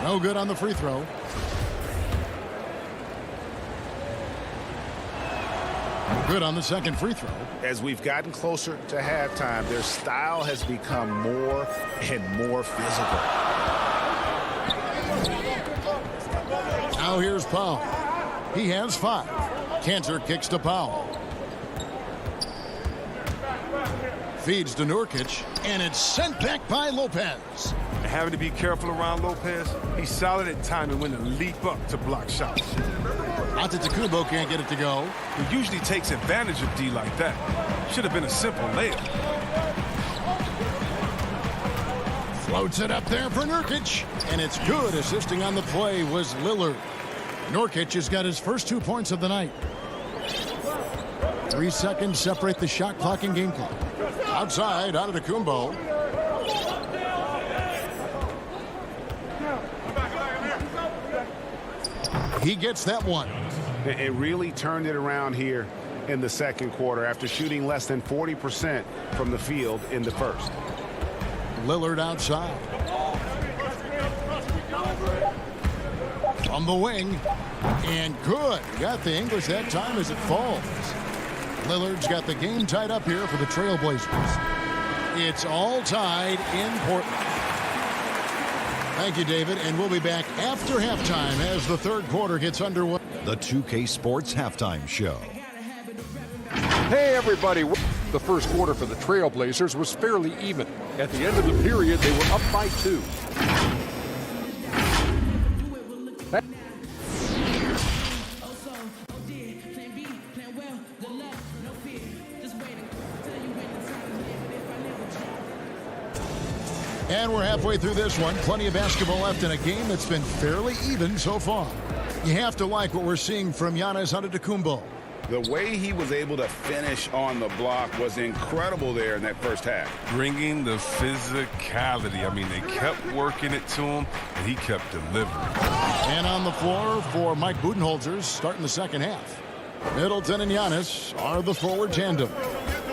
No good on the free throw. Good on the second free throw. As we've gotten closer to halftime, their style has become more and more physical. Now here's Powell. He has 5. Cantor kicks to Powell. Feeds to Nurkic, and it's sent back by Lopez. And having to be careful around Lopez, he's solid at timing when to leap up to block shots. Antetokounmpo can't get it to go. He usually takes advantage of D like that. Should have been a simple layup. Floats it up there for Nurkic, and it's good. Assisting on the play was Lillard. Nurkic has got his first 2 points of the night. 3 seconds separate the shot clock and game clock. Outside, Antetokounmpo. He gets that one. It really turned it around here in the second quarter after shooting less than 40% from the field in the first. Lillard outside. From the wing. And good. Got the English that time as it falls. Lillard's got the game tied up here for the Trailblazers. It's all tied in Portland. Thank you, David, and we'll be back after halftime as the third quarter gets underway. The 2K Sports Halftime Show. Hey, everybody. The first quarter for the Trailblazers was fairly even. At the end of the period, they were up by 2. And we're halfway through this one. Plenty of basketball left in a game that's been fairly even so far. You have to like what we're seeing from Giannis Antetokounmpo. The way he was able to finish on the block was incredible there in that first half. Bringing the physicality. I mean, they kept working it to him, and he kept delivering. And on the floor for Mike Budenholzer starting the second half. Middleton and Giannis are the forward tandem.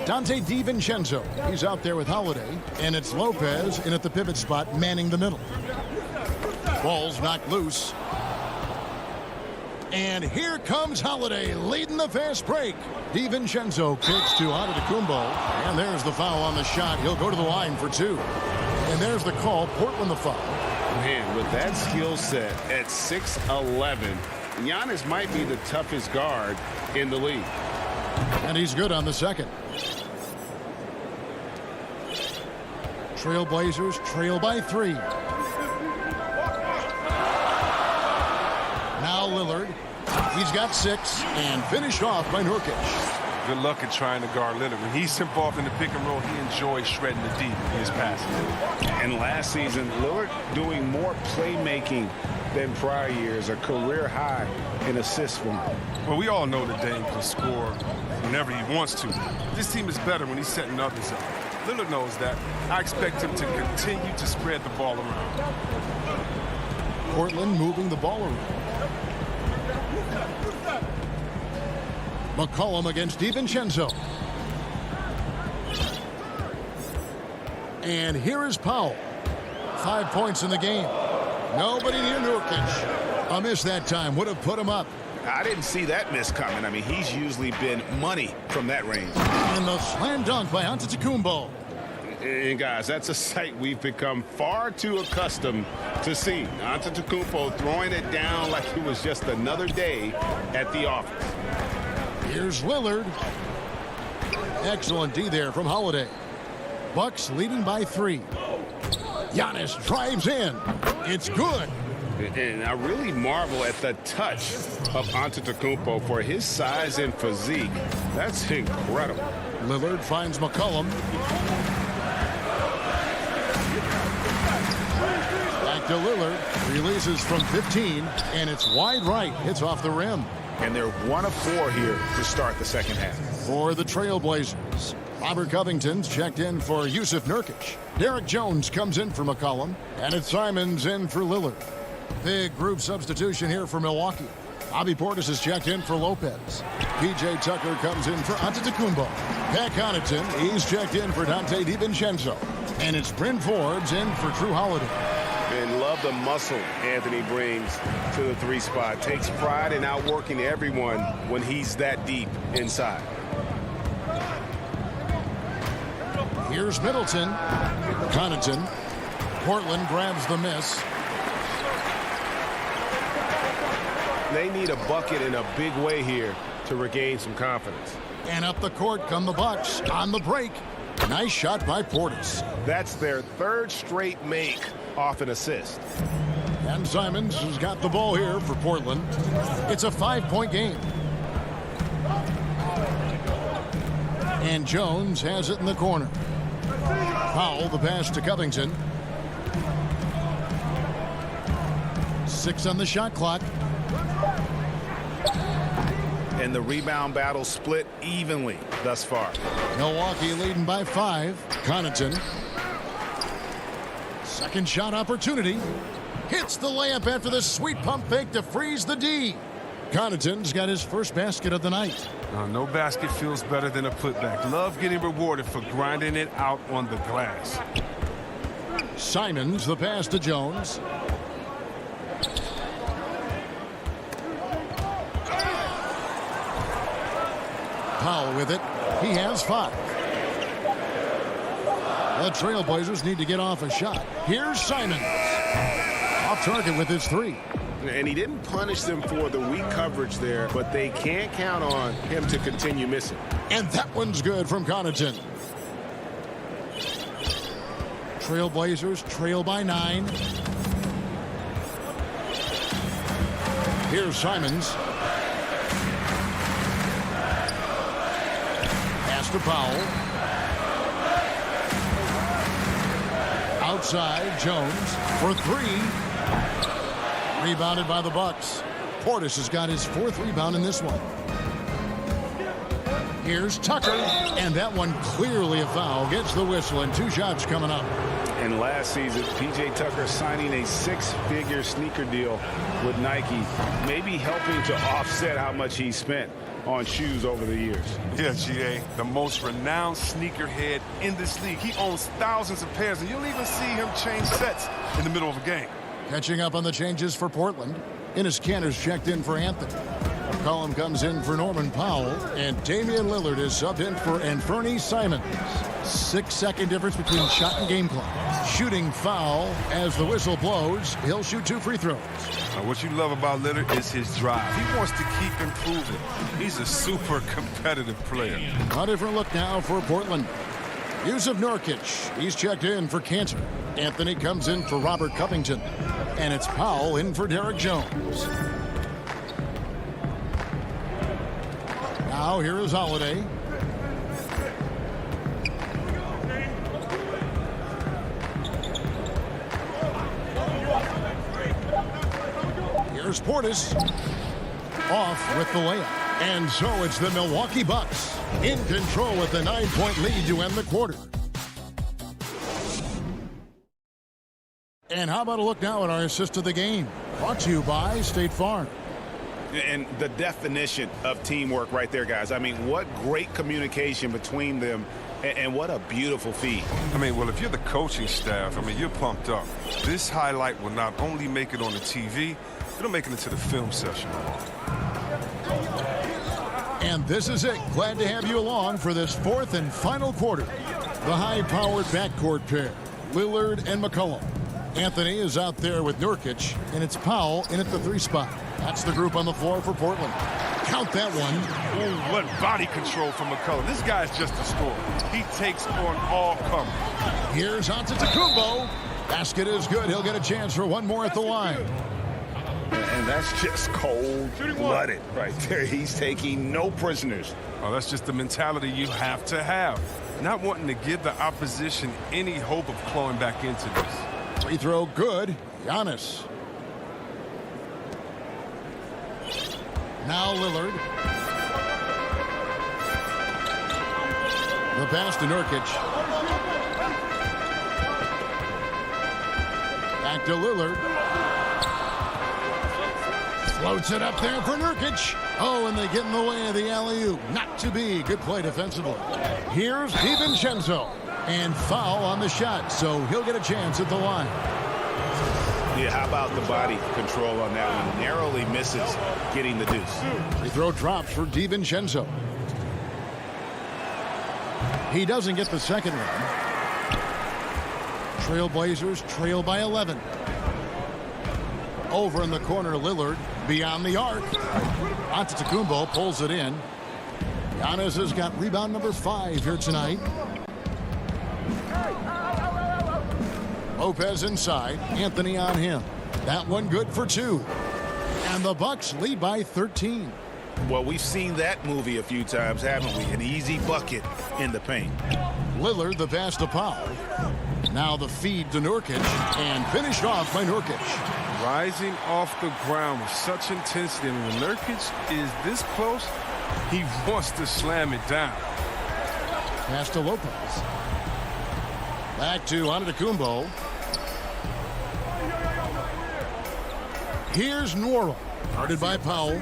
Dante DiVincenzo, he's out there with Holiday, and it's Lopez in at the pivot spot manning the middle. Ball's knocked loose. And here comes Holiday leading the fast break. DiVincenzo kicks to Antetokounmpo, and there's the foul on the shot. He'll go to the line for 2. And there's the call. Portland the foul. Man, with that skill set at 6'11", Giannis might be the toughest guard in the league. And he's good on the second. Trailblazers trail by 3. Now Lillard. He's got 6 and finished off by Nurkic. Good luck at trying to guard Lillard. When he's involved in the pick and roll, he enjoys shredding the D in his passing. And last season, Lillard doing more playmaking than prior years, a career high in assists for him. Well, we all know that Dame can score whenever he wants to. This team is better when he's setting others up. Lillard knows that. I expect him to continue to spread the ball around. Portland moving the ball around. McCollum against DiVincenzo. And here is Powell. 5 points in the game. Nobody near Nurkic. A miss that time would have put him up. I didn't see that miss coming. I mean, he's usually been money from that range. And the slam dunk by Antetokounmpo. And guys, that's a sight we've become far too accustomed to seeing. Antetokounmpo throwing it down like it was just another day at the office. Here's Lillard. Excellent D there from Holiday. Bucks leading by 3. Giannis drives in. It's good. And I really marvel at the touch of Antetokounmpo for his size and physique. That's incredible. Lillard finds McCollum. Back to Lillard. Releases from 15, and it's wide right. Hits off the rim. And they're 1 of 4 here to start the second half. For the Trailblazers, Robert Covington's checked in for Yusuf Nurkic. Derek Jones comes in for McCollum, and it's Simons in for Lillard. Big group substitution here for Milwaukee. Bobby Portis is checked in for Lopez. P.J. Tucker comes in for Antetokounmpo. Pat Connaughton, he's checked in for Dante DiVincenzo. And it's Bryn Forbes in for Drew Holiday. And love the muscle Anthony brings to the 3 spot. Takes pride in outworking everyone when he's that deep inside. Here's Middleton. Connaughton. Portland grabs the miss. They need a bucket in a big way here to regain some confidence. And up the court come the Bucks on the break. Nice shot by Portis. That's their 3rd straight make off an assist. And Simons has got the ball here for Portland. It's a 5-point game. And Jones has it in the corner. Powell, the pass to Covington. 6 on the shot clock. And the rebound battle split evenly thus far. Milwaukee leading by 5. Connaughton. Second shot opportunity. Hits the layup after the sweet pump fake to freeze the D. Connaughton's got his first basket of the night. No basket feels better than a putback. Love getting rewarded for grinding it out on the glass. Simons, the pass to Jones. Powell with it. He has 5. The Trailblazers need to get off a shot. Here's Simons. Off target with his 3. And he didn't punish them for the weak coverage there, but they can't count on him to continue missing. And that one's good from Connaughton. Trailblazers trail by 9. Here's Simons. Pass to Powell. Outside, Jones for 3. Rebounded by the Bucks. Portis has got his 4th rebound in this one. Here's Tucker, and that one clearly a foul. Gets the whistle, and 2 shots coming up. And last season, P.J. Tucker signing a 6-figure sneaker deal with Nike, maybe helping to offset how much he spent on shoes over the years. Yeah, G.A., the most renowned sneakerhead in this league. He owns thousands of pairs, and you'll even see him change sets in the middle of a game. Catching up on the changes for Portland. Enes Kanter's checked in for Anthony. McCollum comes in for Norman Powell, and Damian Lillard is subbed in for Anthony Simons. 6-second difference between shot and game clock. Shooting foul as the whistle blows. He'll shoot 2 free throws. What you love about Lillard is his drive. He wants to keep improving. He's a super competitive player. A different look now for Portland. Yusuf Nurkic, he's checked in for Kanter. Anthony comes in for Robert Covington. And it's Powell in for Derek Jones. Now here is Holiday. Here's Portis. Off with the layup. And so it's the Milwaukee Bucks in control with the 9-point lead to end the quarter. And how about a look now at our assist of the game? Brought to you by State Farm. And the definition of teamwork right there, guys. I mean, what great communication between them, and what a beautiful feed. I mean, well, if you're the coaching staff, I mean, you're pumped up. This highlight will not only make it on the TV, it'll make it into the film session. And this is it. Glad to have you along for this fourth and final quarter. The high-powered backcourt pair, Lillard and McCollum. Anthony is out there with Nurkic, and it's Powell in at the 3 spot. That's the group on the floor for Portland. Count that one. Oh, what body control from McCollum. This guy is just a scorer. He takes on all comers. Here's Antetokounmpo. Basket is good. He'll get a chance for one more at the line. And that's just cold-blooded right there. He's taking no prisoners. Oh, that's just the mentality you have to have. Not wanting to give the opposition any hope of clawing back into this. Free throw good. Giannis. Now Lillard. The pass to Nurkic. Back to Lillard. Floats it up there for Nurkic. Oh, and they get in the way of the alley-oop. Not to be. Good play defensively. Here's DiVincenzo. And foul on the shot, so he'll get a chance at the line. Yeah, how about the body control on that one? Narrowly misses getting the deuce. Free throw drops for DiVincenzo. He doesn't get the second one. Trailblazers trail by 11. Over in the corner, Lillard beyond the arc. Antetokounmpo pulls it in. Giannis has got rebound number 5 here tonight. Lopez inside. Anthony on him. That one good for 2. And the Bucks lead by 13. Well, we've seen that movie a few times, haven't we? An easy bucket in the paint. Lillard the pass to Powell. Now the feed to Nurkic. And finished off by Nurkic. Rising off the ground with such intensity. And when Nurkic is this close, he wants to slam it down. Pass to Lopez. Back to Antetokounmpo. Here's Nwora. Guarded by Powell.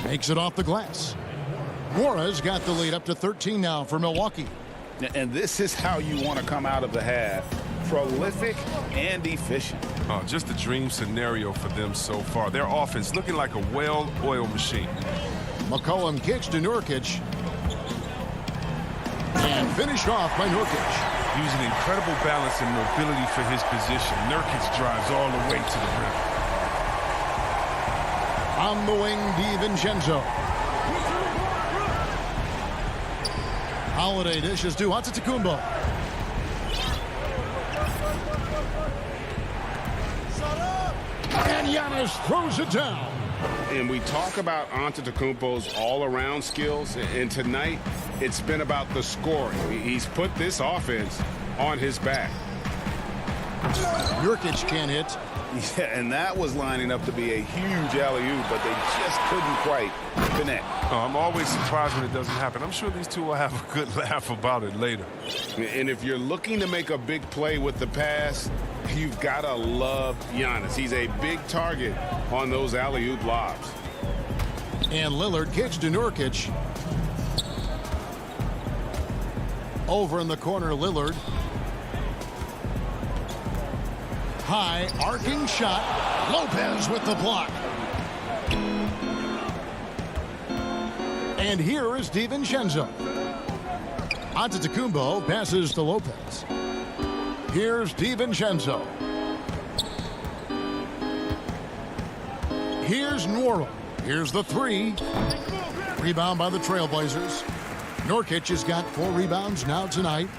Makes it off the glass. Nwora's got the lead up to 13 now for Milwaukee. And this is how you want to come out of the half. Prolific and efficient. Oh, just a dream scenario for them so far. Their offense looking like a well-oiled machine. McCollum kicks to Nurkic. And finished off by Nurkic. Using incredible balance and mobility for his position. Nurkic drives all the way to the rim. On the wing, DiVincenzo. Holiday dishes to Antetokounmpo. And Giannis throws it down. And we talk about Antetokounmpo's all-around skills, and tonight it's been about the scoring. He's put this offense on his back. Nurkic can't hit. Yeah, and that was lining up to be a huge alley-oop, but they just couldn't quite connect. Oh, I'm always surprised when it doesn't happen. I'm sure these two will have a good laugh about it later. And if you're looking to make a big play with the pass, you've got to love Giannis. He's a big target on those alley-oop lobs. And Lillard kicks to Nurkic. Over in the corner, Lillard. High, arcing shot. Lopez with the block. And here is DiVincenzo. Antetokounmpo passes to Lopez. Here's DiVincenzo. Here's Nwora. Here's the 3. Rebound by the Trailblazers. Nurkic has got 4 rebounds now tonight.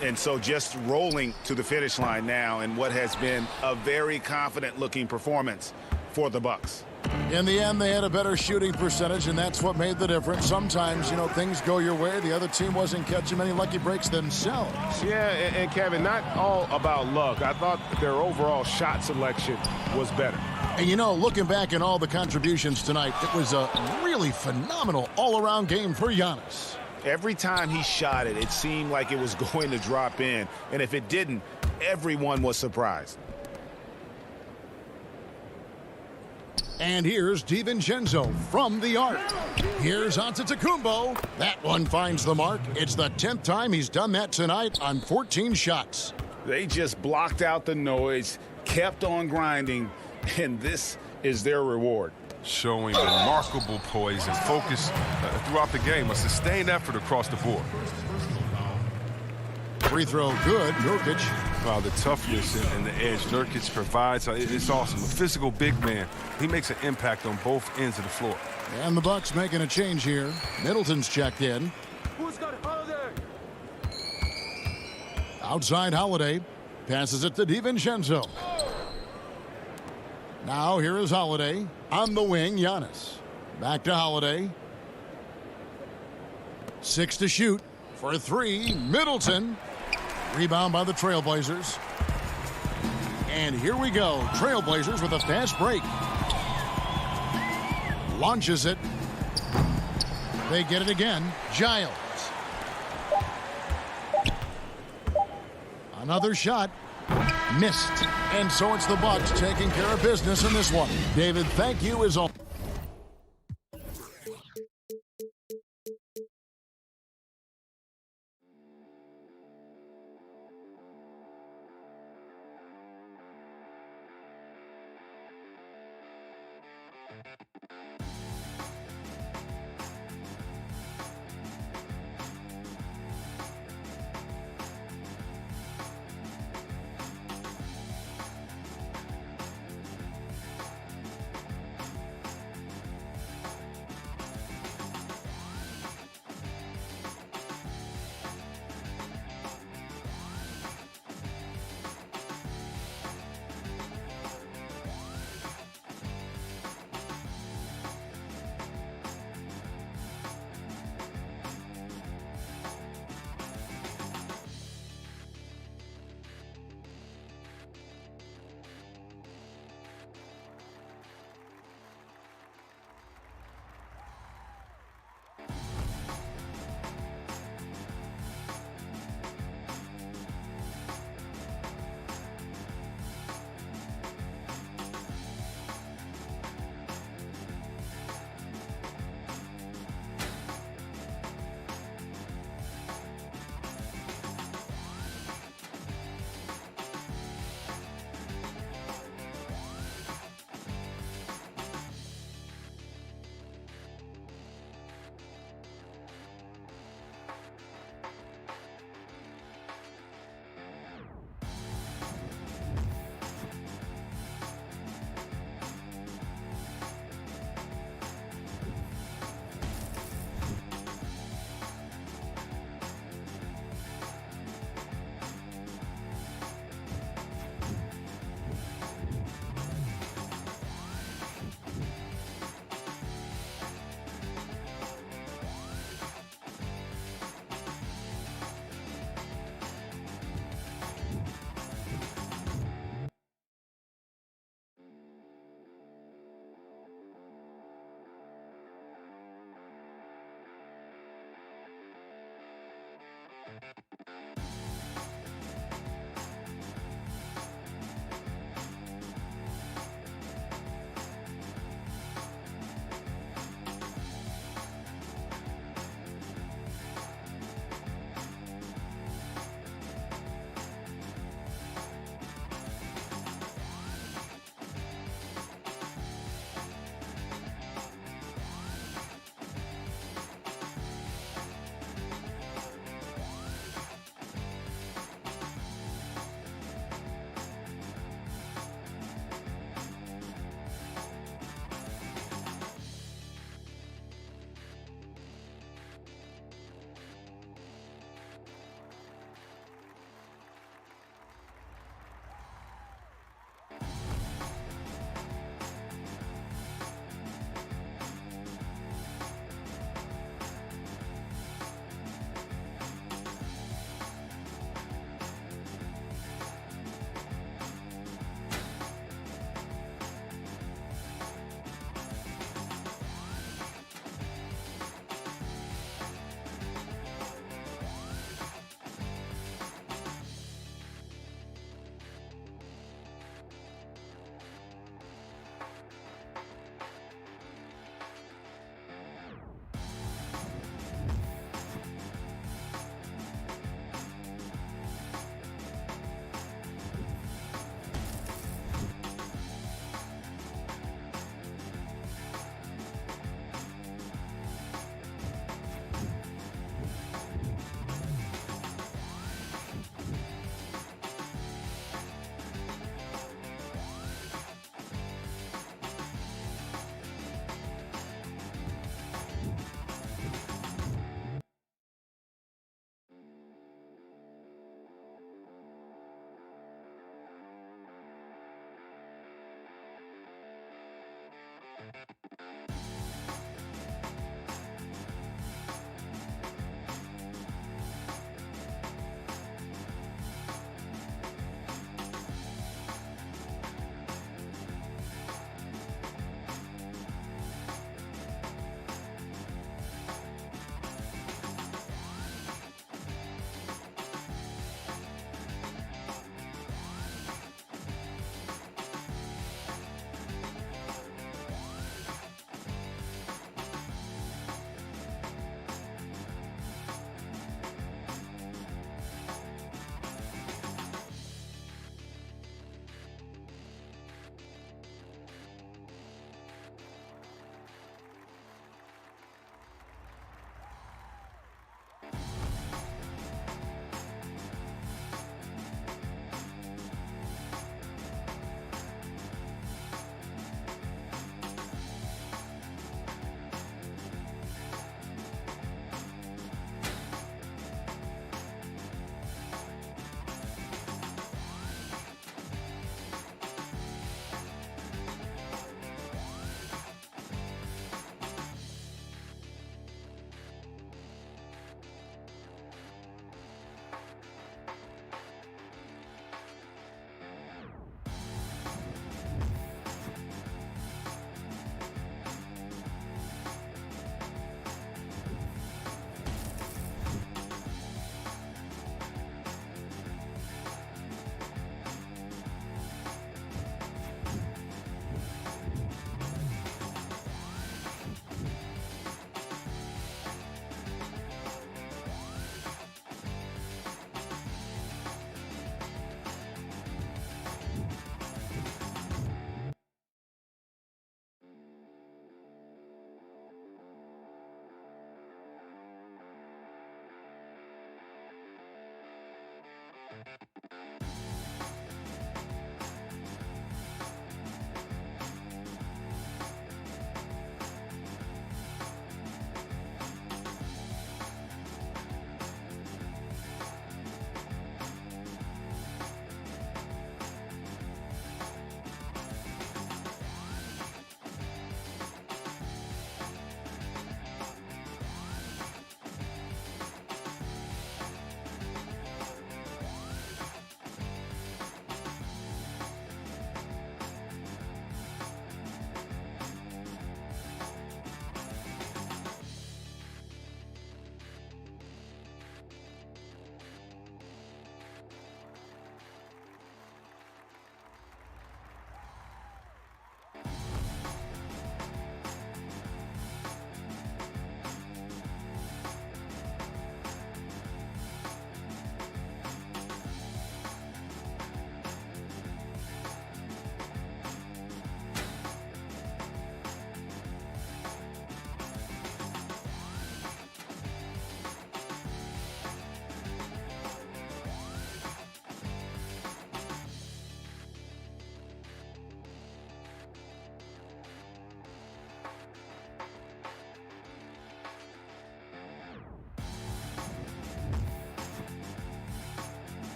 And so just rolling to the finish line now in what has been a very confident-looking performance for the Bucks. In the end, they had a better shooting percentage, and that's what made the difference. Sometimes, you know, things go your way. The other team wasn't catching many lucky breaks themselves. Yeah, and Kevin, not all about luck. I thought their overall shot selection was better. And, you know, looking back at all the contributions tonight, it was a really phenomenal all-around game for Giannis. Every time he shot it, it seemed like it was going to drop in. And if it didn't, everyone was surprised. And here's DiVincenzo from the arc. Here's Antetokounmpo. That one finds the mark. It's the 10th time he's done that tonight on 14 shots. They just blocked out the noise, kept on grinding, and this is their reward. Showing remarkable poise and focus throughout the game. A sustained effort across the board. Free throw good. Nurkic. Wow, the toughness and the edge Nurkic provides, it's awesome. A physical big man. He makes an impact on both ends of the floor. And the Bucks making a change here. Middleton's checked in. Who's got Holiday? Outside Holiday. Passes it to DiVincenzo. Now here is Holiday. On the wing, Giannis. Back to Holiday. 6 to shoot. For 3, Middleton. Rebound by the Trailblazers. And here we go. Trailblazers with a fast break. Launches it. They get it again. Giles. Another shot. Missed. And so it's the Bucks taking care of business in this one. David, thank you as always.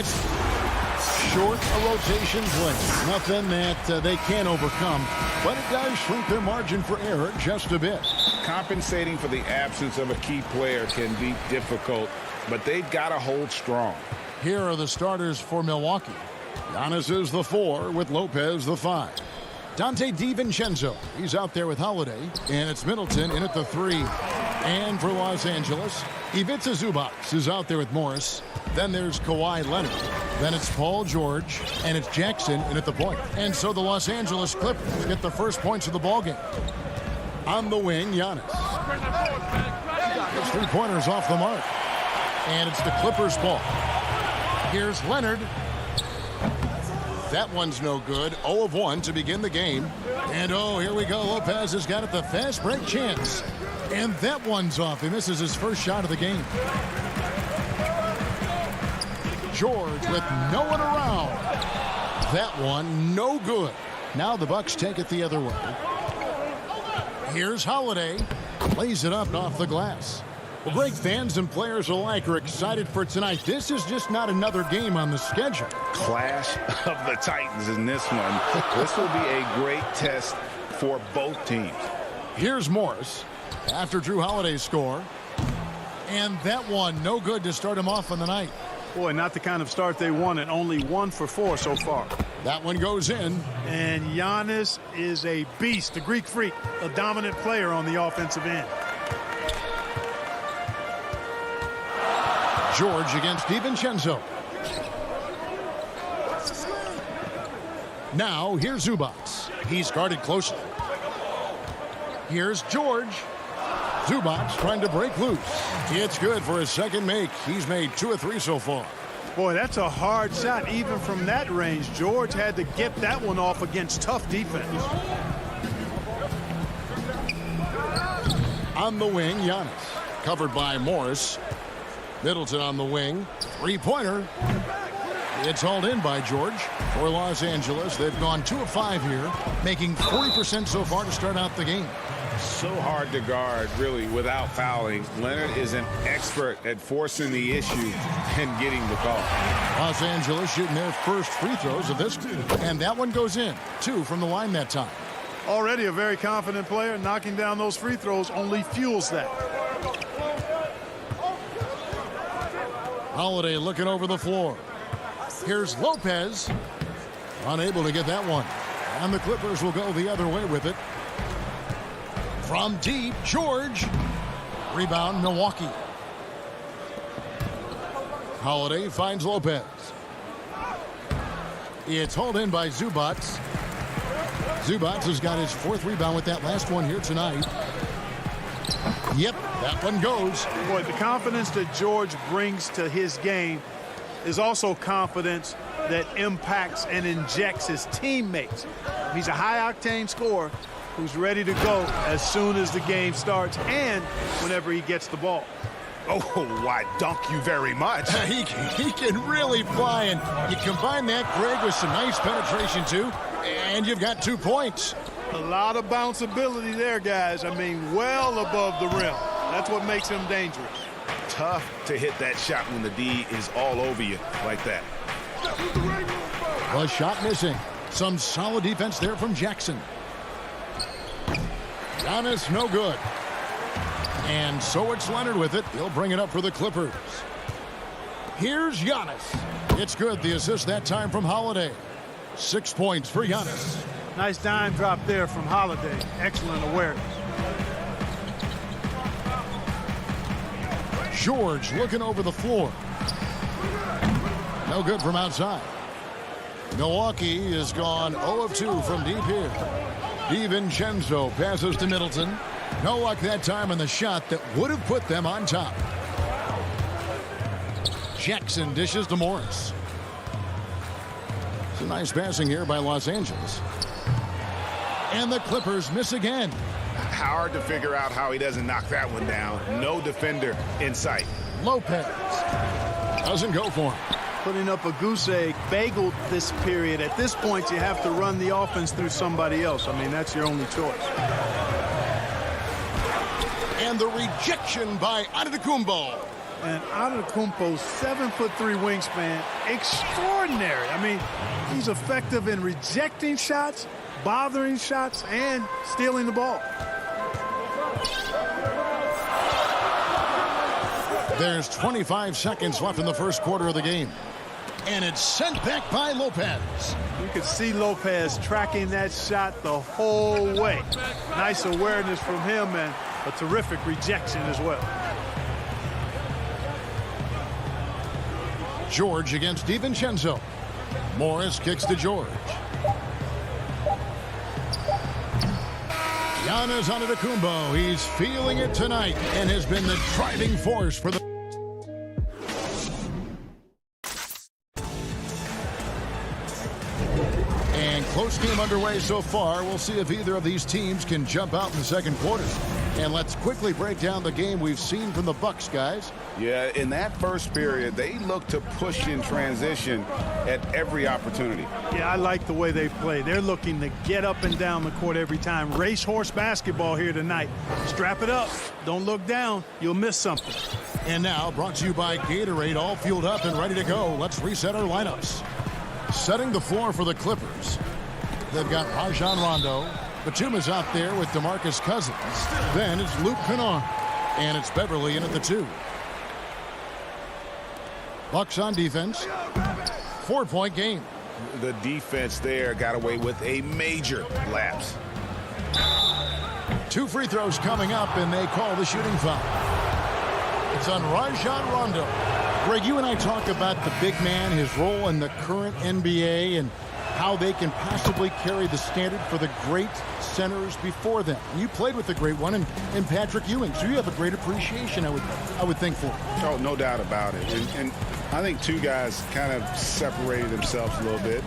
It's short a rotation play. Nothing that they can't overcome, but it does shrink their margin for error just a bit. Compensating for the absence of a key player can be difficult, but they've got to hold strong. Here are the starters for Milwaukee. Giannis is the 4 with Lopez the 5. Dante DiVincenzo, he's out there with Holiday, and it's Middleton in at the 3. And for Los Angeles, Ivica Zubac is out there with Morris. Then there's Kawhi Leonard. Then it's Paul George, and it's Jackson in at the point. And so the Los Angeles Clippers get the first points of the ballgame. On the wing, Giannis. His 3-pointers off the mark. And it's the Clippers' ball. Here's Leonard. That one's no good. 0 of 1 to begin the game. And oh, here we go. Lopez has got it, the fast break chance. And that one's off. He misses his first shot of the game. George with no one around. That one, no good. Now the Bucks take it the other way. Here's Holiday. Lays it up off the glass. Well, great fans and players alike are excited for tonight. This is just not another game on the schedule. Clash of the Titans in this one. This will be a great test for both teams. Here's Morris after Drew Holiday's score. And that one, no good to start him off on the night. Boy, not the kind of start they wanted. Only 1 for 4 so far. That one goes in. And Giannis is a beast, a Greek freak, a dominant player on the offensive end. George against DiVincenzo. Now, here's Zubac. He's guarded closely. Here's George. Zubac trying to break loose. It's good for his second make. He's made 2 of 3 so far. Boy, that's a hard shot even from that range. George had to get that one off against tough defense. On the wing, Giannis. Covered by Morris. Middleton on the wing. 3-pointer. It's hauled in by George for Los Angeles. They've gone 2 of 5 here, making 40% so far to start out the game. So hard to guard, really, without fouling. Leonard is an expert at forcing the issue and getting the call. Los Angeles shooting their first free throws of this, and that one goes in. 2 from the line that time. Already a very confident player. Knocking down those free throws only fuels that. Holiday looking over the floor. Here's Lopez. Unable to get that one. And the Clippers will go the other way with it. From deep, George. Rebound, Milwaukee. Holiday finds Lopez. It's hauled in by Zubac. Zubac has got his 4th rebound with that last one here tonight. Yep, that one goes. Boy, the confidence that George brings to his game is also confidence that impacts and injects his teammates. He's a high-octane scorer who's ready to go as soon as the game starts and whenever he gets the ball. Oh, why, dunk you very much. He can really fly, and you combine that, Greg, with some nice penetration, too, and you've got 2 points. A lot of bounceability there, guys. I mean, well above the rim. That's what makes him dangerous. Tough to hit that shot when the D is all over you like that. The shot missing. Some solid defense there from Jackson. Giannis, no good. And so it's Leonard with it. He'll bring it up for the Clippers. Here's Giannis. It's good. The assist that time from Holiday. 6 points for Giannis. Nice dime drop there from Holiday. Excellent awareness. George looking over the floor. No good from outside. Milwaukee has gone 0 of 2 from deep here. DiVincenzo passes to Middleton. No luck that time on the shot that would have put them on top. Jackson dishes to Morris. It's a nice passing here by Los Angeles. And the Clippers miss again. Hard to figure out how he doesn't knock that one down. No defender in sight. Lopez doesn't go for him. Putting up a goose egg, bageled this period. At this point, you have to run the offense through somebody else. I mean, that's your only choice. And the rejection by Antetokounmpo. And Antetokounmpo's 7'3" wingspan, extraordinary. I mean, he's effective in rejecting shots, bothering shots, and stealing the ball. There's 25 seconds left in the first quarter of the game. And it's sent back by Lopez. You could see Lopez tracking that shot the whole way. Nice awareness from him and a terrific rejection as well. George against DiVincenzo. Morris kicks to George. Giannis Antetokounmpo, he's feeling it tonight and has been the driving force for the... And close game underway so far. We'll see if either of these teams can jump out in the second quarter. And let's quickly break down the game we've seen from the Bucks, guys. Yeah, in that first period, they looked to push in transition at every opportunity. Yeah, I like the way they play. They're looking to get up and down the court every time. Racehorse basketball here tonight. Strap it up. Don't look down. You'll miss something. And now, brought to you by Gatorade, all fueled up and ready to go. Let's reset our lineups. Setting the floor for the Clippers. They've got Rajon Rondo. Batum's out there with DeMarcus Cousins. Then it's Luke Kennard. And it's Beverly in at the 2. Bucks on defense. 4-point game. The defense there got away with a major lapse. 2 free throws coming up, and they call the shooting foul. It's on Rajon Rondo. Greg, you and I talk about the big man, his role in the current NBA, and how they can possibly carry the standard for the great centers before them. And you played with the great one in Patrick Ewing, so you have a great appreciation, I would think, for him. Oh, no doubt about it. And I think two guys kind of separated themselves a little bit.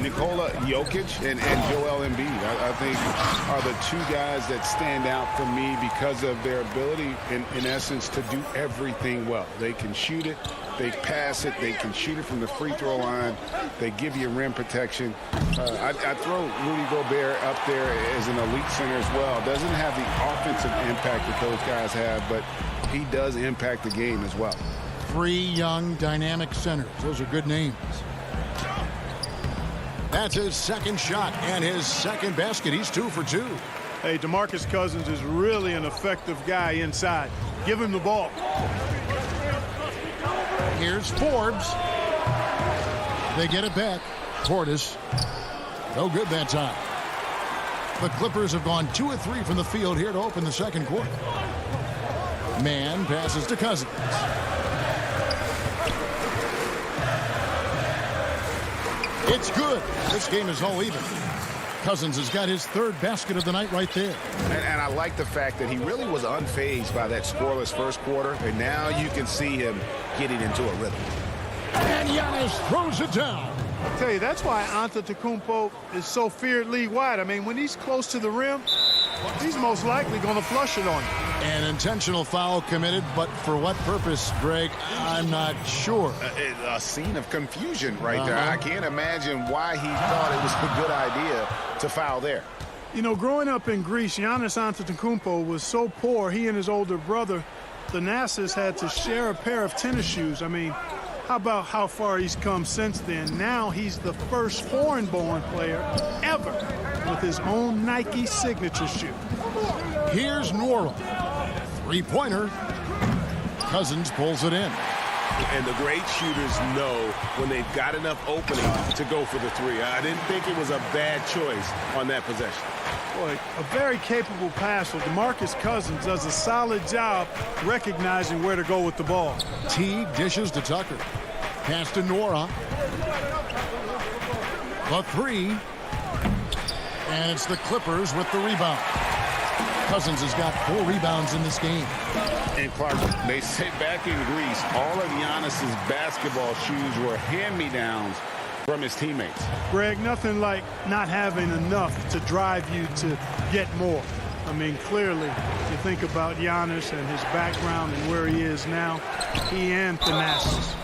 Nikola Jokic and Joel Embiid, I think, are the two guys that stand out for me because of their ability, in essence, to do everything well. They can shoot it, they pass it, they can shoot it from the free throw line, they give you rim protection. I throw Rudy Gobert up there as an elite center as well. Doesn't have the offensive impact that those guys have, but he does impact the game as well. 3 young, dynamic centers. Those are good names. That's his second shot and his second basket. He's 2 for 2. Hey, DeMarcus Cousins is really an effective guy inside. Give him the ball. Here's Forbes. They get it back. Portis. No good that time. The Clippers have gone 2 of 3 from the field here to open the second quarter. Man passes to Cousins. It's good. This game is all even. Cousins has got his 3rd basket of the night right there. And I like the fact that he really was unfazed by that scoreless first quarter, and now you can see him getting into a rhythm. And Giannis throws it down. I tell you, that's why Antetokounmpo is so feared league-wide. I mean, when he's close to the rim, he's most likely going to flush it on him. An intentional foul committed, but for what purpose, Greg, I'm not sure. A scene of confusion right there. I can't imagine why he thought it was a good idea to foul there. You know, growing up in Greece, Giannis Antetokounmpo was so poor, he and his older brother, Thanasis, had to share a pair of tennis shoes. I mean, how about how far he's come since then? Now he's the first foreign-born player ever with his own Nike signature shoe. Here's Nora. 3-pointer. Cousins pulls it in. And the great shooters know when they've got enough opening to go for the 3. I didn't think it was a bad choice on that possession. Boy, a very capable passer. DeMarcus Cousins does a solid job recognizing where to go with the ball. Teague dishes to Tucker. Pass to Nora. The 3. And it's the Clippers with the rebound. Cousins has got 4 rebounds in this game. And Clark, they sit back in Greece. All of Giannis's basketball shoes were hand-me-downs from his teammates. Greg, nothing like not having enough to drive you to get more. I mean, clearly, you think about Giannis and his background and where he is now, he and Thanasis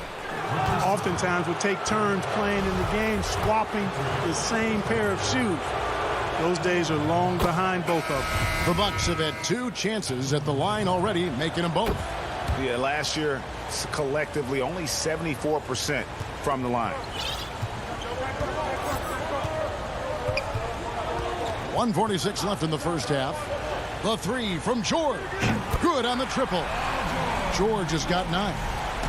oftentimes would take turns playing in the game, swapping the same pair of shoes. Those days are long behind both of them. The Bucks have had 2 chances at the line already, making them both. Yeah, last year, collectively, only 74% from the line. 1:46 left in the first half. The three from George. Good on the triple. George has got 9.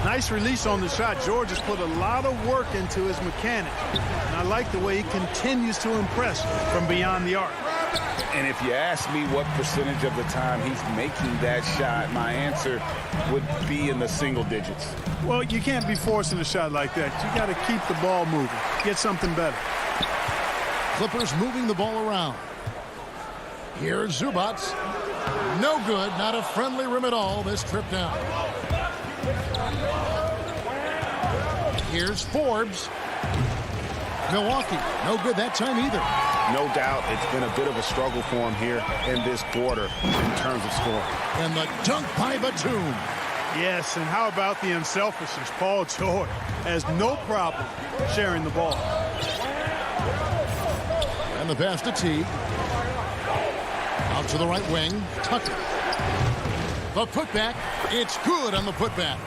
Nice release on the shot. George has put a lot of work into his mechanics. And I like the way he continues to impress from beyond the arc. And if you ask me what percentage of the time he's making that shot, my answer would be in the single digits. Well, you can't be forcing a shot like that. You got to keep the ball moving. Get something better. Clippers moving the ball around. Here's Zubac. No good. Not a friendly rim at all this trip down. Here's Forbes. Milwaukee. No good that time either. No doubt it's been a bit of a struggle for him here in this quarter in terms of scoring. And the dunk by Batum. Yes, and how about the unselfishness? Paul George has no problem sharing the ball. And the pass to Teague. Out to the right wing. Tucker. The putback. It's good on the putback.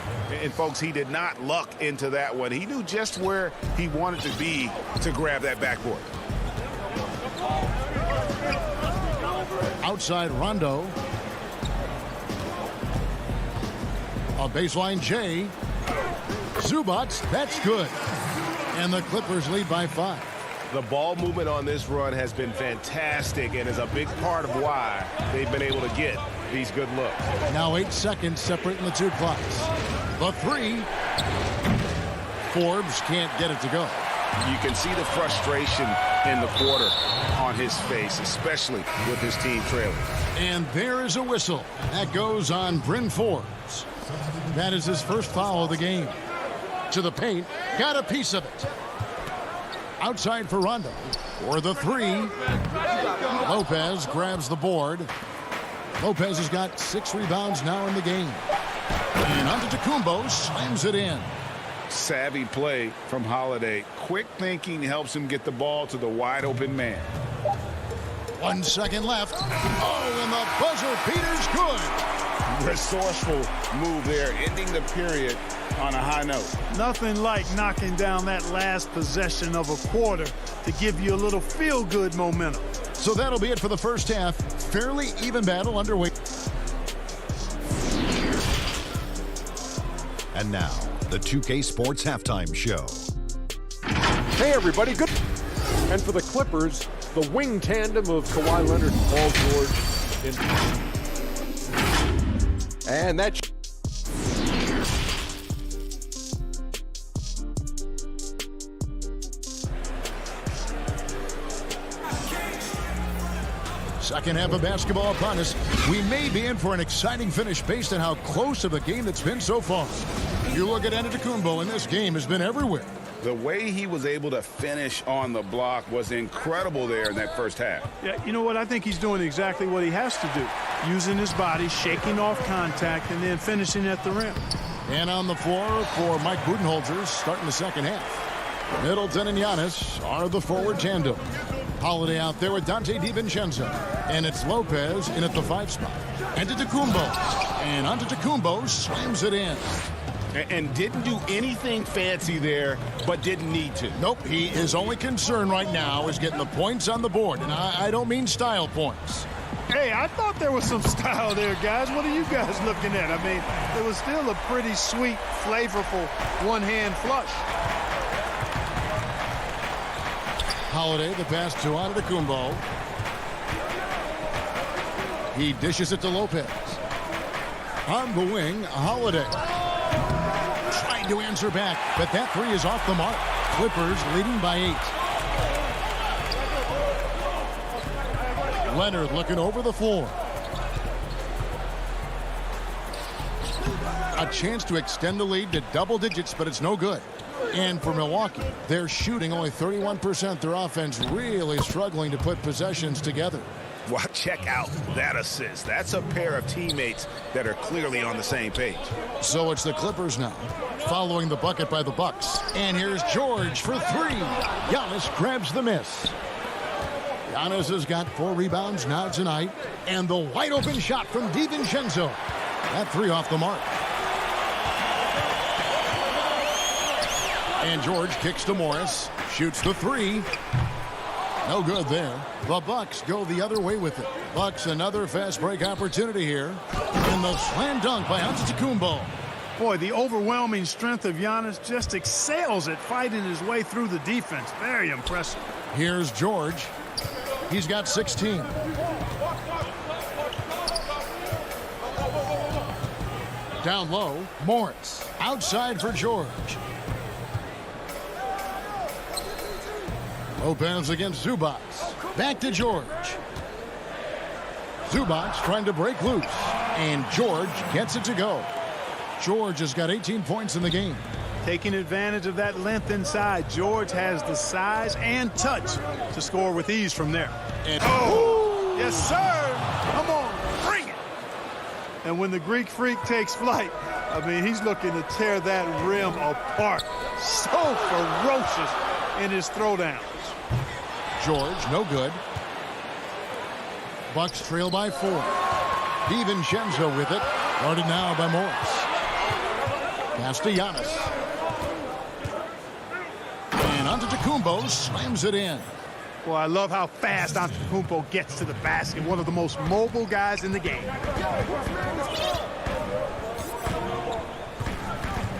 And, folks, he did not luck into that one. He knew just where he wanted to be to grab that backboard. Outside Rondo. A baseline J. Zubac. That's good. And the Clippers lead by 5. The ball movement on this run has been fantastic and is a big part of why they've been able to get these good looks. Now 8 seconds separating the two clocks. The three. Forbes can't get it to go. You can see the frustration in the quarter on his face, especially with his team trailing. And there is a whistle. That goes on Bryn Forbes. That is his first foul of the game. To the paint. Got a piece of it. Outside for Rondo. For the three. Lopez grabs the board. Lopez has got 6 rebounds now in the game. And Antetokounmpo slams it in. Savvy play from Holiday. Quick thinking helps him get the ball to the wide open man. 1 second left. Oh, and the buzzer beater's good. Resourceful move there, ending the period on a high note. Nothing like knocking down that last possession of a quarter to give you a little feel-good momentum. So that'll be it for the first half. Fairly even battle underway. And now, the 2K Sports Halftime Show. Hey, everybody. Good. And for the Clippers, the wing tandem of Kawhi Leonard and Paul George. And that. Second half of basketball upon us. We may be in for an exciting finish based on how close of a game it's been so far. You look at Antetokounmpo, and this game has been everywhere. The way he was able to finish on the block was incredible there in that first half. Yeah, you know what? I think he's doing exactly what he has to do. Using his body, shaking off contact, and then finishing at the rim. And on the floor for Mike Budenholzer starting the second half. Middleton and Giannis are the forward tandem. Holiday out there with Dante DiVincenzo. And it's Lopez in at the 5 spot. Antetokounmpo. And Antetokounmpo slams it in. And didn't do anything fancy there, but didn't need to. Nope, his only concern right now is getting the points on the board. And I don't mean style points. Hey, I thought there was some style there, guys. What are you guys looking at? I mean, it was still a pretty sweet, flavorful one-hand flush. Holiday, the pass to Antetokounmpo. He dishes it to Lopez. On the wing, Holiday. Trying to answer back, but that three is off the mark. Clippers leading by 8. Leonard looking over the floor. A chance to extend the lead to double digits, but it's no good. And for Milwaukee, they're shooting only 31%. Their offense really struggling to put possessions together. Well, check out that assist. That's a pair of teammates that are clearly on the same page. So it's the Clippers now, following the bucket by the Bucks. And here's George for 3. Giannis grabs the miss. Giannis has got 4 rebounds now tonight. And the wide open shot from DiVincenzo. That 3 off the mark. And George kicks to Morris. Shoots the three. No good there. The Bucks go the other way with it. Bucks another fast break opportunity here. And the slam dunk by Antetokounmpo. Boy, the overwhelming strength of Giannis just excels at fighting his way through the defense. Very impressive. Here's George. He's got 16. Down low, Morris. Outside for George. Lopez against Zubac. Back to George. Zubac trying to break loose. And George gets it to go. George has got 18 points in the game. Taking advantage of that length inside, George has the size and touch to score with ease from there. And yes, sir. Come on, bring it. And when the Greek Freak takes flight, I mean, he's looking to tear that rim apart. So ferocious in his throwdowns. George, no good. Bucks trail by 4. DiVincenzo with it. Guarded now by Morris. Pass to Giannis. And Antetokounmpo slams it in. Well, I love how fast Antetokounmpo gets to the basket. One of the most mobile guys in the game.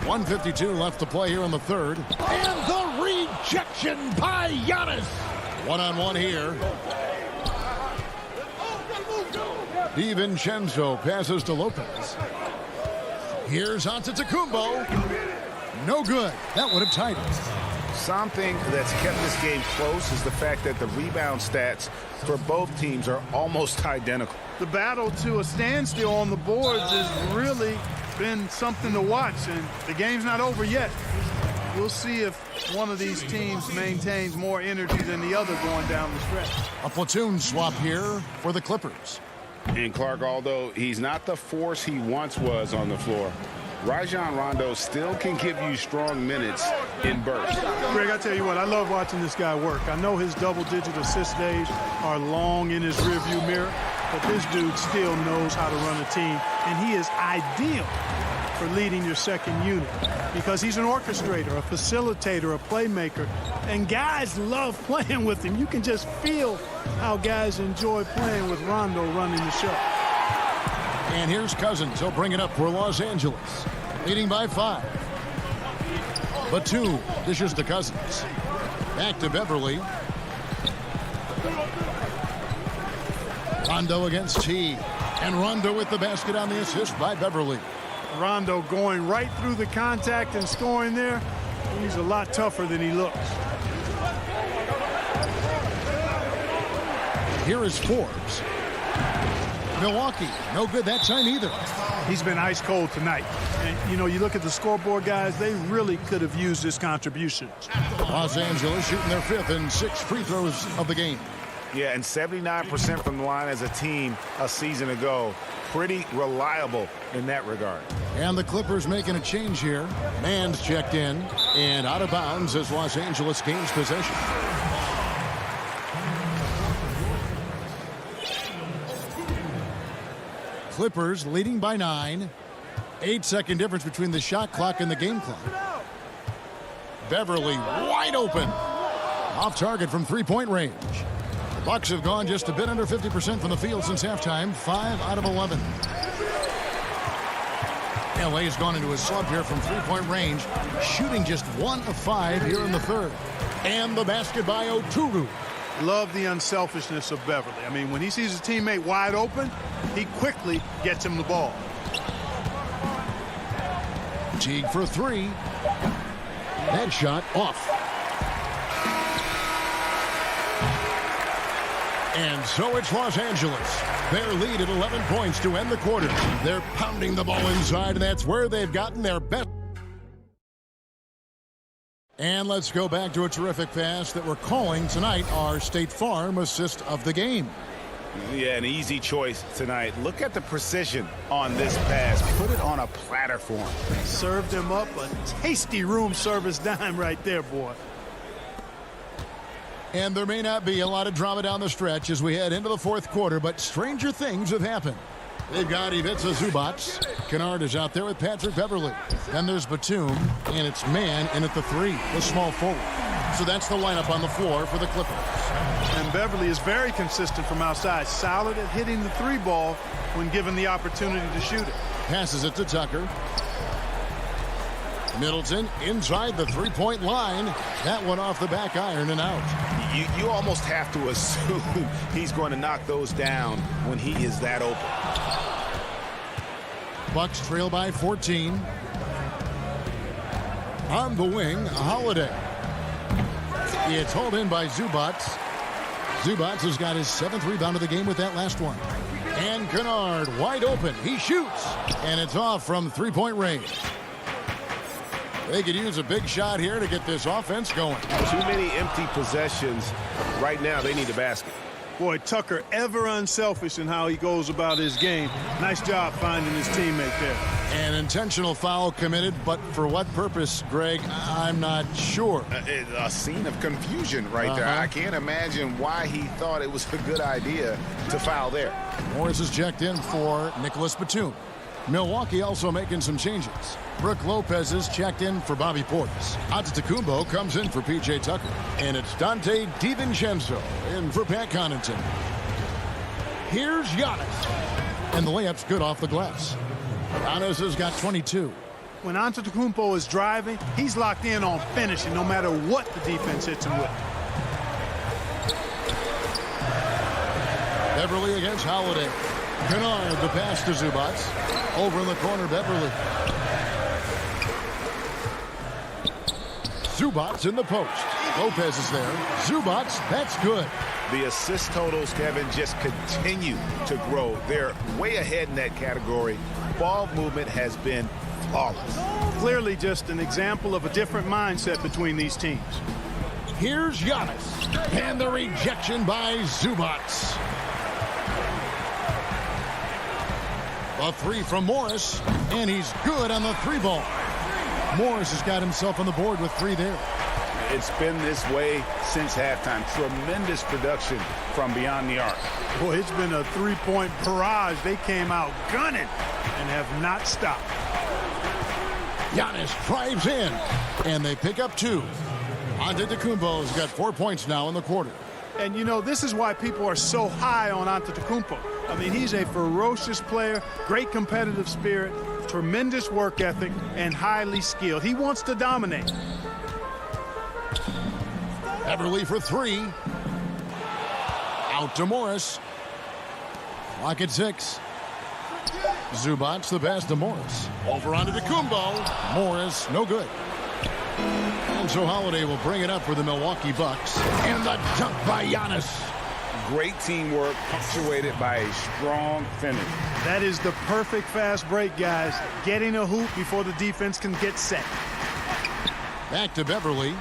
1:52 left to play here in the third. And the rejection by Giannis. One-on-one here. DiVincenzo passes to Lopez. Here's Antetokounmpo. No good. That would have tied it. Something that's kept this game close is the fact that the rebound stats for both teams are almost identical. The battle to a standstill on the boards has really been something to watch, and the game's not over yet. We'll see if one of these teams maintains more energy than the other going down the stretch. A platoon swap here for the Clippers. And Clark, although he's not the force he once was on the floor, Rajon Rondo still can give you strong minutes in bursts. Greg, I tell you what, I love watching this guy work. I know his double-digit assist days are long in his rearview mirror, but this dude still knows how to run a team, and he is ideal for leading your second unit because he's an orchestrator, a facilitator, a playmaker, and guys love playing with him. You can just feel how guys enjoy playing with Rondo running the show. And here's Cousins. He'll bring it up for Los Angeles, leading by 5. Batum dishes to Cousins. Back to Beverly. Rondo against T. And Rondo with the basket on the assist by Beverly. Rondo going right through the contact and scoring there. He's a lot tougher than he looks. Here is Forbes. Milwaukee, no good that time either. He's been ice cold tonight. And, you know, you look at the scoreboard, guys, they really could have used his contributions. Los Angeles shooting their 5th and 6th free throws of the game. Yeah, and 79% from the line as a team a season ago. Pretty reliable in that regard. And the Clippers making a change here. Man's checked in and out of bounds as Los Angeles gains possession. Clippers leading by 9. 8-second difference between the shot clock and the game clock. Beverly wide open. Off target from three-point range. The Bucks have gone just a bit under 50% from the field since halftime. 5 out of 11. LA has gone into a slump here from three-point range, shooting just 1 of 5 here in the third. And the basket by Oturu. Love the unselfishness of Beverly. I mean, when he sees his teammate wide open, he quickly gets him the ball. Teague for 3. That shot off. And so it's Los Angeles. Their lead at 11 points to end the quarter. They're pounding the ball inside, and that's where they've gotten their best. And let's go back to a terrific pass that we're calling tonight our State Farm assist of the game. Yeah, an easy choice tonight. Look at the precision on this pass. Put it on a platter for him. Served him up a tasty room service dime right there, boy. And there may not be a lot of drama down the stretch as we head into the fourth quarter, but stranger things have happened. They've got Ivica Zubac. Kennard is out there with Patrick Beverly. Then there's Batum, and it's man in at the 3, the small forward. So that's the lineup on the floor for the Clippers. And Beverly is very consistent from outside. Solid at hitting the 3 ball when given the opportunity to shoot it. Passes it to Tucker. Middleton inside the 3-point line. That one off the back iron and out. You almost have to assume he's going to knock those down when he is that open. Bucks trail by 14. On the wing, Holiday. It's hauled in by Zubac. Zubac has got his 7th rebound of the game with that last one. And Kennard wide open. He shoots. And it's off from 3-point range. They could use a big shot here to get this offense going. Too many empty possessions. Right now, they need a basket. Boy, Tucker ever unselfish in how he goes about his game. Nice job finding his teammate there. An intentional foul committed, but for what purpose, Greg? I'm not sure. A scene of confusion right there. I can't imagine why he thought it was a good idea to foul there. Morris is checked in for Nicholas Batum. Milwaukee also making some changes. Brook Lopez is checked in for Bobby Portis. Antetokounmpo comes in for P.J. Tucker. And it's Dante DiVincenzo in for Pat Connaughton. Here's Giannis. And the layup's good off the glass. Giannis has got 22. When Antetokounmpo is driving, he's locked in on finishing no matter what the defense hits him with. Beverly against Holiday. Kennard, the pass to Zubac. Over in the corner, Beverly. Zubac in the post. Lopez is there. Zubac, that's good. The assist totals, Kevin, just continue to grow. They're way ahead in that category. Ball movement has been flawless. Clearly just an example of a different mindset between these teams. Here's Giannis. And the rejection by Zubac. A 3 from Morris, and he's good on the 3-ball. Morris has got himself on the board with 3 there. It's been this way since halftime. Tremendous production from beyond the arc. Boy, it's been a 3-point barrage. They came out gunning and have not stopped. Giannis drives in, and they pick up 2. Antetokounmpo's got 4 points now in the quarter. And, you know, this is why people are so high on Antetokounmpo. I mean, he's a ferocious player, great competitive spirit, tremendous work ethic, and highly skilled. He wants to dominate. Beverly for 3. Out to Morris. Clock at 6. Zubac, the pass to Morris. Over onto Antetokounmpo. Morris, no good. And so Holiday will bring it up for the Milwaukee Bucks. And the dunk by Giannis. Great teamwork, punctuated by a strong finish. That is the perfect fast break, guys. Getting a hoop before the defense can get set. Back to Beverly.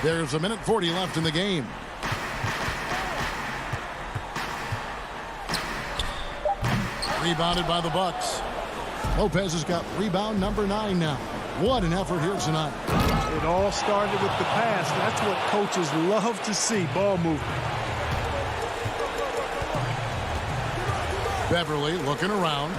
There's 1:40 left in the game. Rebounded by the Bucks. Lopez has got rebound number 9 now. What an effort here tonight. It all started with the pass. That's what coaches love to see, ball movement. Beverly looking around.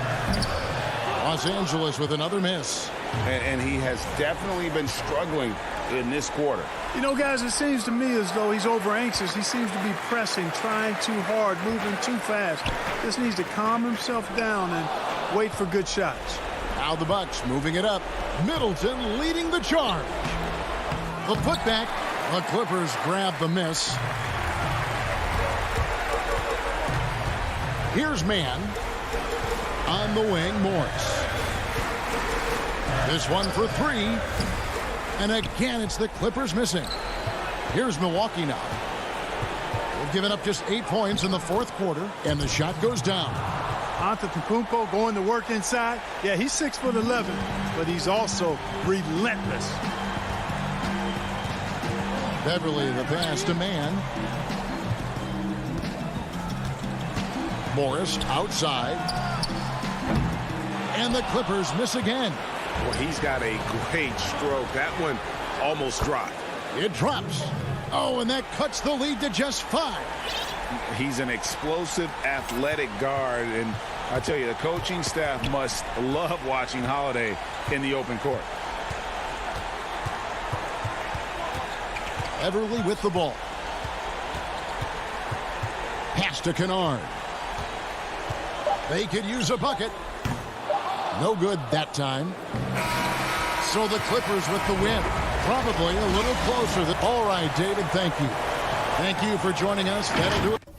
Los Angeles with another miss. And he has definitely been struggling in this quarter. You know, guys, it seems to me as though he's over anxious. He seems to be pressing, trying too hard, moving too fast. Just needs to calm himself down and wait for good shots. Now the Bucks moving it up. Middleton leading the charge. The putback. The Clippers grab the miss. Here's man. On the wing, Morris. This one for 3. And again, it's the Clippers missing. Here's Milwaukee now. They've given up just 8 points in the 4th quarter, and the shot goes down. Antetokounmpo going to work inside. Yeah, he's 6'11", but he's also relentless. Beverly, the pass to man. Morris outside. And the Clippers miss again. Well, he's got a great stroke. That one almost dropped. It drops. Oh, and that cuts the lead to just 5. He's an explosive, athletic guard, and I tell you, the coaching staff must love watching Holiday in the open court. Everly with the ball. Pass to Kennard. They could use a bucket. No good that time. So the Clippers with the win. Probably a little closer. All right, David, thank you. Thank you for joining us. That'll do it.